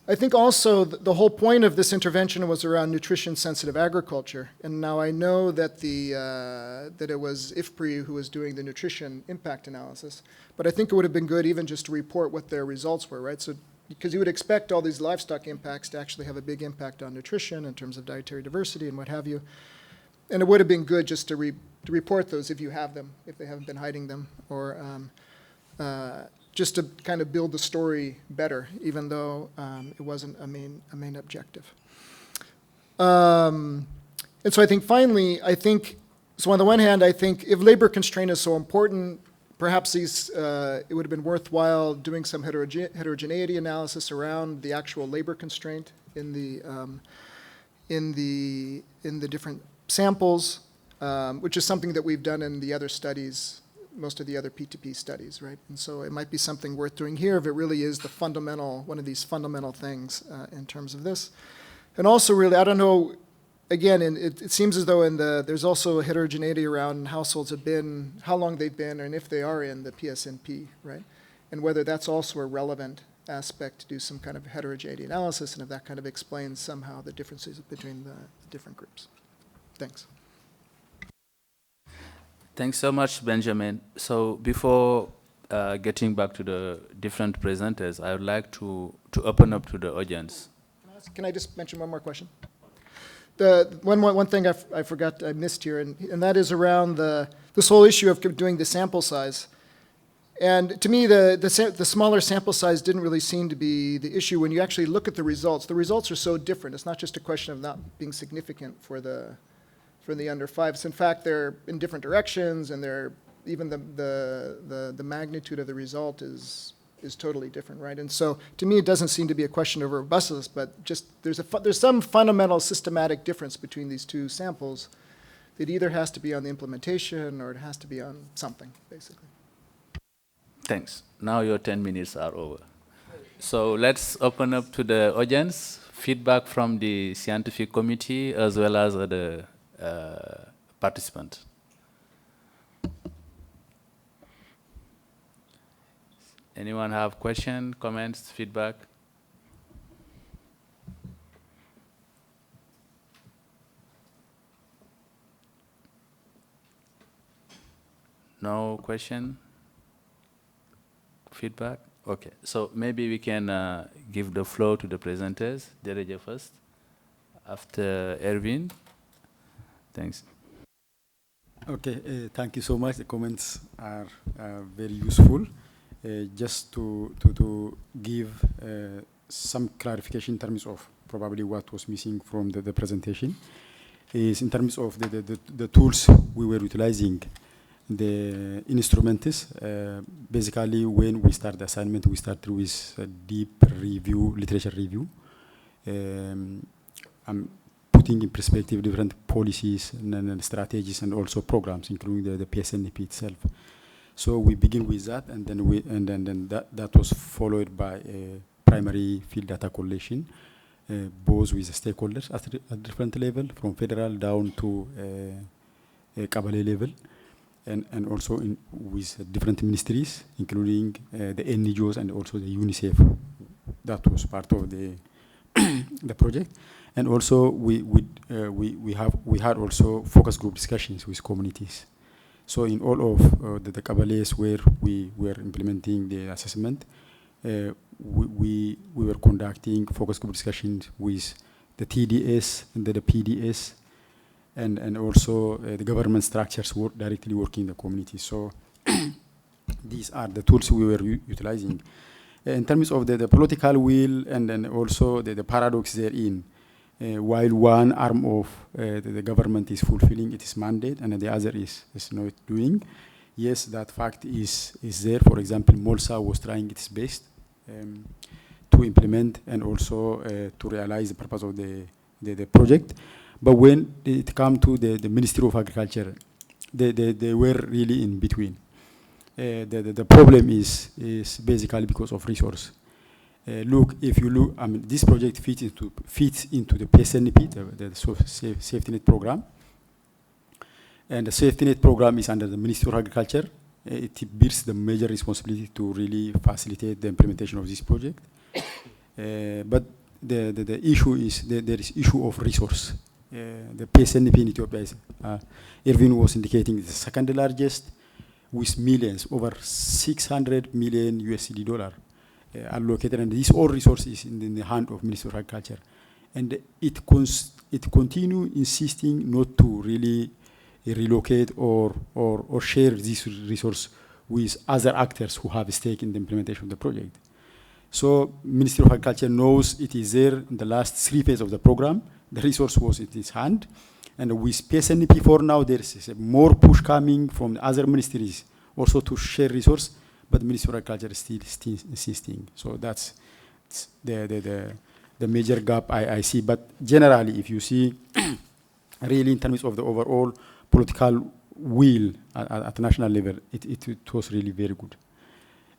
I think also the whole point of this intervention was around nutrition-sensitive agriculture. And now I know that that it was IFPRI who was doing the nutrition impact analysis. But I think it would have been good even just to report what their results were, right? So, because you would expect all these livestock impacts to actually have a big impact on nutrition in terms of dietary diversity and what have you. And it would have been good just to report those if you have them, if they haven't been hiding them, or just to kind of build the story better, even though it wasn't a main objective. And so I think finally, so on the one hand, I think if labor constraint is so important, perhaps it would have been worthwhile doing some heterogeneity analysis around the actual labor constraint in the different samples, which is something that we've done in the other studies, most of the other P2P studies, right? And so it might be something worth doing here if it really is one of these fundamental things in terms of this. And also really, I don't know, again, it seems as though there's also a heterogeneity around households have been, how long they've been, and if they are in the PSNP, right? And whether that's also a relevant aspect to do some kind of heterogeneity analysis, and if that kind of explains somehow the differences between the different groups. Thanks. Thanks so much, Benjamin. So before getting back to the different presenters, I would like to open up to the audience. Can I just mention one more question? The one thing I missed here, and that is around this whole issue of doing the sample size. And to me, the smaller sample size didn't really seem to be the issue when you actually look at the results. The results are so different. It's not just a question of not being significant for the under 5s. In fact, they're in different directions, and even the magnitude of the result is totally different, right? And so, to me, it doesn't seem to be a question of robustness, but just there's some fundamental systematic difference between these two samples It either has to be on the implementation or it has to be on something, basically. Thanks. Now your 10 minutes are over. So let's open up to the audience, feedback from the scientific committee as well as the participants. Anyone have questions, comments, feedback? No question? Feedback? Okay, so maybe we can give the floor to the presenters. Dereje first, after Erwin. Thanks. Okay, thank you so much. The comments are very useful. Just to give some clarification in terms of probably what was missing from the presentation is in terms of the tools we were utilizing. The instruments, basically when we start the assignment, we start with a deep review, literature review. I'm putting in perspective different policies and strategies and also programs, including the PSNP itself. So we begin with that, and then that was followed by a primary field data collection, both with the stakeholders at different level, from federal down to a Kabale level. And also with different ministries, including the NGOs and also the UNICEF. That was part of the the project. And also we had also focus group discussions with communities. So in all of the Kabales where we were implementing the assessment, we were conducting focus group discussions with the TDS and the PDS, and also the government structures directly working in the community. So these are the tools we were utilizing. In terms of the political will and then also the paradox therein, while one arm of the government is fulfilling its mandate and the other is not doing, yes, that fact is there. For example, Molsa was trying its best to implement and also to realize the purpose of the project. But when it comes to the Ministry of Agriculture, they were really in between. The problem is basically because of resource. Look, if you look, I mean, this project fits into the PSNP, the safety net program. And the safety net program is under the Ministry of Agriculture. It bears the major responsibility to really facilitate the implementation of this project. But the issue is there is issue of resource. The PSNP in Ethiopia is, Erwin was indicating, the second largest with millions, over 600 million USD dollar allocated, and this all resources in the hand of Ministry of Agriculture. And it continue insisting not to really relocate or share this resource with other actors who have a stake in the implementation of the project. So Ministry of Agriculture knows it is there in the last 3 phases of the program. The resource was in its hand. And with PSNP for now, there is more push coming from other ministries also to share resource, but the Ministry of Agriculture is still insisting. So that's the major gap I see. But generally, if you see, really in terms of the overall political will at national level, it was really very good.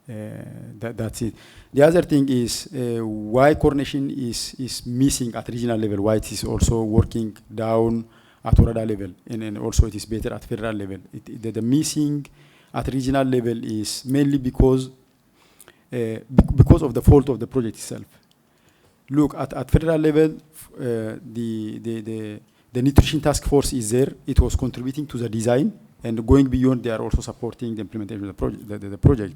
That's it. The other thing is why coordination is missing at regional level, why it is also working down at Orada level, and also it is better at federal level. The missing at regional level is mainly because of the fault of the project itself. Look, at federal level, the nutrition task force is there. It was contributing to the design, and going beyond, they are also supporting the implementation of the project.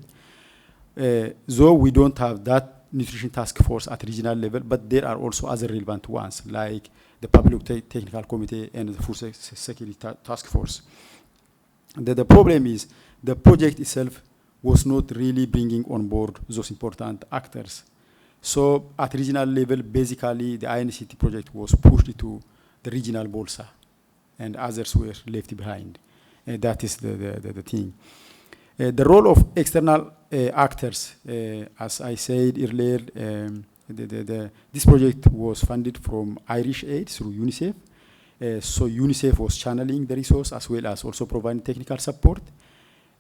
Though we don't have that nutrition task force at regional level, but there are also other relevant ones, like the Public Technical Committee and the Food Security Task Force. The problem is the project itself was not really bringing on board those important actors. So at regional level, basically the INCT project was pushed to the regional Bolsa, and others were left behind. That is the thing. The role of external actors, as I said earlier, this project was funded from Irish Aid through UNICEF, So UNICEF was channeling the resource as well as also providing technical support.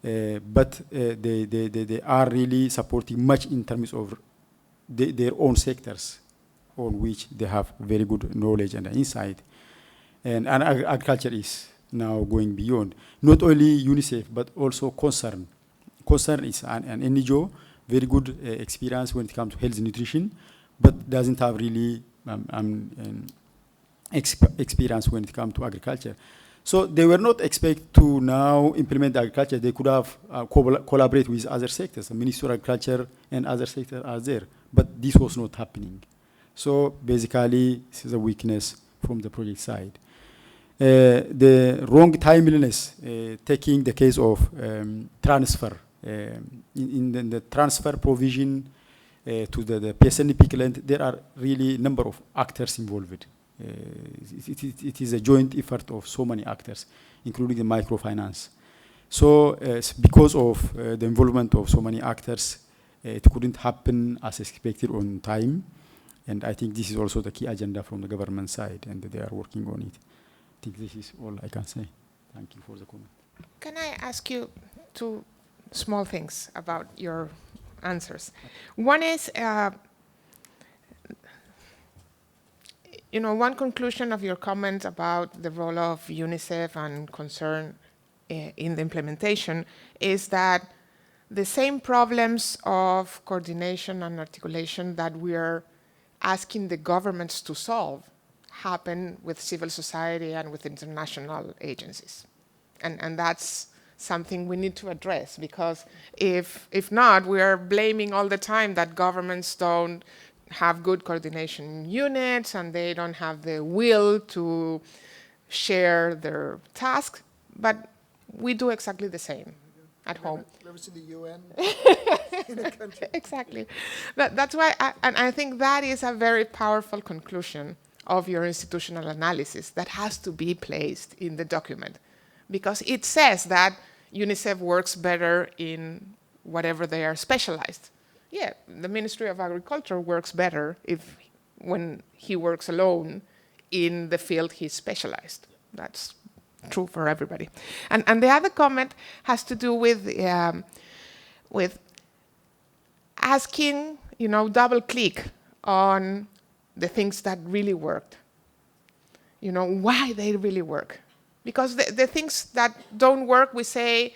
But they are really supporting much in terms of their own sectors on which they have very good knowledge and insight. And agriculture is now going beyond. Not only UNICEF, but also Concern. Concern is an NGO, very good experience when it comes to health and nutrition, but doesn't have really experience when it comes to agriculture. So they were not expected to now implement agriculture. They could have collaborate with other sectors. The Ministry of Agriculture and other sectors are there, but this was not happening. So basically, this is a weakness from the project side. The wrong timeliness, taking the case of transfer. In the transfer provision to the PSNP client, there are really number of actors involved. It is a joint effort of so many actors, including the microfinance. So because of the involvement of so many actors, it couldn't happen as expected on time. And I think this is also the key agenda from the government side, and they are working on it. I think this is all I can say. Thank you for the comment. Can I ask you two small things about your answers? One is, one conclusion of your comment about the role of UNICEF and Concern in the implementation is that the same problems of coordination and articulation that we are asking the governments to solve happen with civil society and with international agencies. And that's something we need to address, because if not, we are blaming all the time that governments don't have good coordination units and they don't have the will to share their tasks, but we do exactly the same at home. Never seen the UN in a country. Exactly. That's why, I think that is a very powerful conclusion of your institutional analysis that has to be placed in the document, because it says that UNICEF works better in whatever they are specialized. Yeah, the Ministry of Agriculture works better when he works alone in the field he's specialized. That's true for everybody. And the other comment has to do with asking, double click on the things that really worked. Why they really work. Because the things that don't work, we say,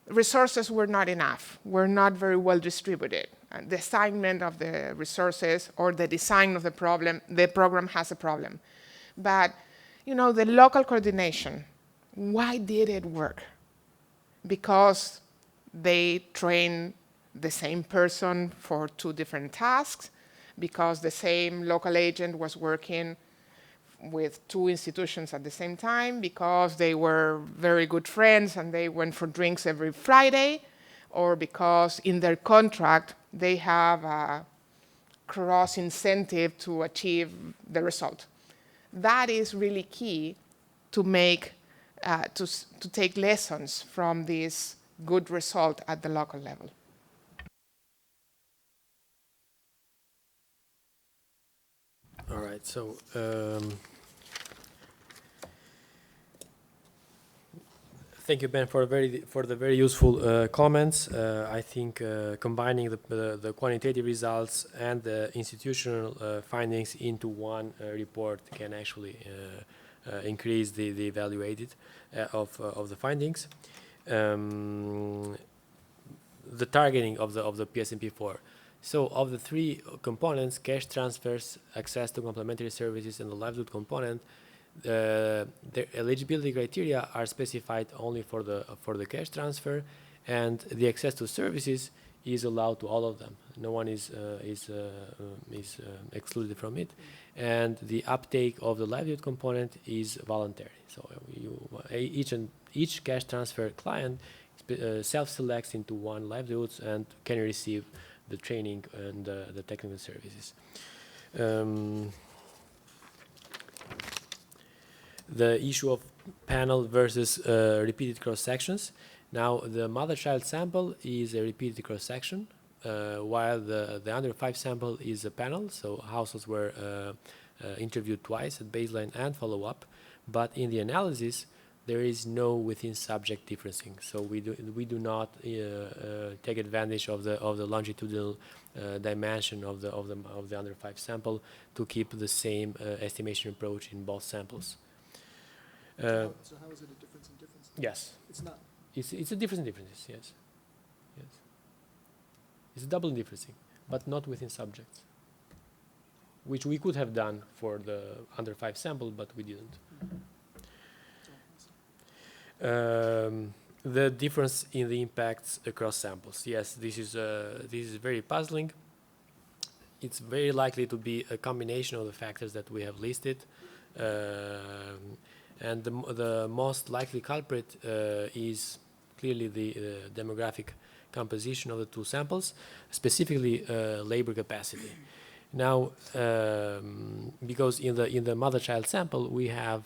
resources were not enough, were not very well distributed. The assignment of the resources or the design of the program has a problem. But, the local coordination, why did it work? Because they trained the same person for two different tasks, because the same local agent was working with two institutions at the same time, because they were very good friends and they went for drinks every Friday, or because in their contract they have a cross incentive to achieve the result. That is really key to make, to take lessons from this good result at the local level. All right, so thank you, Ben, for the very useful comments. I think combining the quantitative results and the institutional findings into one report can actually increase the evaluated of the findings. The targeting of the PSNP4. So of the three components, cash transfers, access to complementary services, and the livelihood component, the eligibility criteria are specified only for the cash transfer, and the access to services is allowed to all of them. No one is excluded from it, and the uptake of the livelihood component is voluntary. So each cash transfer client self-selects into one livelihoods and can receive the training and the technical services. The issue of panel versus repeated cross-sections. Now, the mother-child sample is a repeated cross-section, while the under 5 sample is a panel, so households were interviewed twice at baseline and follow-up, but in the analysis there is no within subject differencing. So we do not take advantage of the longitudinal dimension of the under 5 sample to keep the same estimation approach in both samples. So how is it a difference in difference? Yes. It's not. It's a difference in differences, yes. Yes. It's a double differencing, but not within subjects, which we could have done for the under 5 sample, but we didn't. The difference in the impacts across samples. Yes, this is very puzzling. It's very likely to be a combination of the factors that we have listed. And the most likely culprit is clearly the demographic composition of the two samples, specifically labor capacity. Now, because in the mother-child sample we have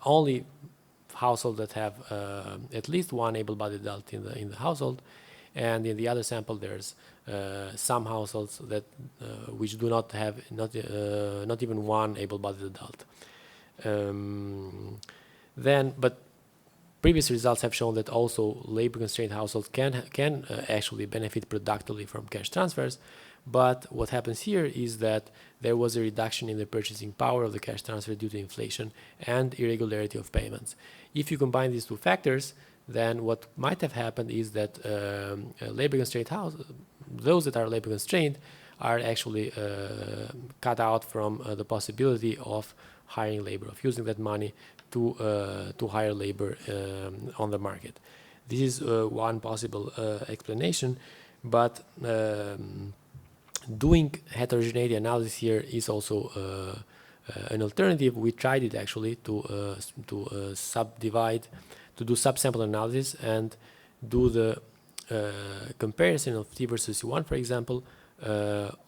only households that have at least one able-bodied adult in the household, and in the other sample there's some households that which do not have not even one able-bodied adult. But previous results have shown that also labor-constrained households can actually benefit productively from cash transfers. But what happens here is that there was a reduction in the purchasing power of the cash transfer due to inflation and irregularity of payments. If you combine these two factors, then what might have happened is that labor-constrained households, those that are labor-constrained, are actually cut out from the possibility of hiring labor, of using that money to hire labor on the market. This is one possible explanation, but doing heterogeneity analysis here is also an alternative. We tried it actually to subdivide, to do subsample analysis and do the comparison of T versus C1, for example,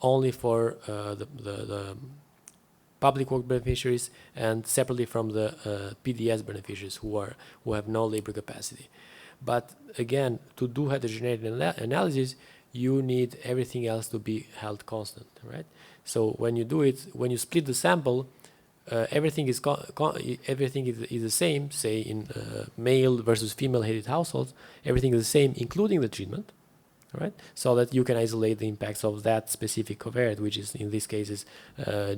only for the public work beneficiaries and separately from the PDS beneficiaries who have no labor capacity. But again, to do heterogeneity analysis, you need everything else to be held constant, right? So when you do it, when you split the sample, everything is the same. Say in male versus female-headed households, everything is the same, including the treatment, right? So that you can isolate the impacts of that specific covariate, which is in this case is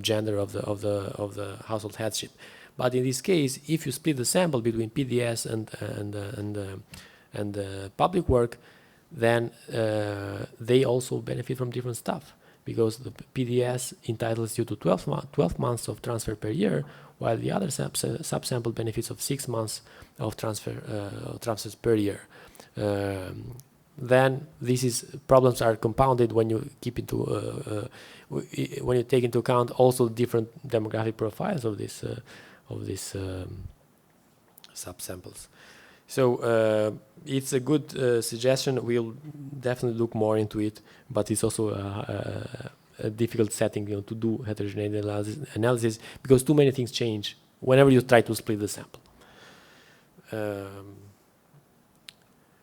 gender of the household headship. But in this case, if you split the sample between PDS and public work, then they also benefit from different stuff, because the PDS entitles you to 12 months of transfer per year, while the other subsample benefits of 6 months of transfers per year. Then problems are compounded when you keep into when you take into account also different demographic profiles of these subsamples. So it's a good suggestion. We'll definitely look more into it, but it's also a difficult setting, to do heterogeneity analysis, because too many things change whenever you try to split the sample.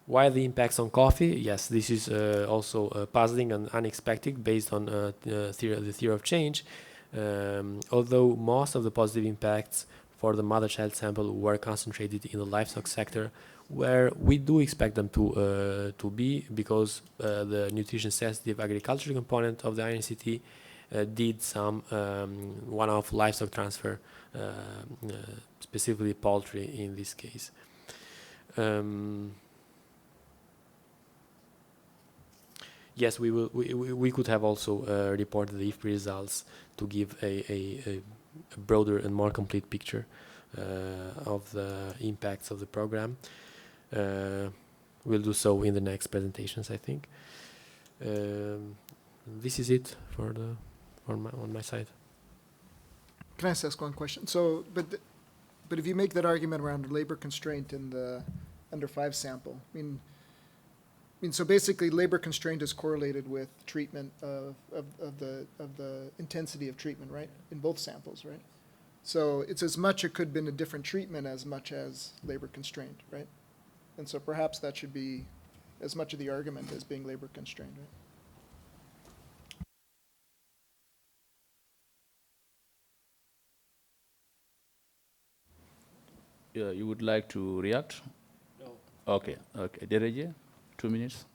Why the impacts on coffee? Yes, this is also puzzling and unexpected based on the theory of change. Although most of the positive impacts for the mother-child sample were concentrated in the livestock sector, where we do expect them to be, because the nutrition-sensitive agriculture component of the INCT did some one-off livestock transfer, specifically poultry in this case. Yes, we could have also reported the IFPRI results to give a broader and more complete picture of the impacts of the program. We'll do so in the next presentations, I think. This is it on my side. Can I just ask one question? So, but if you make that argument around labor constraint in the under 5 sample, I mean, so basically labor constraint is correlated with treatment of the intensity of treatment, right? In both samples, right? So it's as much, it could have been a different treatment as much as labor constraint, right? And so perhaps that should be as much of the argument as being labor constrained, right? you would like to react? No. Okay, okay. Dereje, 2 minutes.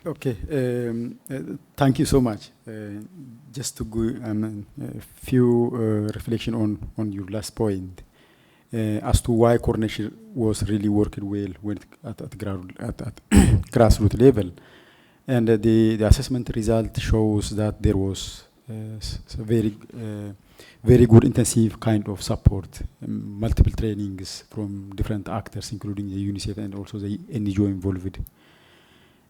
Okay, thank you so much. Just to go a few reflection on your last point as to why coordination was really working well when at grassroots level. And the assessment result shows that there was very good intensive kind of support, multiple trainings from different actors, including the UNICEF and also the NGO involved.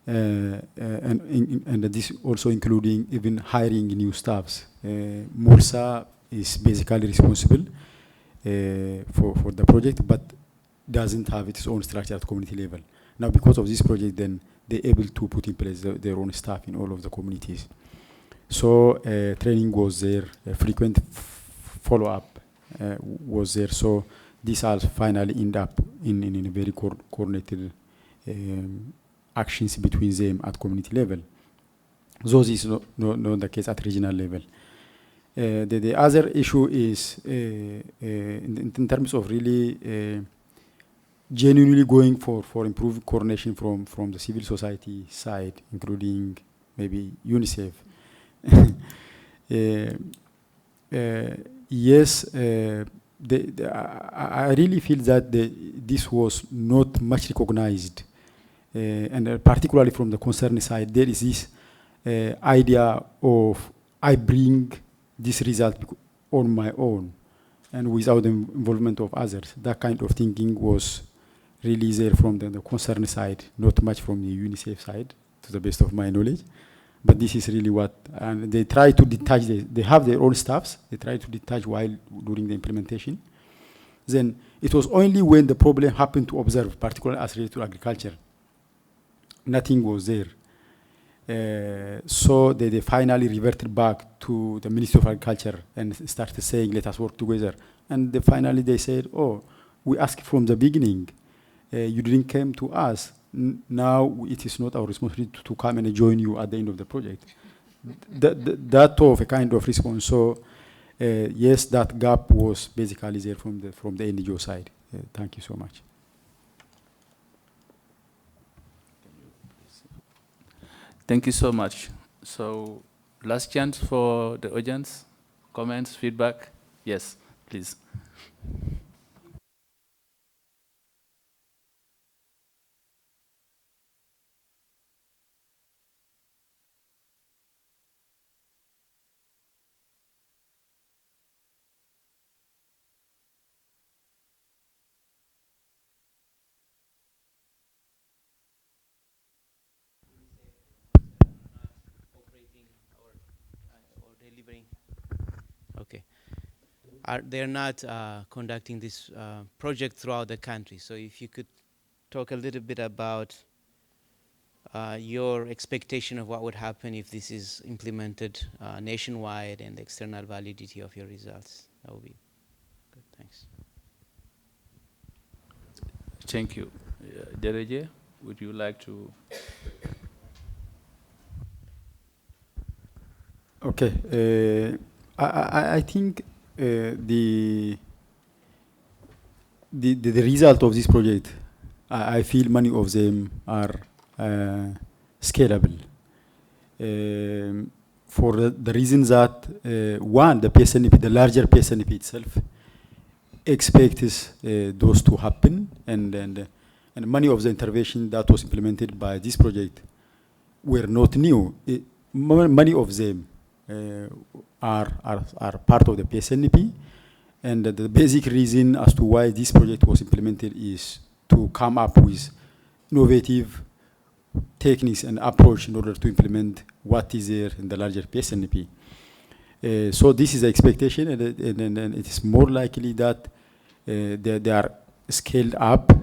And this also including even hiring new staffs. MORSA is basically responsible for the project, but doesn't have its own structure at community level. Now, because of this project, then they're able to put in place their own staff in all of the communities. So training was there, frequent follow-up was there. So this all finally end up in a very coordinated actions between them at community level. Those is not the case at regional level. The other issue is in terms of really genuinely going for improved coordination from the civil society side, including maybe UNICEF. Yes, I really feel that this was not much recognized, and particularly from the concerned side, there is this idea of I bring this result on my own and without the involvement of others. That kind of thinking was really there from the concerned side, not much from the UNICEF side, to the best of my knowledge. But this is really what, and they try to detach, they have their own staffs, they try to detach while during the implementation. Then it was only when the problem happened to observe, particularly as related to agriculture, nothing was there. So they finally reverted back to the Ministry of Agriculture and started saying, let us work together. And finally they said, oh, we asked from the beginning, you didn't come to us. Now it is not our responsibility to come and join you at the end of the project. That of a kind of response. So yes, that gap was basically there from the NGO side. Thank you so much. Thank you so much. So last chance for the audience, comments, feedback. Yes, please. Delivering. Okay. They're not conducting this project throughout the country. So if you could talk a little bit about your expectation of what would happen if this is implemented nationwide and the external validity of your results. That would be good. Thanks. Thank you. Dereje, would you like to? Okay, I think the result of this project, I feel many of them are scalable. For the reason that one, the PSNP, the larger PSNP itself, expects those to happen, and many of the intervention that was implemented by this project were not new. Many of them are part of the PSNP, and the basic reason as to why this project was implemented is to come up with innovative techniques and approach in order to implement what is there in the larger PSNP. So this is the expectation, and it is more likely that they are scaled up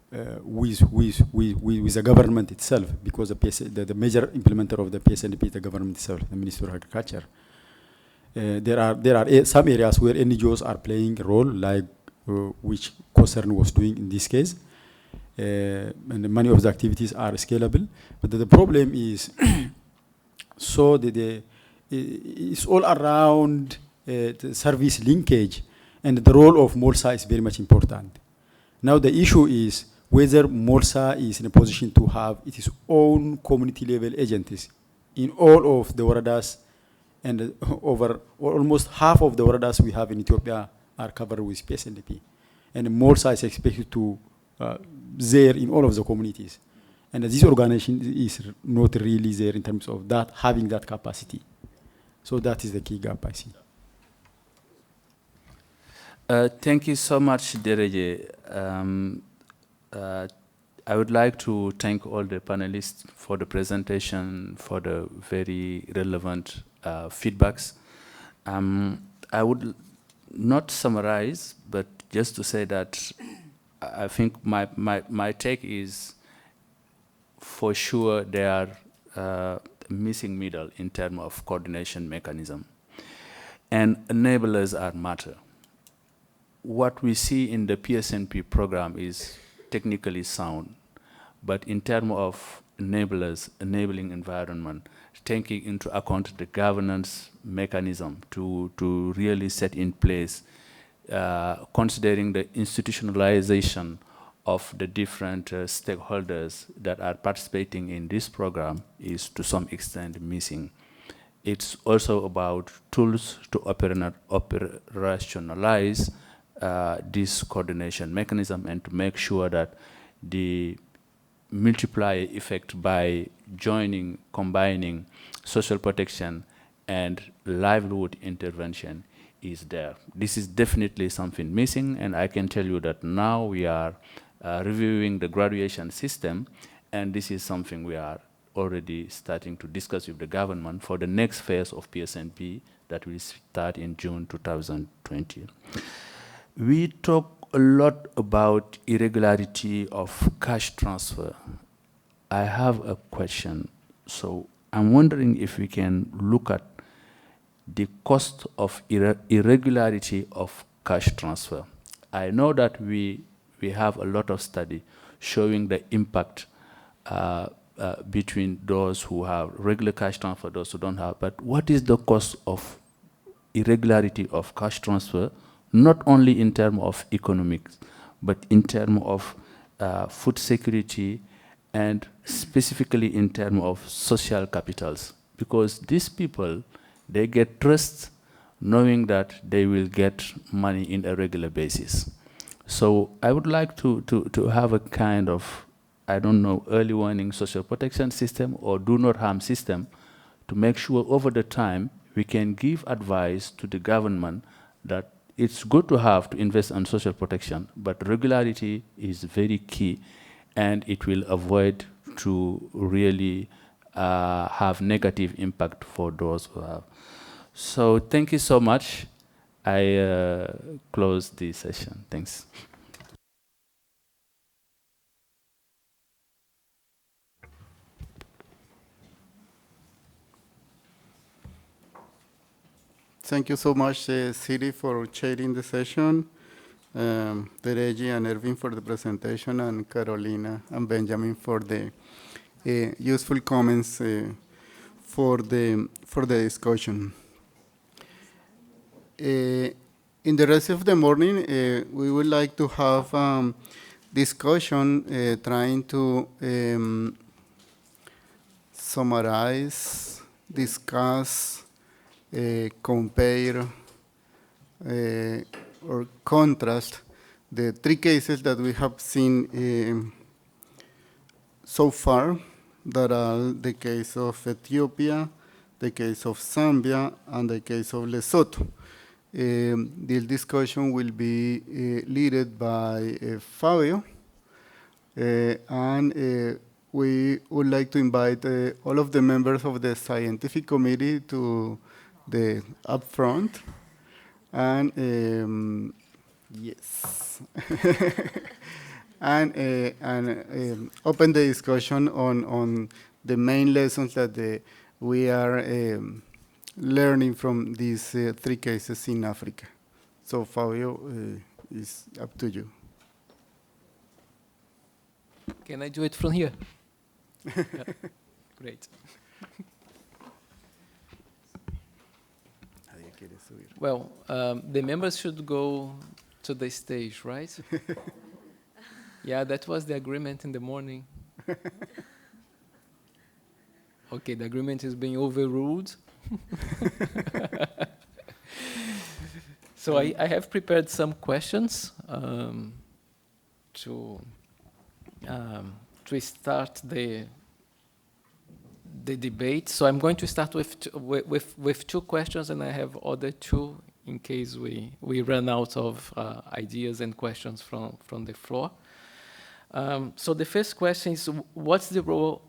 with the government itself, because the major implementer of the PSNP is the government itself, the Ministry of Agriculture. There are some areas where NGOs are playing a role, like which Concern was doing in this case, and many of the activities are scalable. But the problem is, so it's all around the service linkage, and the role of MOLSA is very much important. Now the issue is whether Morsa is in a position to have its own community level agencies in all of the waradas, and over almost half of the waradas we have in Ethiopia are covered with PSNDP. And Morsa is expected to there in all of the communities. And this organization is not really there in terms of that, having that capacity. So that is the key gap I see. Thank you so much, Dereje. I would like to thank all the panelists for the presentation, for the very relevant feedbacks. I would not summarize, but just to say that I think my take is, for sure, there are missing middle in terms of coordination mechanism. And enablers are matter. What we see in the PSNP program is technically sound, but in terms of enablers, enabling environment, taking into account the governance mechanism to really set in place, considering the institutionalization of the different stakeholders that are participating in this program is to some extent missing. It's also about tools to operationalize this coordination mechanism and to make sure that the multiplier effect by joining, combining social protection and livelihood intervention is there. This is definitely something missing, and I can tell you that now we are reviewing the graduation system, and this is something we are already starting to discuss with the government for the next phase of PSNP that will start in June 2020. We talk a lot about irregularity of cash transfer. I have a question. So I'm wondering if we can look at the cost of irregularity of cash transfer. I know that we have a lot of study showing the impact between those who have regular cash transfer, those who don't have, but what is the cost of irregularity of cash transfer, not only in terms of economics, but in terms of food security and specifically in terms of social capitals? Because these people, they get trust knowing that they will get money in a regular basis. So I would like to have a kind of, I don't know, early warning social protection system or do not harm system to make sure over the time we can give advice to the government that it's good to have to invest in social protection, but regularity is very key, and it will avoid to really have negative impact for those who have. So thank you so much. I close the session. Thanks. Thank you so much, Siri, for chairing the session, Dereji and Ervin for the presentation, and Carolina and Benjamin for the useful comments for the discussion. In the rest of the morning, we would like to have discussion trying to summarize, discuss, compare or contrast the three cases that we have seen so far, that are the case of Ethiopia, the case of Zambia, and the case of Lesotho. This discussion will be led by Fabio, and we would like to invite all of the members of the scientific committee to the upfront, and yes, and open the discussion on the main lessons that we are learning from these three cases in Africa. So Fabio, it's up to you. Can I do it from here? Yeah. Great. Well, the members should go to the stage, right? Yeah, that was the agreement in the morning. Okay, the agreement is being overruled. So I have prepared some questions to start the debate. So I'm going to start with two questions, and I have other two in case we run out of ideas and questions from the floor. So the first question is, what's the role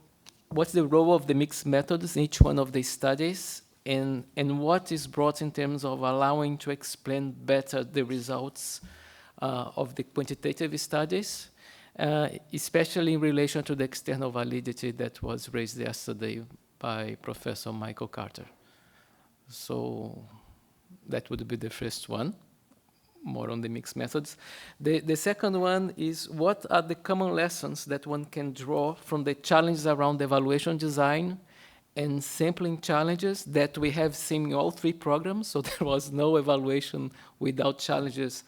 of the mixed methods in each one of the studies, and what is brought in terms of allowing to explain better the results of the quantitative studies, especially in relation to the external validity that was raised yesterday by Professor Michael Carter. So that would be the first one, more on the mixed methods. The second one is, what are the common lessons that one can draw from the challenges around evaluation design and sampling challenges that we have seen in all three programs? So there was no evaluation without challenges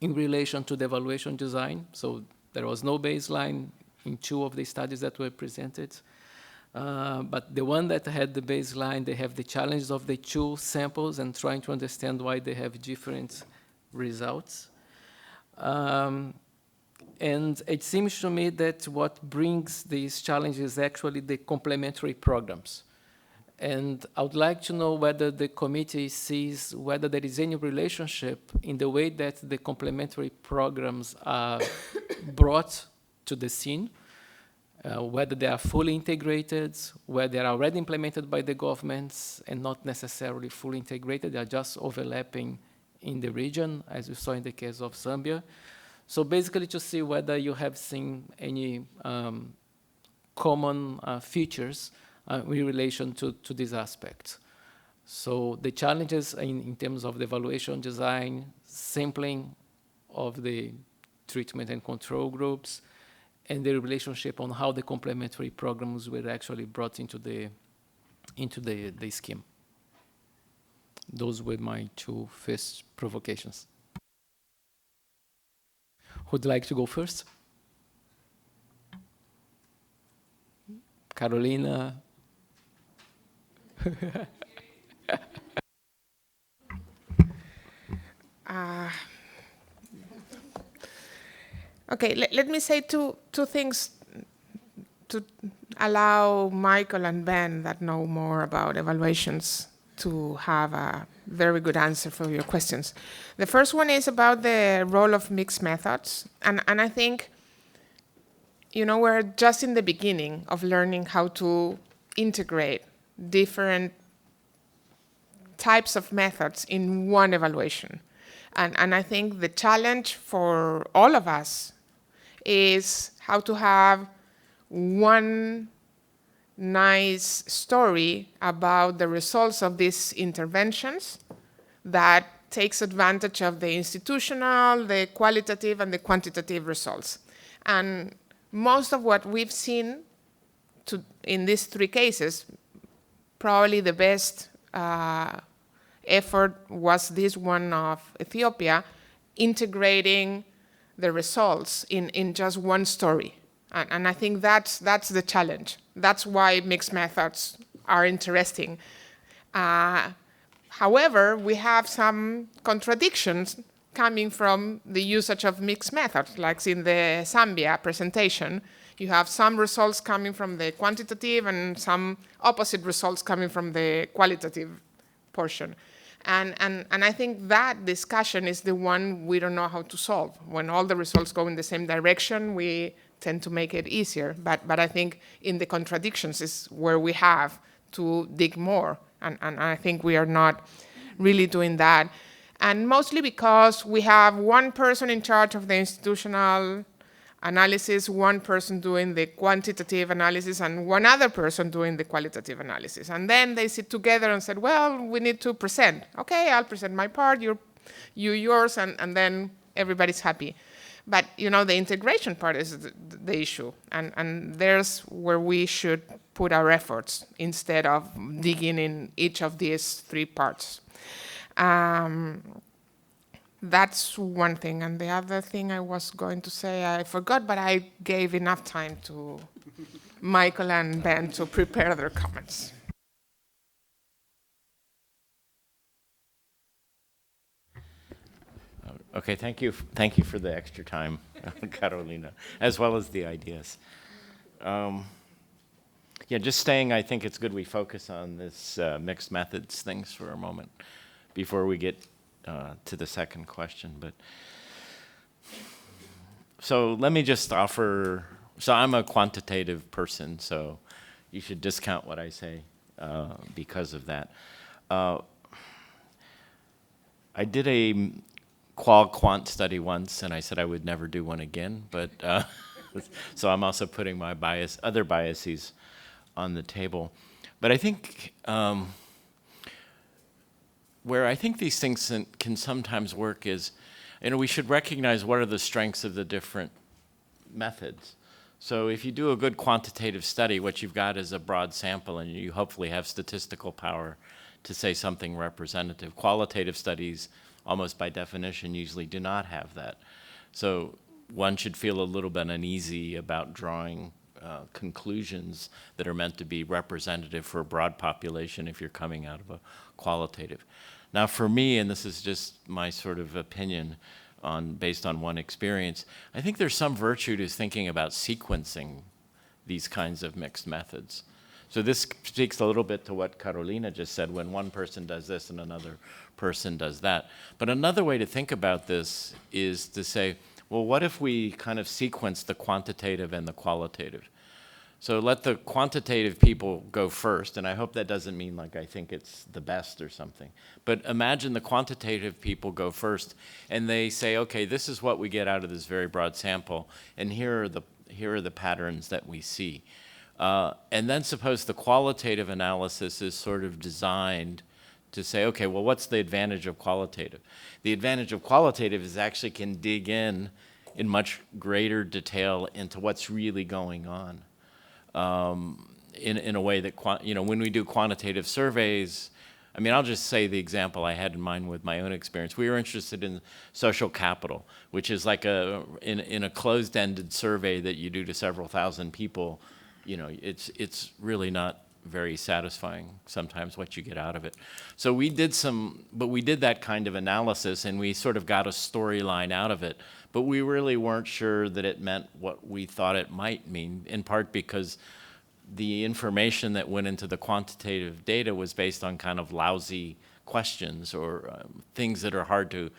in relation to the evaluation design. So there was no baseline in two of the studies that were presented. But the one that had the baseline, they have the challenges of the two samples and trying to understand why they have different results. And it seems to me that what brings these challenges is actually the complementary programs. And I would like to know whether the committee sees whether there is any relationship in the way that the complementary programs are brought to the scene, whether they are fully integrated, whether they are already implemented by the governments and not necessarily fully integrated, they are just overlapping in the region, as we saw in the case of Zambia. So basically to see whether you have seen any common features in relation to this aspect. So the challenges in terms of the evaluation design, sampling of the treatment and control groups, and the relationship on how the complementary programs were actually brought into the scheme. Those were my two first provocations. Who'd like to go first? Carolina? Okay, let me say two things to allow Michael and Ben that know more about evaluations to have a very good answer for your questions. The first one is about the role of mixed methods. And I think, you know, we're just in the beginning of learning how to integrate different types of methods in one evaluation. And I think the challenge for all of us is how to have one nice story about the results of these interventions that takes advantage of the institutional, the qualitative, and the quantitative results. And most of what we've seen in these three cases, probably the best effort was this one of Ethiopia, integrating the results in just one story. And I think that's the challenge. That's why mixed methods are interesting. However, we have some contradictions coming from the usage of mixed methods, like in the Zambia presentation. You have some results coming from the quantitative and some opposite results coming from the qualitative portion. And I think that discussion is the one we don't know how to solve. When all the results go in the same direction, we tend to make it easier. But I think in the contradictions is where we have to dig more. And I think we are not really doing that. And mostly because we have one person in charge of the institutional analysis, one person doing the quantitative analysis, and one other person doing the qualitative analysis. And then they sit together and said, well, we need to present. Okay, I'll present my part, you yours, and then everybody's happy. But, you know, the integration part is the issue. And there's where we should put our efforts instead of digging in each of these three parts. That's one thing. And the other thing I was going to say, I forgot, but I gave enough time to Michael and Ben to prepare their comments. Okay, thank you. Thank you for the extra time, Carolina, as well as the ideas. Yeah, just staying, I think it's good we focus on this mixed methods things for a moment before we get to the second question. But so let me just offer, so I'm a quantitative person, so you should discount what I say because of that. I did a qual-quant study once, and I said I would never do one again, but so I'm also putting my other biases on the table. But I think where I think these things can sometimes work is, we should recognize what are the strengths of the different methods. So if you do a good quantitative study, what you've got is a broad sample, and you hopefully have statistical power to say something representative. Qualitative studies, almost by definition, usually do not have that. So one should feel a little bit uneasy about drawing conclusions that are meant to be representative for a broad population if you're coming out of a qualitative. Now for me, and this is just my sort of opinion based on one experience, I think there's some virtue to thinking about sequencing these kinds of mixed methods. So this speaks a little bit to what Carolina just said, when one person does this and another person does that. But another way to think about this is to say, well, what if we kind of sequence the quantitative and the qualitative? So let the quantitative people go first, and I hope that doesn't mean like I think it's the best or something. But imagine the quantitative people go first, and they say, okay, this is what we get out of this very broad sample, and here are the patterns that we see. And then suppose the qualitative analysis is sort of designed to say, okay, well, what's the advantage of qualitative? The advantage of qualitative is actually can dig in much greater detail into what's really going on. In a way that, when we do quantitative surveys, I mean, I'll just say the example I had in mind with my own experience. We were interested in social capital, which is like in a closed-ended survey that you do to several thousand people, it's really not very satisfying sometimes what you get out of it. So we did that kind of analysis, and we sort of got a storyline out of it, but we really weren't sure that it meant what we thought it might mean, in part because the information that went into the quantitative data was based on kind of lousy questions or things that are hard to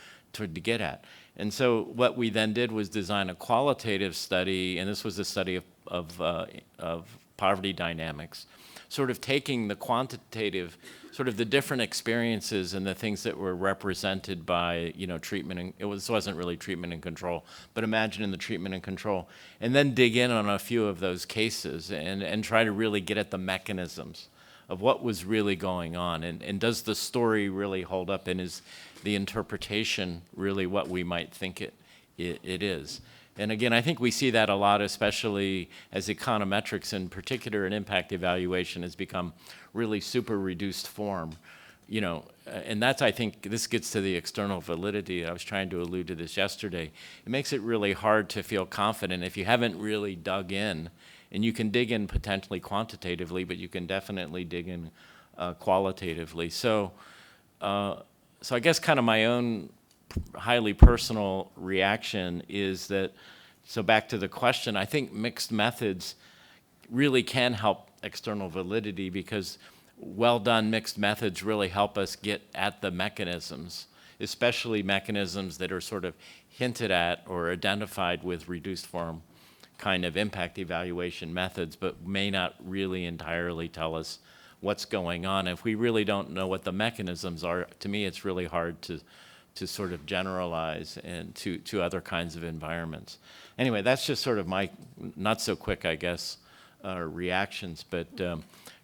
get at. And so what we then did was design a qualitative study, and this was a study of poverty dynamics, sort of taking the quantitative, sort of the different experiences and the things that were represented by, treatment, and this wasn't really treatment and control, but imagine in the treatment and control, and then dig in on a few of those cases and try to really get at the mechanisms of what was really going on, and does the story really hold up, and is the interpretation really what we might think it is. And again, I think we see that a lot, especially as econometrics in particular and impact evaluation has become really super reduced form. And that's, I think, this gets to the external validity. I was trying to allude to this yesterday. It makes it really hard to feel confident if you haven't really dug in. And you can dig in potentially quantitatively, but you can definitely dig in qualitatively. So I guess kind of my own highly personal reaction is that, so back to the question, I think mixed methods really can help external validity because well done mixed methods really help us get at the mechanisms, especially mechanisms that are sort of hinted at or identified with reduced form kind of impact evaluation methods, but may not really entirely tell us what's going on. If we really don't know what the mechanisms are, to me it's really hard to sort of generalize and to other kinds of environments. Anyway, that's just sort of my not so quick, I guess, reactions, but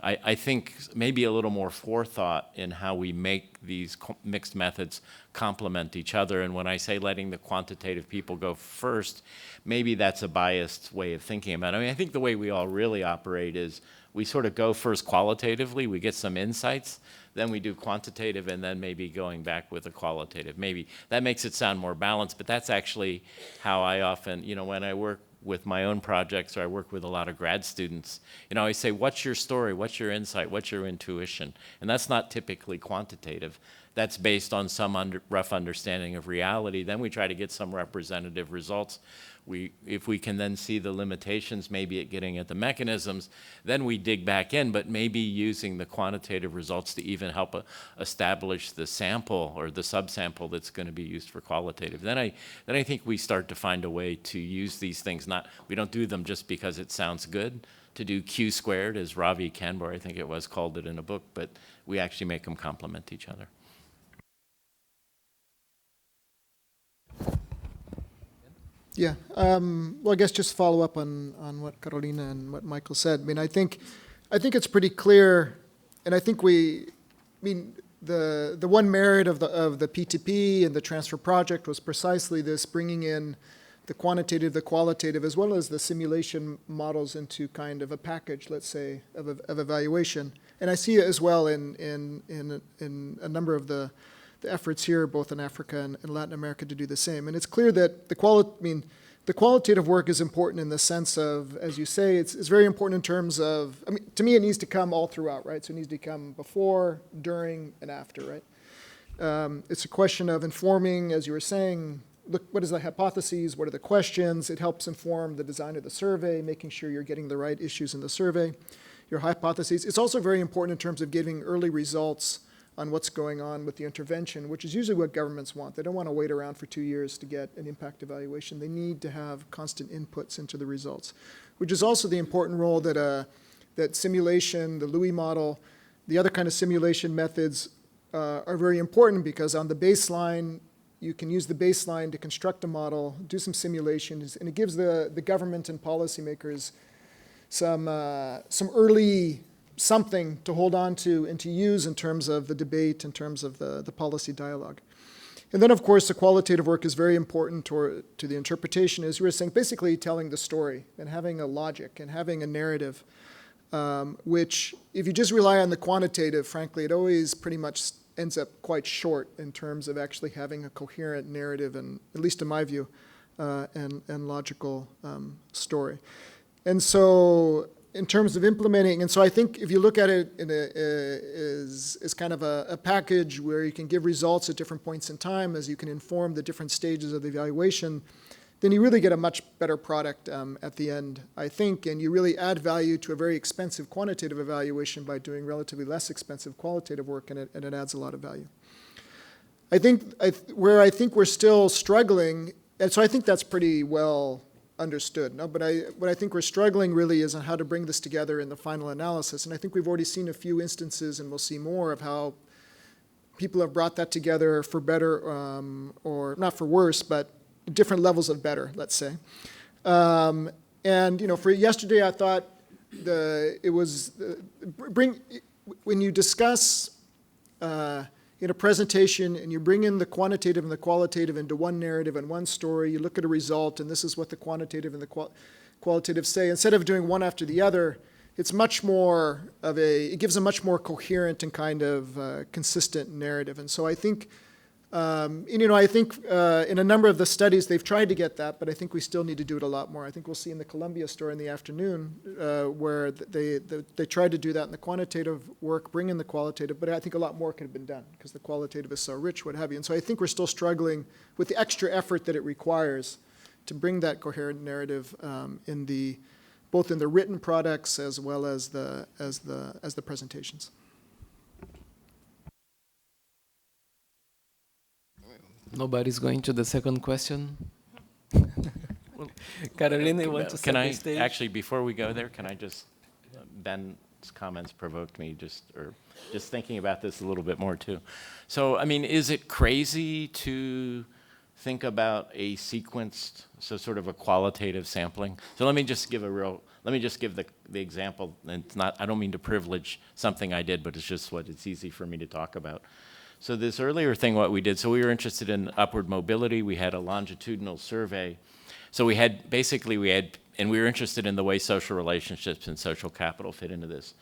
I think maybe a little more forethought in how we make these mixed methods complement each other. And when I say letting the quantitative people go first, maybe that's a biased way of thinking about it. I mean, I think the way we all really operate is we sort of go first qualitatively, we get some insights, then we do quantitative, and then maybe going back with a qualitative. Maybe that makes it sound more balanced, but that's actually how I often, you know, when I work with my own projects or I work with a lot of grad students, you know, I say, what's your story? What's your insight? What's your intuition? And that's not typically quantitative. That's based on some rough understanding of reality. Then we try to get some representative results. If we can then see the limitations, maybe at getting at the mechanisms, then we dig back in, but maybe using the quantitative results to even help establish the sample or the subsample that's going to be used for qualitative. Then I think we start to find a way to use these things. We don't do them just because it sounds good, to do Q squared, as Ravi Kanbar, I think it was, called it in a book, but we actually make them complement each other. Yeah, well, I guess just follow up on what Carolina and what Michael said. I mean, I think it's pretty clear, and I think the one merit of the P2P and the transfer project was precisely this, bringing in the quantitative, the qualitative, as well as the simulation models into kind of a package, let's say, of evaluation. And I see it as well in a number of the efforts here, both in Africa and Latin America, to do the same. And it's clear that the qualitative work is important in the sense of, as you say, it's very important in terms of, I mean, to me, it needs to come all throughout, right? So it needs to come before, during, and after, right? It's a question of informing, as you were saying, look, what is the hypotheses, what are the questions? It helps inform the design of the survey, making sure you're getting the right issues in the survey, your hypotheses. It's also very important in terms of giving early results on what's going on with the intervention, which is usually what governments want. They don't want to wait around for 2 years to get an impact evaluation. They need to have constant inputs into the results, which is also the important role that simulation, the Louis model, the other kind of simulation methods are very important, because on the baseline, you can use the baseline to construct a model, do some simulations, and it gives the government and policymakers some early something to hold on to and to use in terms of the debate, in terms of the policy dialogue. And then, of course, the qualitative work is very important to the interpretation, as you were saying, basically telling the story and having a logic and having a narrative, which, if you just rely on the quantitative, frankly, it always pretty much ends up quite short in terms of actually having a coherent narrative, and at least in my view, and logical story. And so, in terms of implementing, and so I think if you look at it as kind of a package where you can give results at different points in time, as you can inform the different stages of the evaluation, then you really get a much better product at the end, I think, and you really add value to a very expensive quantitative evaluation by doing relatively less expensive qualitative work, and it adds a lot of value. I think where I think we're still struggling, and so I think that's pretty well understood. No, but what I think we're struggling really is on how to bring this together in the final analysis. And I think we've already seen a few instances, and we'll see more, of how people have brought that together for better, or not for worse, but different levels of better, let's say. And for yesterday, I thought when you discuss in a presentation, and you bring in the quantitative and the qualitative into one narrative and one story, you look at a result, and this is what the quantitative and the qualitative say. Instead of doing one after the other, it's much more it gives a much more coherent and kind of consistent narrative. And so I think, in a number of the studies, they've tried to get that, but I think we still need to do it a lot more. I think we'll see in the Colombia story in the afternoon where they tried to do that in the quantitative work, bring in the qualitative, but I think a lot more could have been done, because the qualitative is so rich, what have you. And so I think we're still struggling with the extra effort that it requires to bring that coherent narrative both in the written products as well as the presentations. Nobody's going to the second question. Carolina, you want to set the stage? Actually, before we go there, can I just, Ben's comments provoked me just thinking about this a little bit more too. So, I mean, is it crazy to think about a sequenced, so sort of a qualitative sampling? So let me just give the example, and it's not, I don't mean to privilege something I did, but it's just it's easy for me to talk about. So this earlier thing, what we did, so we were interested in upward mobility. We had a longitudinal survey. So we had and we were interested in the way social relationships and social capital fit into this.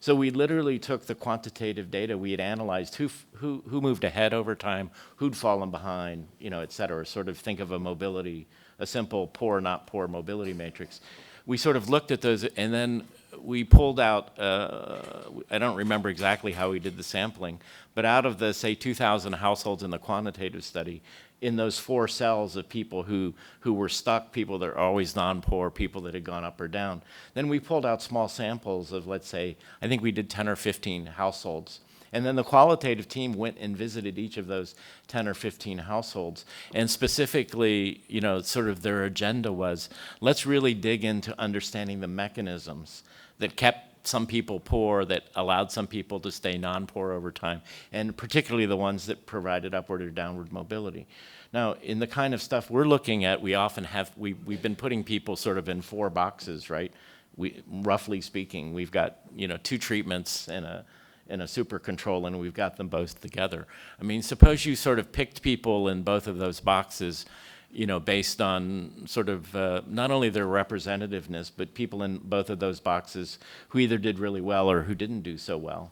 So we literally took the quantitative data. We had analyzed who moved ahead over time, who'd fallen behind, you know, et cetera. Sort of think of a mobility, a simple poor, not poor mobility matrix. We sort of looked at those, and then we pulled out, I don't remember exactly how we did the sampling, but out of the, say, 2,000 households in the quantitative study, in those 4 cells of people who were stuck, people that are always non-poor, people that had gone up or down. Then we pulled out small samples of, let's say, I think we did 10 or 15 households. And then the qualitative team went and visited each of those 10 or 15 households. And specifically, you know, sort of their agenda was, let's really dig into understanding the mechanisms that kept some people poor, that allowed some people to stay non-poor over time, and particularly the ones that provided upward or downward mobility. Now, in the kind of stuff we're looking at, we often have, we've been putting people sort of in 4 boxes, right? Roughly speaking, we've got, you know, 2 treatments and a super control, and we've got them both together. I mean, suppose you sort of picked people in both of those boxes, you know, based on sort of not only their representativeness, but people in both of those boxes who either did really well or who didn't do so well,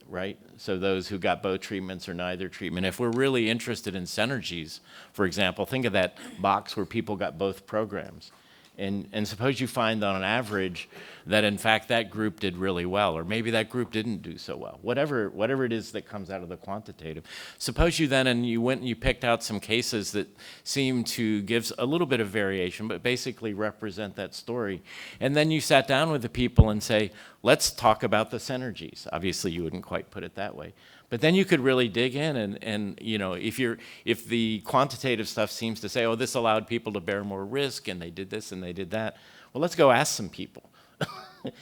right? So those who got both treatments or neither treatment. If we're really interested in synergies, for example, think of that box where people got both programs. And suppose you find on an average that in fact that group did really well, or maybe that group didn't do so well, whatever it is that comes out of the quantitative. Suppose you then, and you went and you picked out some cases that seem to give a little bit of variation, but basically represent that story. And then you sat down with the people and say, let's talk about the synergies. Obviously you wouldn't quite put it that way. But then you could really dig in and you know, if the quantitative stuff seems to say, oh, this allowed people to bear more risk and they did this and they did that, well, let's go ask some people.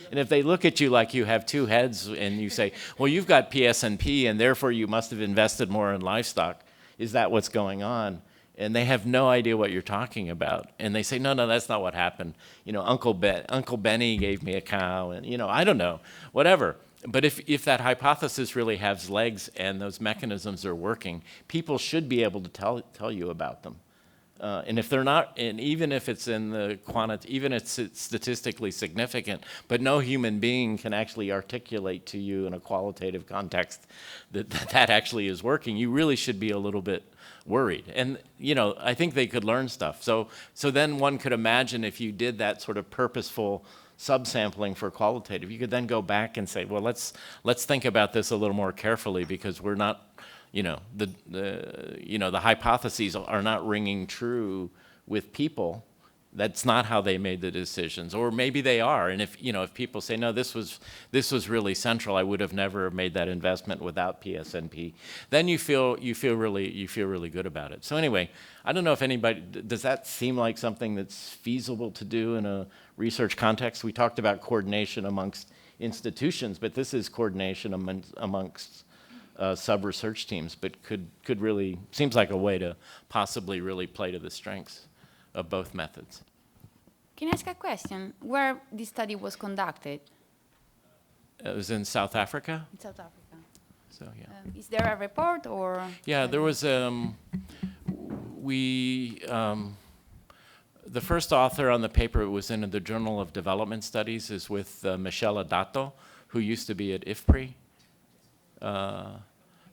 And if they look at you like you have 2 heads and you say, well, you've got PSNP and therefore you must have invested more in livestock, is that what's going on? And they have no idea what you're talking about. And they say, no, that's not what happened. You know, Uncle Benny gave me a cow and, you know, I don't know, whatever. But if that hypothesis really has legs and those mechanisms are working, people should be able to tell you about them. And if they're not, and even if it's in the even if it's statistically significant, but no human being can actually articulate to you in a qualitative context that actually is working, you really should be a little bit worried. And, you know, I think they could learn stuff. So then one could imagine if you did that sort of purposeful subsampling for qualitative, you could then go back and say, well, let's think about this a little more carefully because we're not, you know, the hypotheses are not ringing true with people. That's not how they made the decisions, or maybe they are. And if people say, no, this was really central, I would have never made that investment without PSNP, then you feel really good about it. So anyway, I don't know if anybody, does that seem like something that's feasible to do in a research context? We talked about coordination amongst institutions, but this is coordination amongst sub-research teams, but could really, seems like a way to possibly really play to the strengths of both methods. Can I ask a question? Where this study was conducted? It was in South Africa. In South Africa. So yeah. Is there a report or? Yeah, there was. The first author on the paper was in the Journal of Development Studies is with Michelle Adato, who used to be at IFPRI.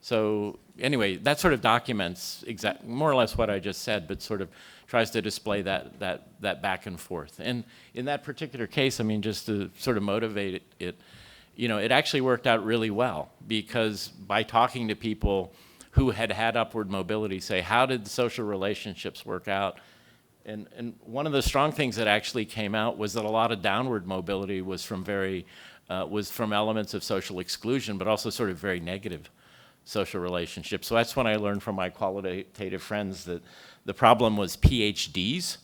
So anyway, that sort of documents more or less what I just said, but sort of tries to display that back and forth. And in that particular case, I mean, just to sort of motivate it, you know, it actually worked out really well because by talking to people who had upward mobility, say, how did the social relationships work out? And one of the strong things that actually came out was that a lot of downward mobility was from elements of social exclusion, but also sort of very negative social relationships. So that's when I learned from my qualitative friends that the problem was PhDs,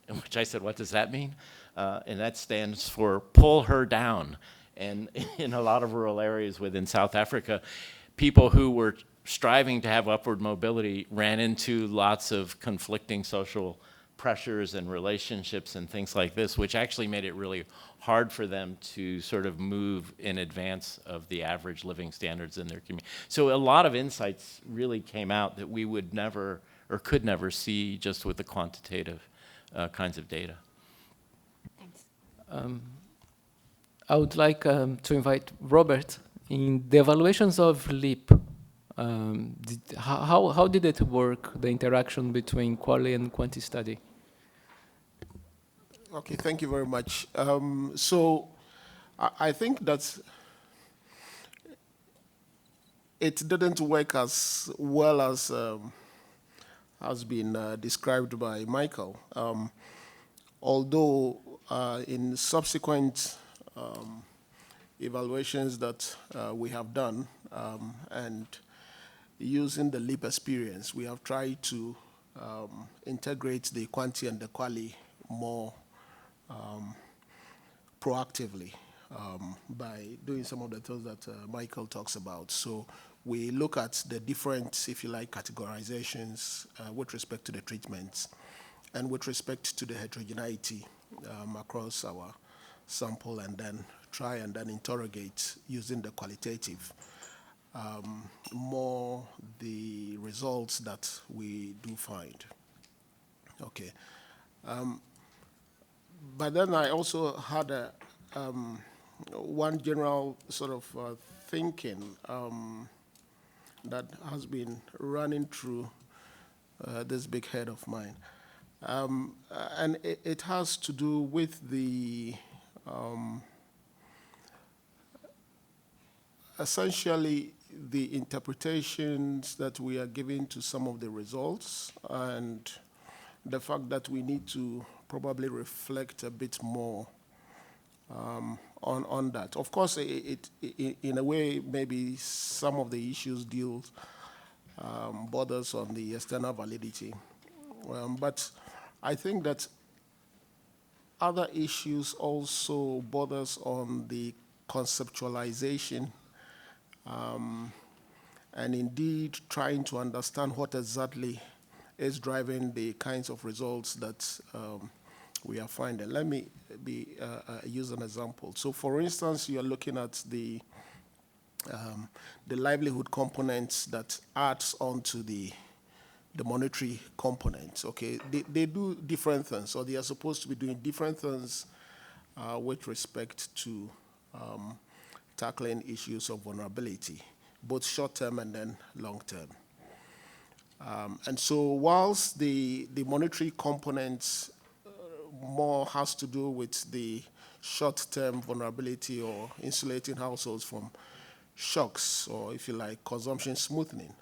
which I said, what does that mean? And that stands for pull her down. And in a lot of rural areas within South Africa, people who were striving to have upward mobility ran into lots of conflicting social pressures and relationships and things like this, which actually made it really hard for them to sort of move in advance of the average living standards in their community. So a lot of insights really came out that we would never or could never see just with the quantitative kinds of data. Thanks. I would like to invite Robert. In the evaluations of LEAP, how did it work, the interaction between quality and quantity study? Okay, thank you very much. So I think that it didn't work as well as has been described by Michael. Although in subsequent evaluations that we have done and using the LEAP experience, we have tried to integrate the quantity and the quality more proactively by doing some of the things that Michael talks about. So we look at the different, if you like, categorizations with respect to the treatments and with respect to the heterogeneity across our sample, and then try and then interrogate using the qualitative more the results that we do find. Okay. But then I also had a, one general sort of thinking that has been running through this big head of mine. And it has to do with the, essentially the interpretations that we are giving to some of the results, and the fact that we need to probably reflect a bit more on that. Of course, in a way, maybe some of the issues deal borders on the external validity. But I think that other issues also borders on the conceptualization and indeed trying to understand what exactly is driving the kinds of results that we are finding. Let me use an example. So for instance, you're looking at the livelihood components that adds onto the monetary components, okay? They do different things, or they are supposed to be doing different things with respect to tackling issues of vulnerability, both short-term and then long-term. And so whilst the monetary components more has to do with the short-term vulnerability or insulating households from shocks, or if you like, consumption smoothing,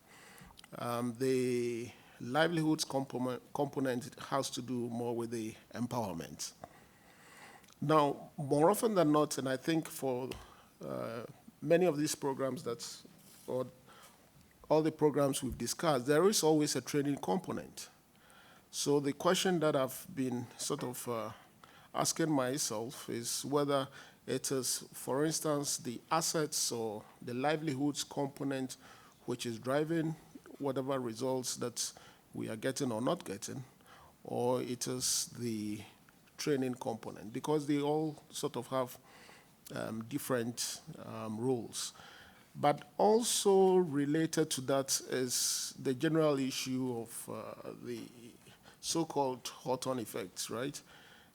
the livelihoods component has to do more with the empowerment. Now, more often than not, and I think for many of these programs or all the programs we've discussed, there is always a training component. So the question that I've been sort of asking myself is whether it is, for instance, the assets or the livelihoods component which is driving whatever results that we are getting or not getting, or it is the training component, because they all sort of have different roles. But also related to that is the general issue of the so-called Hawthorne effects, right?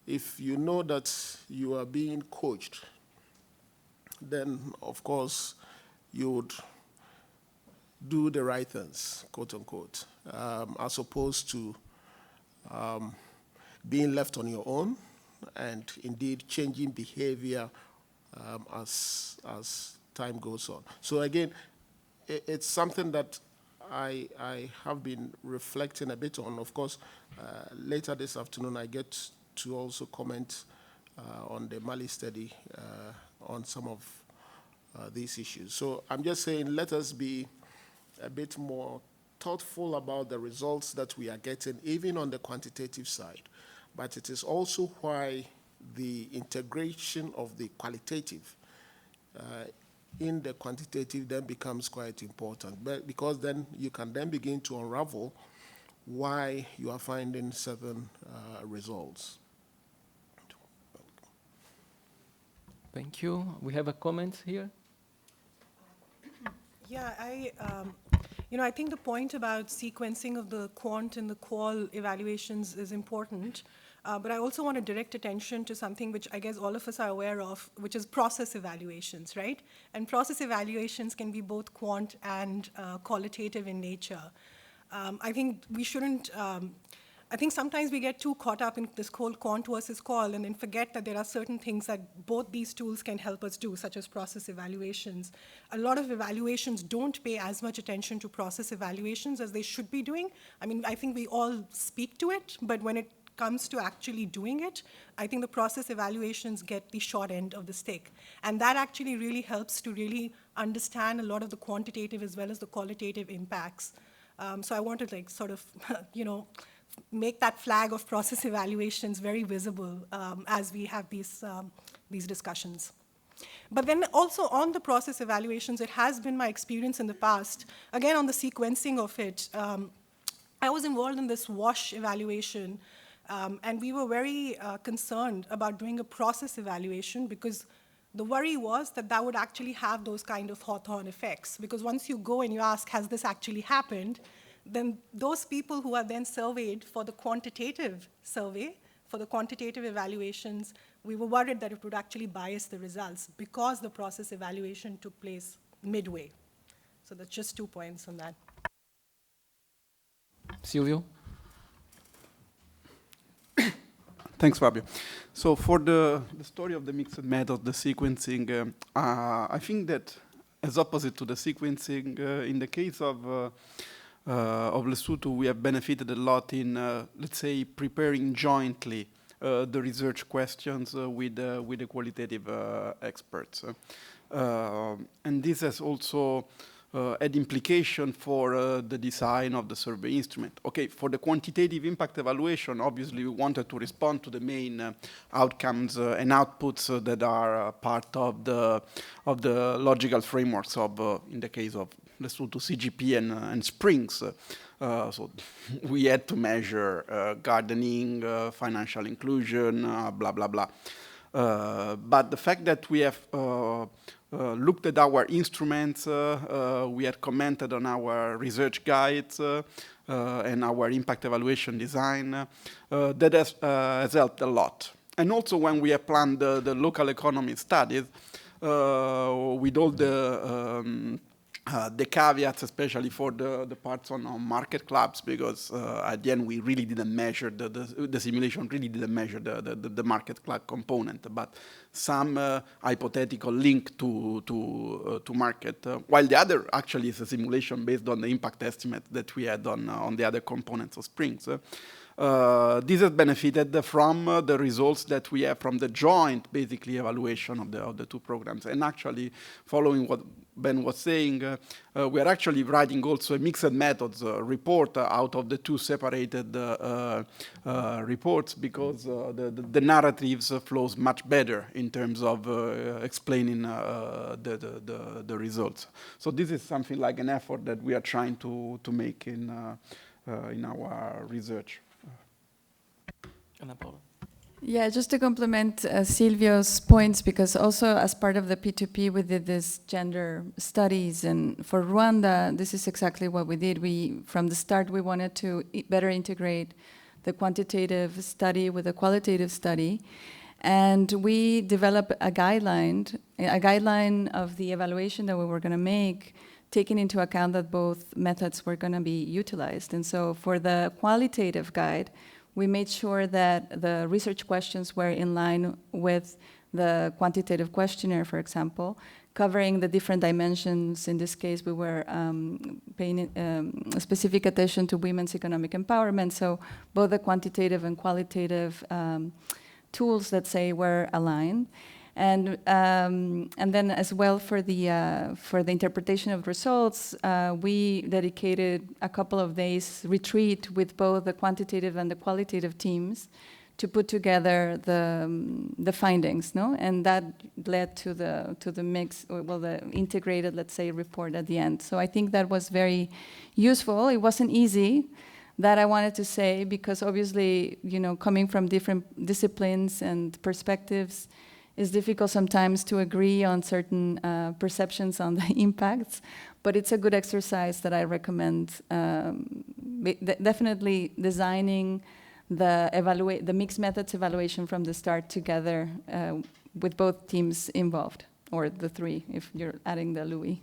If you know that you are being coached, then of course you would do the right things, quote unquote, as opposed to being left on your own and indeed changing behavior as time goes on. So again, it's something that I have been reflecting a bit on. Of course, later this afternoon I get to also comment on the Mali study on some of these issues. So I'm just saying, let us be a bit more thoughtful about the results that we are getting, even on the quantitative side. But it is also why the integration of the qualitative in the quantitative then becomes quite important, because then you can then begin to unravel why you are finding certain results. Thank you. We have a comment here. Yeah, I think the point about sequencing of the quant and the qual evaluations is important. But I also want to direct attention to something which I guess all of us are aware of, which is process evaluations, right? And process evaluations can be both quant and qualitative in nature. I think we shouldn't, I think sometimes we get too caught up in this whole quant versus qual and then forget that there are certain things that both these tools can help us do, such as process evaluations. A lot of evaluations don't pay as much attention to process evaluations as they should be doing. I mean, I think we all speak to it, but when it comes to actually doing it, I think the process evaluations get the short end of the stick. And that actually really helps to really understand a lot of the quantitative as well as the qualitative impacts. So I want to like sort of, you know, make that flag of process evaluations very visible as we have these discussions. But then also on the process evaluations, it has been my experience in the past, again on the sequencing of it, I was involved in this WASH evaluation, and we were very concerned about doing a process evaluation because the worry was that that would actually have those kind of Hawthorne effects. Because once you go and you ask, has this actually happened, then those people who are then surveyed for the quantitative survey, for the quantitative evaluations, we were worried that it would actually bias the results because the process evaluation took place midway. So that's just 2 points on that. Silvio? Thanks, Fabio. So for the story of the mixed method, the sequencing, I think that as opposite to the sequencing, in the case of Lesotho, we have benefited a lot in, let's say, preparing jointly the research questions with the qualitative experts. And this has also had implication for the design of the survey instrument. Okay, for the quantitative impact evaluation, obviously we wanted to respond to the main outcomes and outputs that are part of the logical frameworks of, in the case of Lesotho, CGP and Springs. So we had to measure gardening, financial inclusion, blah, blah, blah. But the fact that we have looked at our instruments, we had commented on our research guides and our impact evaluation design, that has helped a lot. And also when we have planned the local economy studies, with all the caveats, especially for the parts on market clubs, because at the end we really didn't measure, the simulation really didn't measure the market club component, but some hypothetical link to market, while the other actually is a simulation based on the impact estimate that we had on the other components of Springs. This has benefited from the results that we have from the joint, basically, evaluation of the two programs. And actually, following what Ben was saying, we are actually writing also a mixed methods report out of the two separated reports, because the narratives flows much better in terms of explaining the results. So this is something like an effort that we are trying to make in our research. Ana Paula. Yeah, just to complement Silvio's points, because also as part of the P2P, we did this gender studies, and for Rwanda, this is exactly what we did. From the start, we wanted to better integrate the quantitative study with the qualitative study, and we developed a guideline of the evaluation that we were going to make, taking into account that both methods were going to be utilized. And so for the qualitative guide, we made sure that the research questions were in line with the quantitative questionnaire, for example, covering the different dimensions. In this case, we were paying specific attention to women's economic empowerment. So both the quantitative and qualitative tools, let's say, were aligned. And then as well for the interpretation of results, we dedicated a couple of days retreat with both the quantitative and the qualitative teams to put together the findings, no? And that led to the mix, well, the integrated, let's say, report at the end. So I think that was very useful. It wasn't easy, that I wanted to say, because obviously, you know, coming from different disciplines and perspectives, it's difficult sometimes to agree on certain perceptions on the impacts, but it's a good exercise that I recommend. Definitely designing the mixed methods evaluation from the start together with both teams involved, or the three, if you're adding the Louis.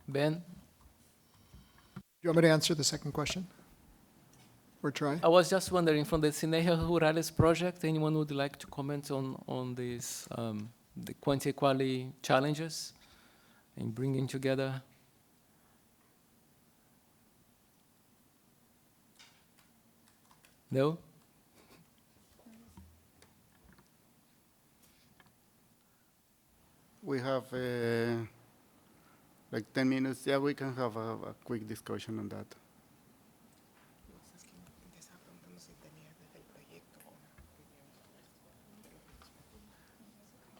Ben? You want me to answer the second question? Or try? I was just wondering, from the Synergies Rurales project, anyone would like to comment on these, the quantity-quality challenges in bringing together? No? We have like 10 minutes. Yeah, we can have a quick discussion on that.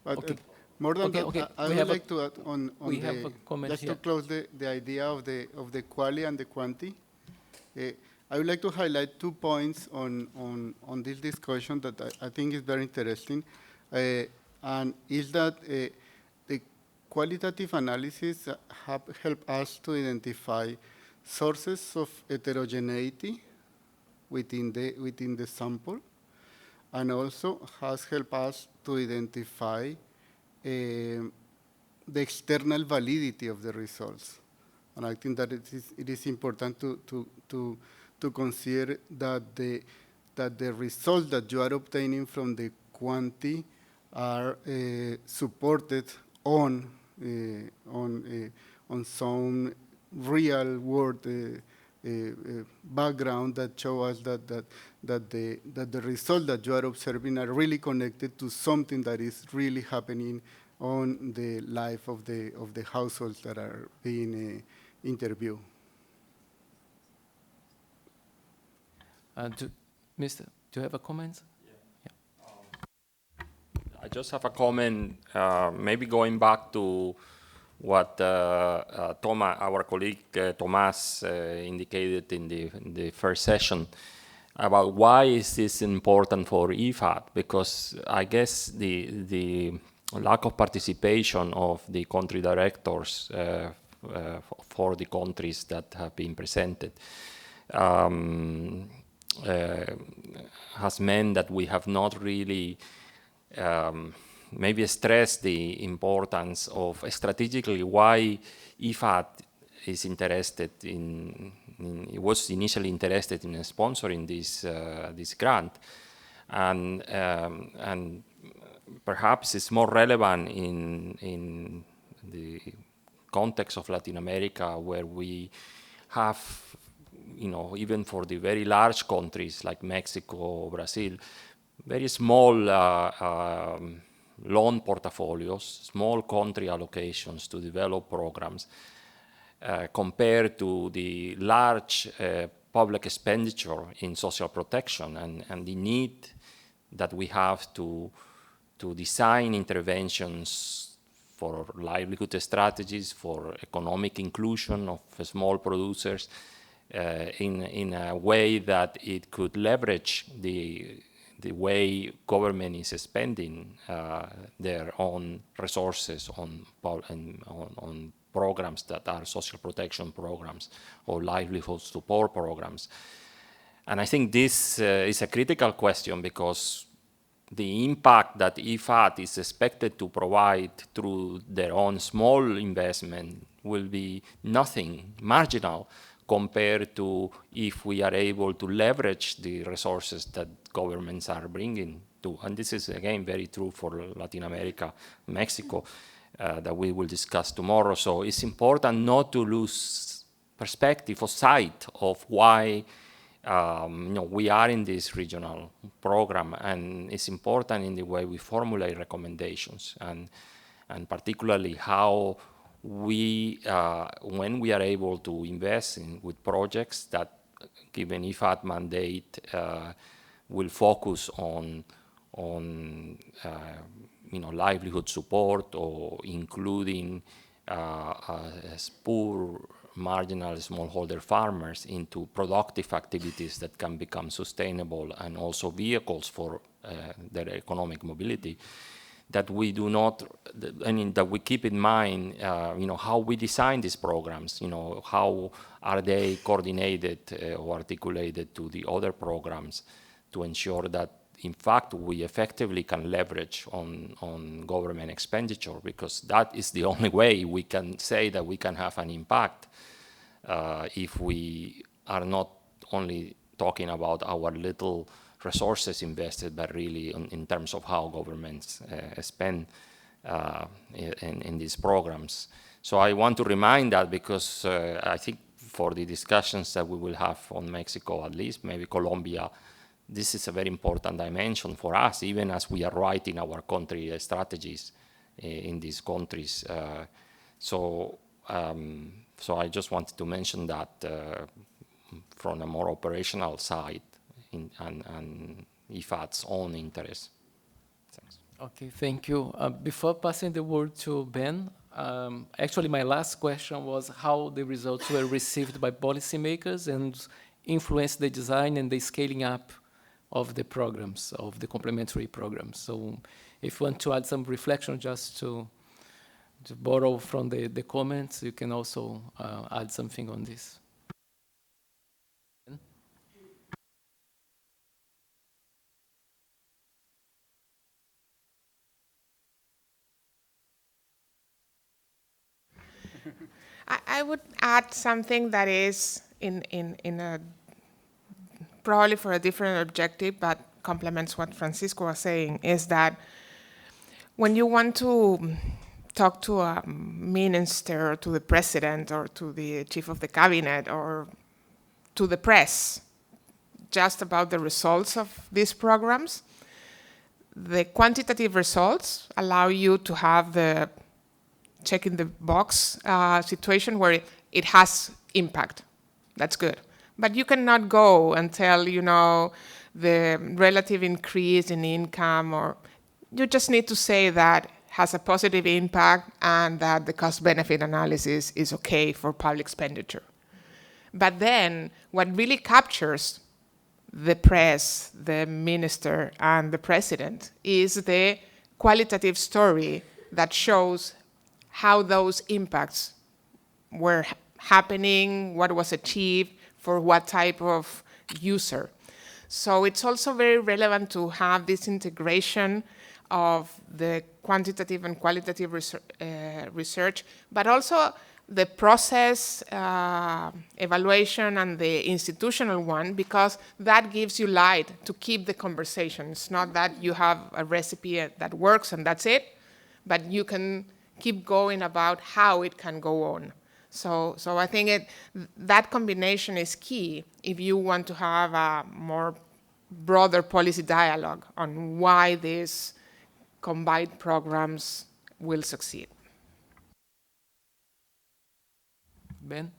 But Okay. more than Okay, that, okay. I We would have like to add on we have a comment just here. to close the idea of the quality and the quantity. I would like to highlight 2 points on this discussion that I think is very interesting, and is that the qualitative analysis have helped us to identify sources of heterogeneity within the sample, and also has helped us to identify the external validity of the results. And I think that it is important to consider that the results that you are obtaining from the quantity are supported on some real world background that show us that the results that you are observing are really connected to something that is really happening on the life of the households that are being interviewed. Mister, do you have a comment? I just have a comment, maybe going back to what Thomas, our colleague Thomas indicated in the first session about why is this important for IFAD, because I guess the lack of participation of the country directors for the countries that have been presented has meant that we have not really maybe stressed the importance of strategically why IFAD is interested it was initially interested in sponsoring this grant, and perhaps it's more relevant in the context of Latin America, where we have, even for the very large countries like Mexico or Brazil, very small loan portfolios, small country allocations to develop programs, compared to the large public expenditure in social protection and the need that we have to design interventions for livelihood strategies, for economic inclusion of small producers in a way that it could leverage the way government is spending their own resources on programs that are social protection programs or livelihood support programs. And I think this is a critical question, because the impact that IFAD is expected to provide through their own small investment will be nothing, marginal, compared to if we are able to leverage the resources that governments are bringing to. And this is, again, very true for Latin America, Mexico, that we will discuss tomorrow. So it's important not to lose perspective or sight of why we are in this regional program, and it's important in the way we formulate recommendations, and particularly how we, when we are able to invest with projects that, given IFAD mandate, will focus on livelihood support, or including poor marginal smallholder farmers into productive activities that can become sustainable and also vehicles for their economic mobility. that we do not, I mean, that we keep in mind, you know, how we design these programs, you know, how are they coordinated or articulated to the other programs to ensure that, in fact, we effectively can leverage on government expenditure, because that is the only way we can say that we can have an impact if we are not only talking about our little resources invested, but really in terms of how governments spend in these programs. So I want to remind that, because I think for the discussions that we will have on Mexico, at least, maybe Colombia, this is a very important dimension for us, even as we are writing our country strategies in these countries. So I just wanted to mention that from a more operational side and IFAD's own interest. Thanks. Okay, thank you. Before passing the word to Ben, actually my last question was how the results were received by policymakers and influenced the design and the scaling up of the programs, of the complementary programs. So if you want to add some reflection just to borrow from the comments, you can also add something on this. I would add something that is in a probably for a different objective, but complements what Francisco was saying, is that when you want to talk to a minister, or to the president, or to the chief of the cabinet, or to the press, just about the results of these programs, the quantitative results allow you to have the check in the box situation where it has impact. That's good. But you cannot go and tell, you know, the relative increase in income, or you just need to say that has a positive impact and that the cost-benefit analysis is okay for public expenditure. But then what really captures the press, the minister, and the president is the qualitative story that shows how those impacts were happening, what was achieved, for what type of user. So it's also very relevant to have this integration of the quantitative and qualitative research, but also the process evaluation and the institutional one, because that gives you light to keep the conversation. It's not that you have a recipe that works and that's it, but you can keep going about how it can go on. So I think that combination is key if you want to have a more broader policy dialogue on why these combined programs will succeed. Ben?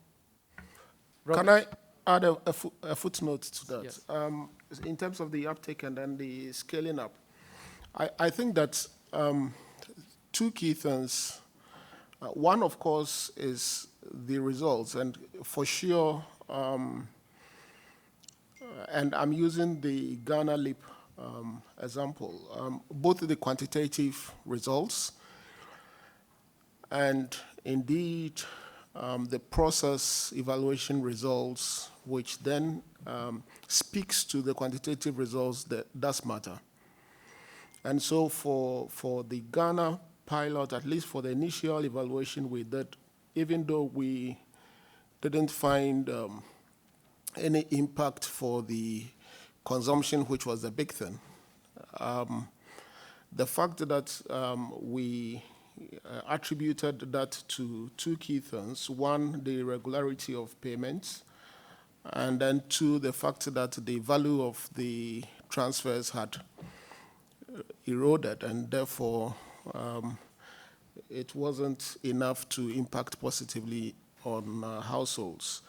Can I add a footnote to that? Yes. In terms of the uptake and then the scaling up, I think that two key things. One, of course, is the results, and for sure, and I'm using the Ghana LEAP example, both the quantitative results and indeed the process evaluation results, which then speaks to the quantitative results that does matter. And so for the Ghana pilot, at least for the initial evaluation we did, even though we didn't find any impact for the consumption, which was the big thing, the fact that we attributed that to two key things. One, the regularity of payments, and then two, the fact that the value of the transfers had eroded, and therefore it wasn't enough to impact positively on households,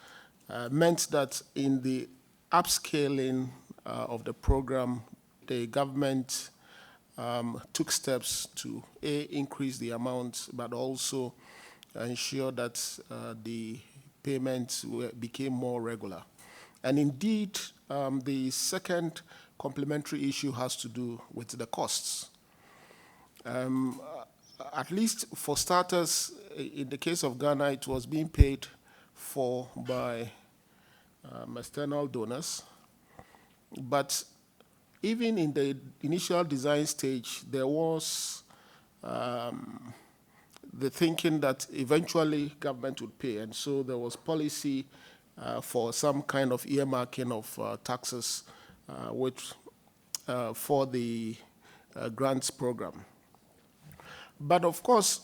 meant that in the upscaling of the program, the government took steps to increase the amount, but also ensure that the payments became more regular. And indeed, the second complementary issue has to do with the costs. At least for starters, in the case of Ghana, it was being paid for by external donors. But even in the initial design stage, there was the thinking that eventually government would pay. And so there was policy for some kind of earmarking of taxes for the grants program. But of course,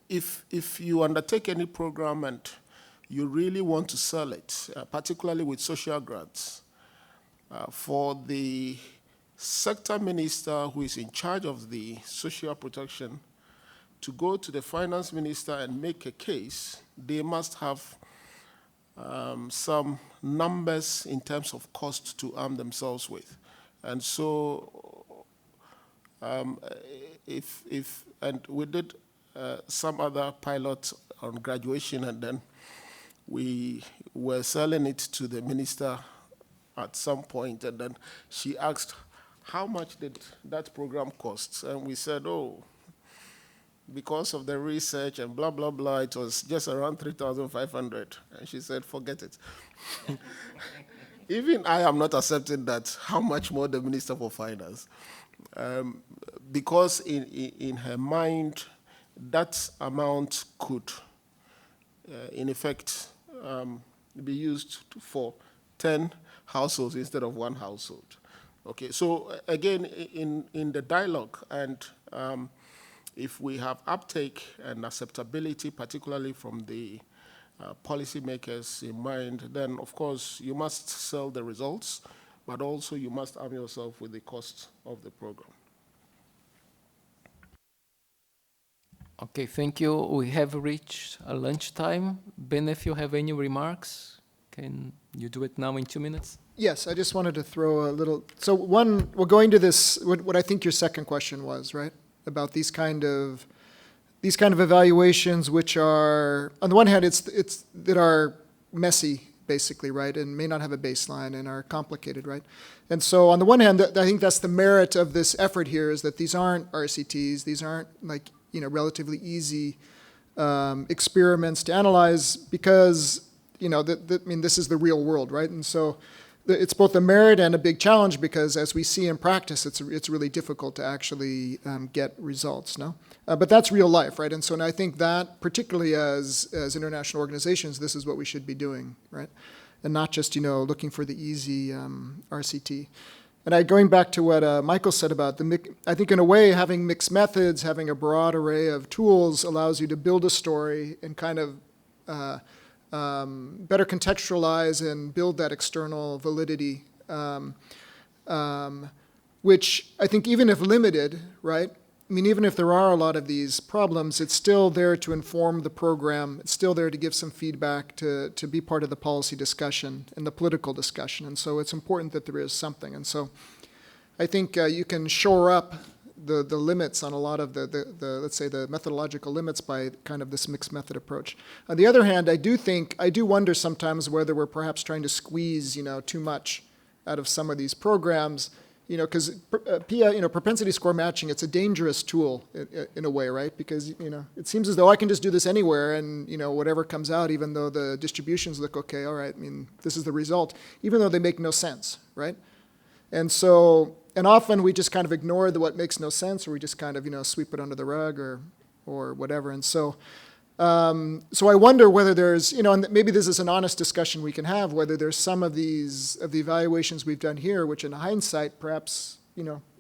if you undertake any program and you really want to sell it, particularly with social grants, for the sector minister who is in charge of the social protection to go to the finance minister and make a case, they must have some numbers in terms of cost to arm themselves with. And so and we did some other pilot on graduation, and then we were selling it to the minister at some point, and then she asked, how much did that program cost? And we said, oh, because of the research and blah, blah, blah, it was just around 3,500. And she said, forget it. Even I am not accepting that, how much more the Minister for Finance. Because in her mind, that amount could, in effect, be used for 10 households instead of one household. Okay, so again, in the dialogue, and if we have uptake and acceptability, particularly from the policymakers in mind, then of course you must sell the results, but also you must arm yourself with the cost of the program. Okay, thank you. We have reached lunchtime. Ben, if you have any remarks, can you do it now in 2 minutes? Yes, I just wanted to throw a little, so one, we're going to this, what I think your second question was, right? About these kind of evaluations, which are, on the one hand, that are messy, basically, right, and may not have a baseline and are complicated, right? And so on the one hand, I think that's the merit of this effort here, is that these aren't RCTs, these aren't like, relatively easy experiments to analyze, because, this is the real world, right? And so it's both a merit and a big challenge, because as we see in practice, it's really difficult to actually get results, no? But that's real life, right? And so I think that, particularly as international organizations, this is what we should be doing, right? And not just, looking for the easy RCT. And going back to what Michael said about I think in a way, having mixed methods, having a broad array of tools allows you to build a story and kind of better contextualize and build that external validity, which I think even if limited, right? I mean, even if there are a lot of these problems, it's still there to inform the program. It's still there to give some feedback, to be part of the policy discussion and the political discussion. And so it's important that there is something. And so I think you can shore up the limits on a lot of the let's say, the methodological limits by kind of this mixed method approach. On the other hand, I do wonder sometimes whether we're perhaps trying to squeeze, too much out of some of these programs. Because propensity score matching, it's a dangerous tool in a way, right? Because, it seems as though I can just do this anywhere and, whatever comes out, even though the distributions look okay, all right, this is the result, even though they make no sense, right? And so, and often we just kind of ignore what makes no sense, or we just kind of, sweep it under the rug or whatever. And so, so I wonder whether there's, and maybe this is an honest discussion we can have, whether there's some of the evaluations we've done here, which in hindsight, perhaps,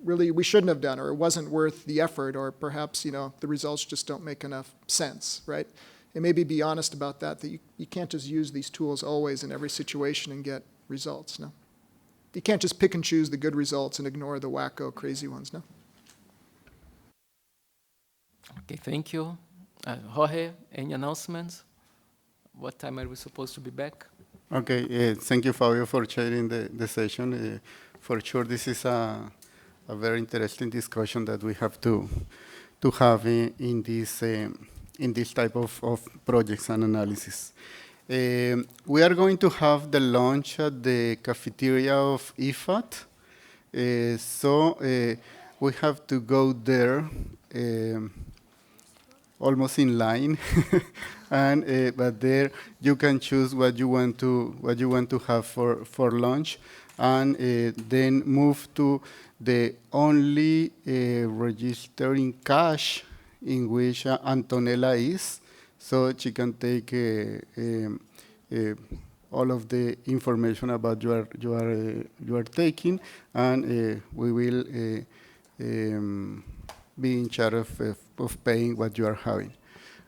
really we shouldn't have done, or it wasn't worth the effort, or perhaps, the results just don't make enough sense, right? And maybe be honest about that you can't just use these tools always in every situation and get results, no? You can't just pick and choose the good results and ignore the wacko, crazy ones, no? Okay, thank you. Jorge, any announcements? What time are we supposed to be back? Okay, thank you, Fabio, for chairing the session. For sure, this is a very interesting discussion that we have to have in this type of projects and analysis. We are going to have the lunch at the cafeteria of IFAD. So we have to go there almost in line, and but there you can choose what you want to have for lunch, and then move to the only registering cache in which Antonella is, so she can take all of the information about you are taking, and we will be in charge of paying what you are having.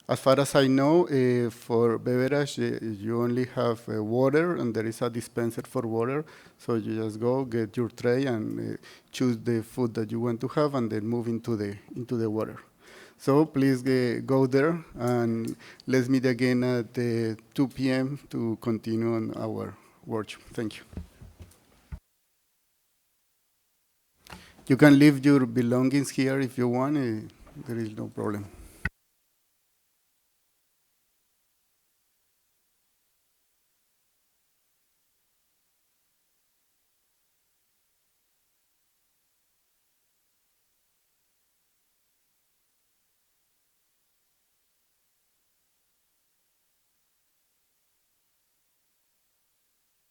As far as I know, for beverage, you only have water, and there is a dispenser for water. So you just go, get your tray, and choose the food that you want to have, and then move into the water. So please go there, and let's meet again at 2 p.m. to continue on our workshop. Thank you. You can leave your belongings here if you want. There is no problem.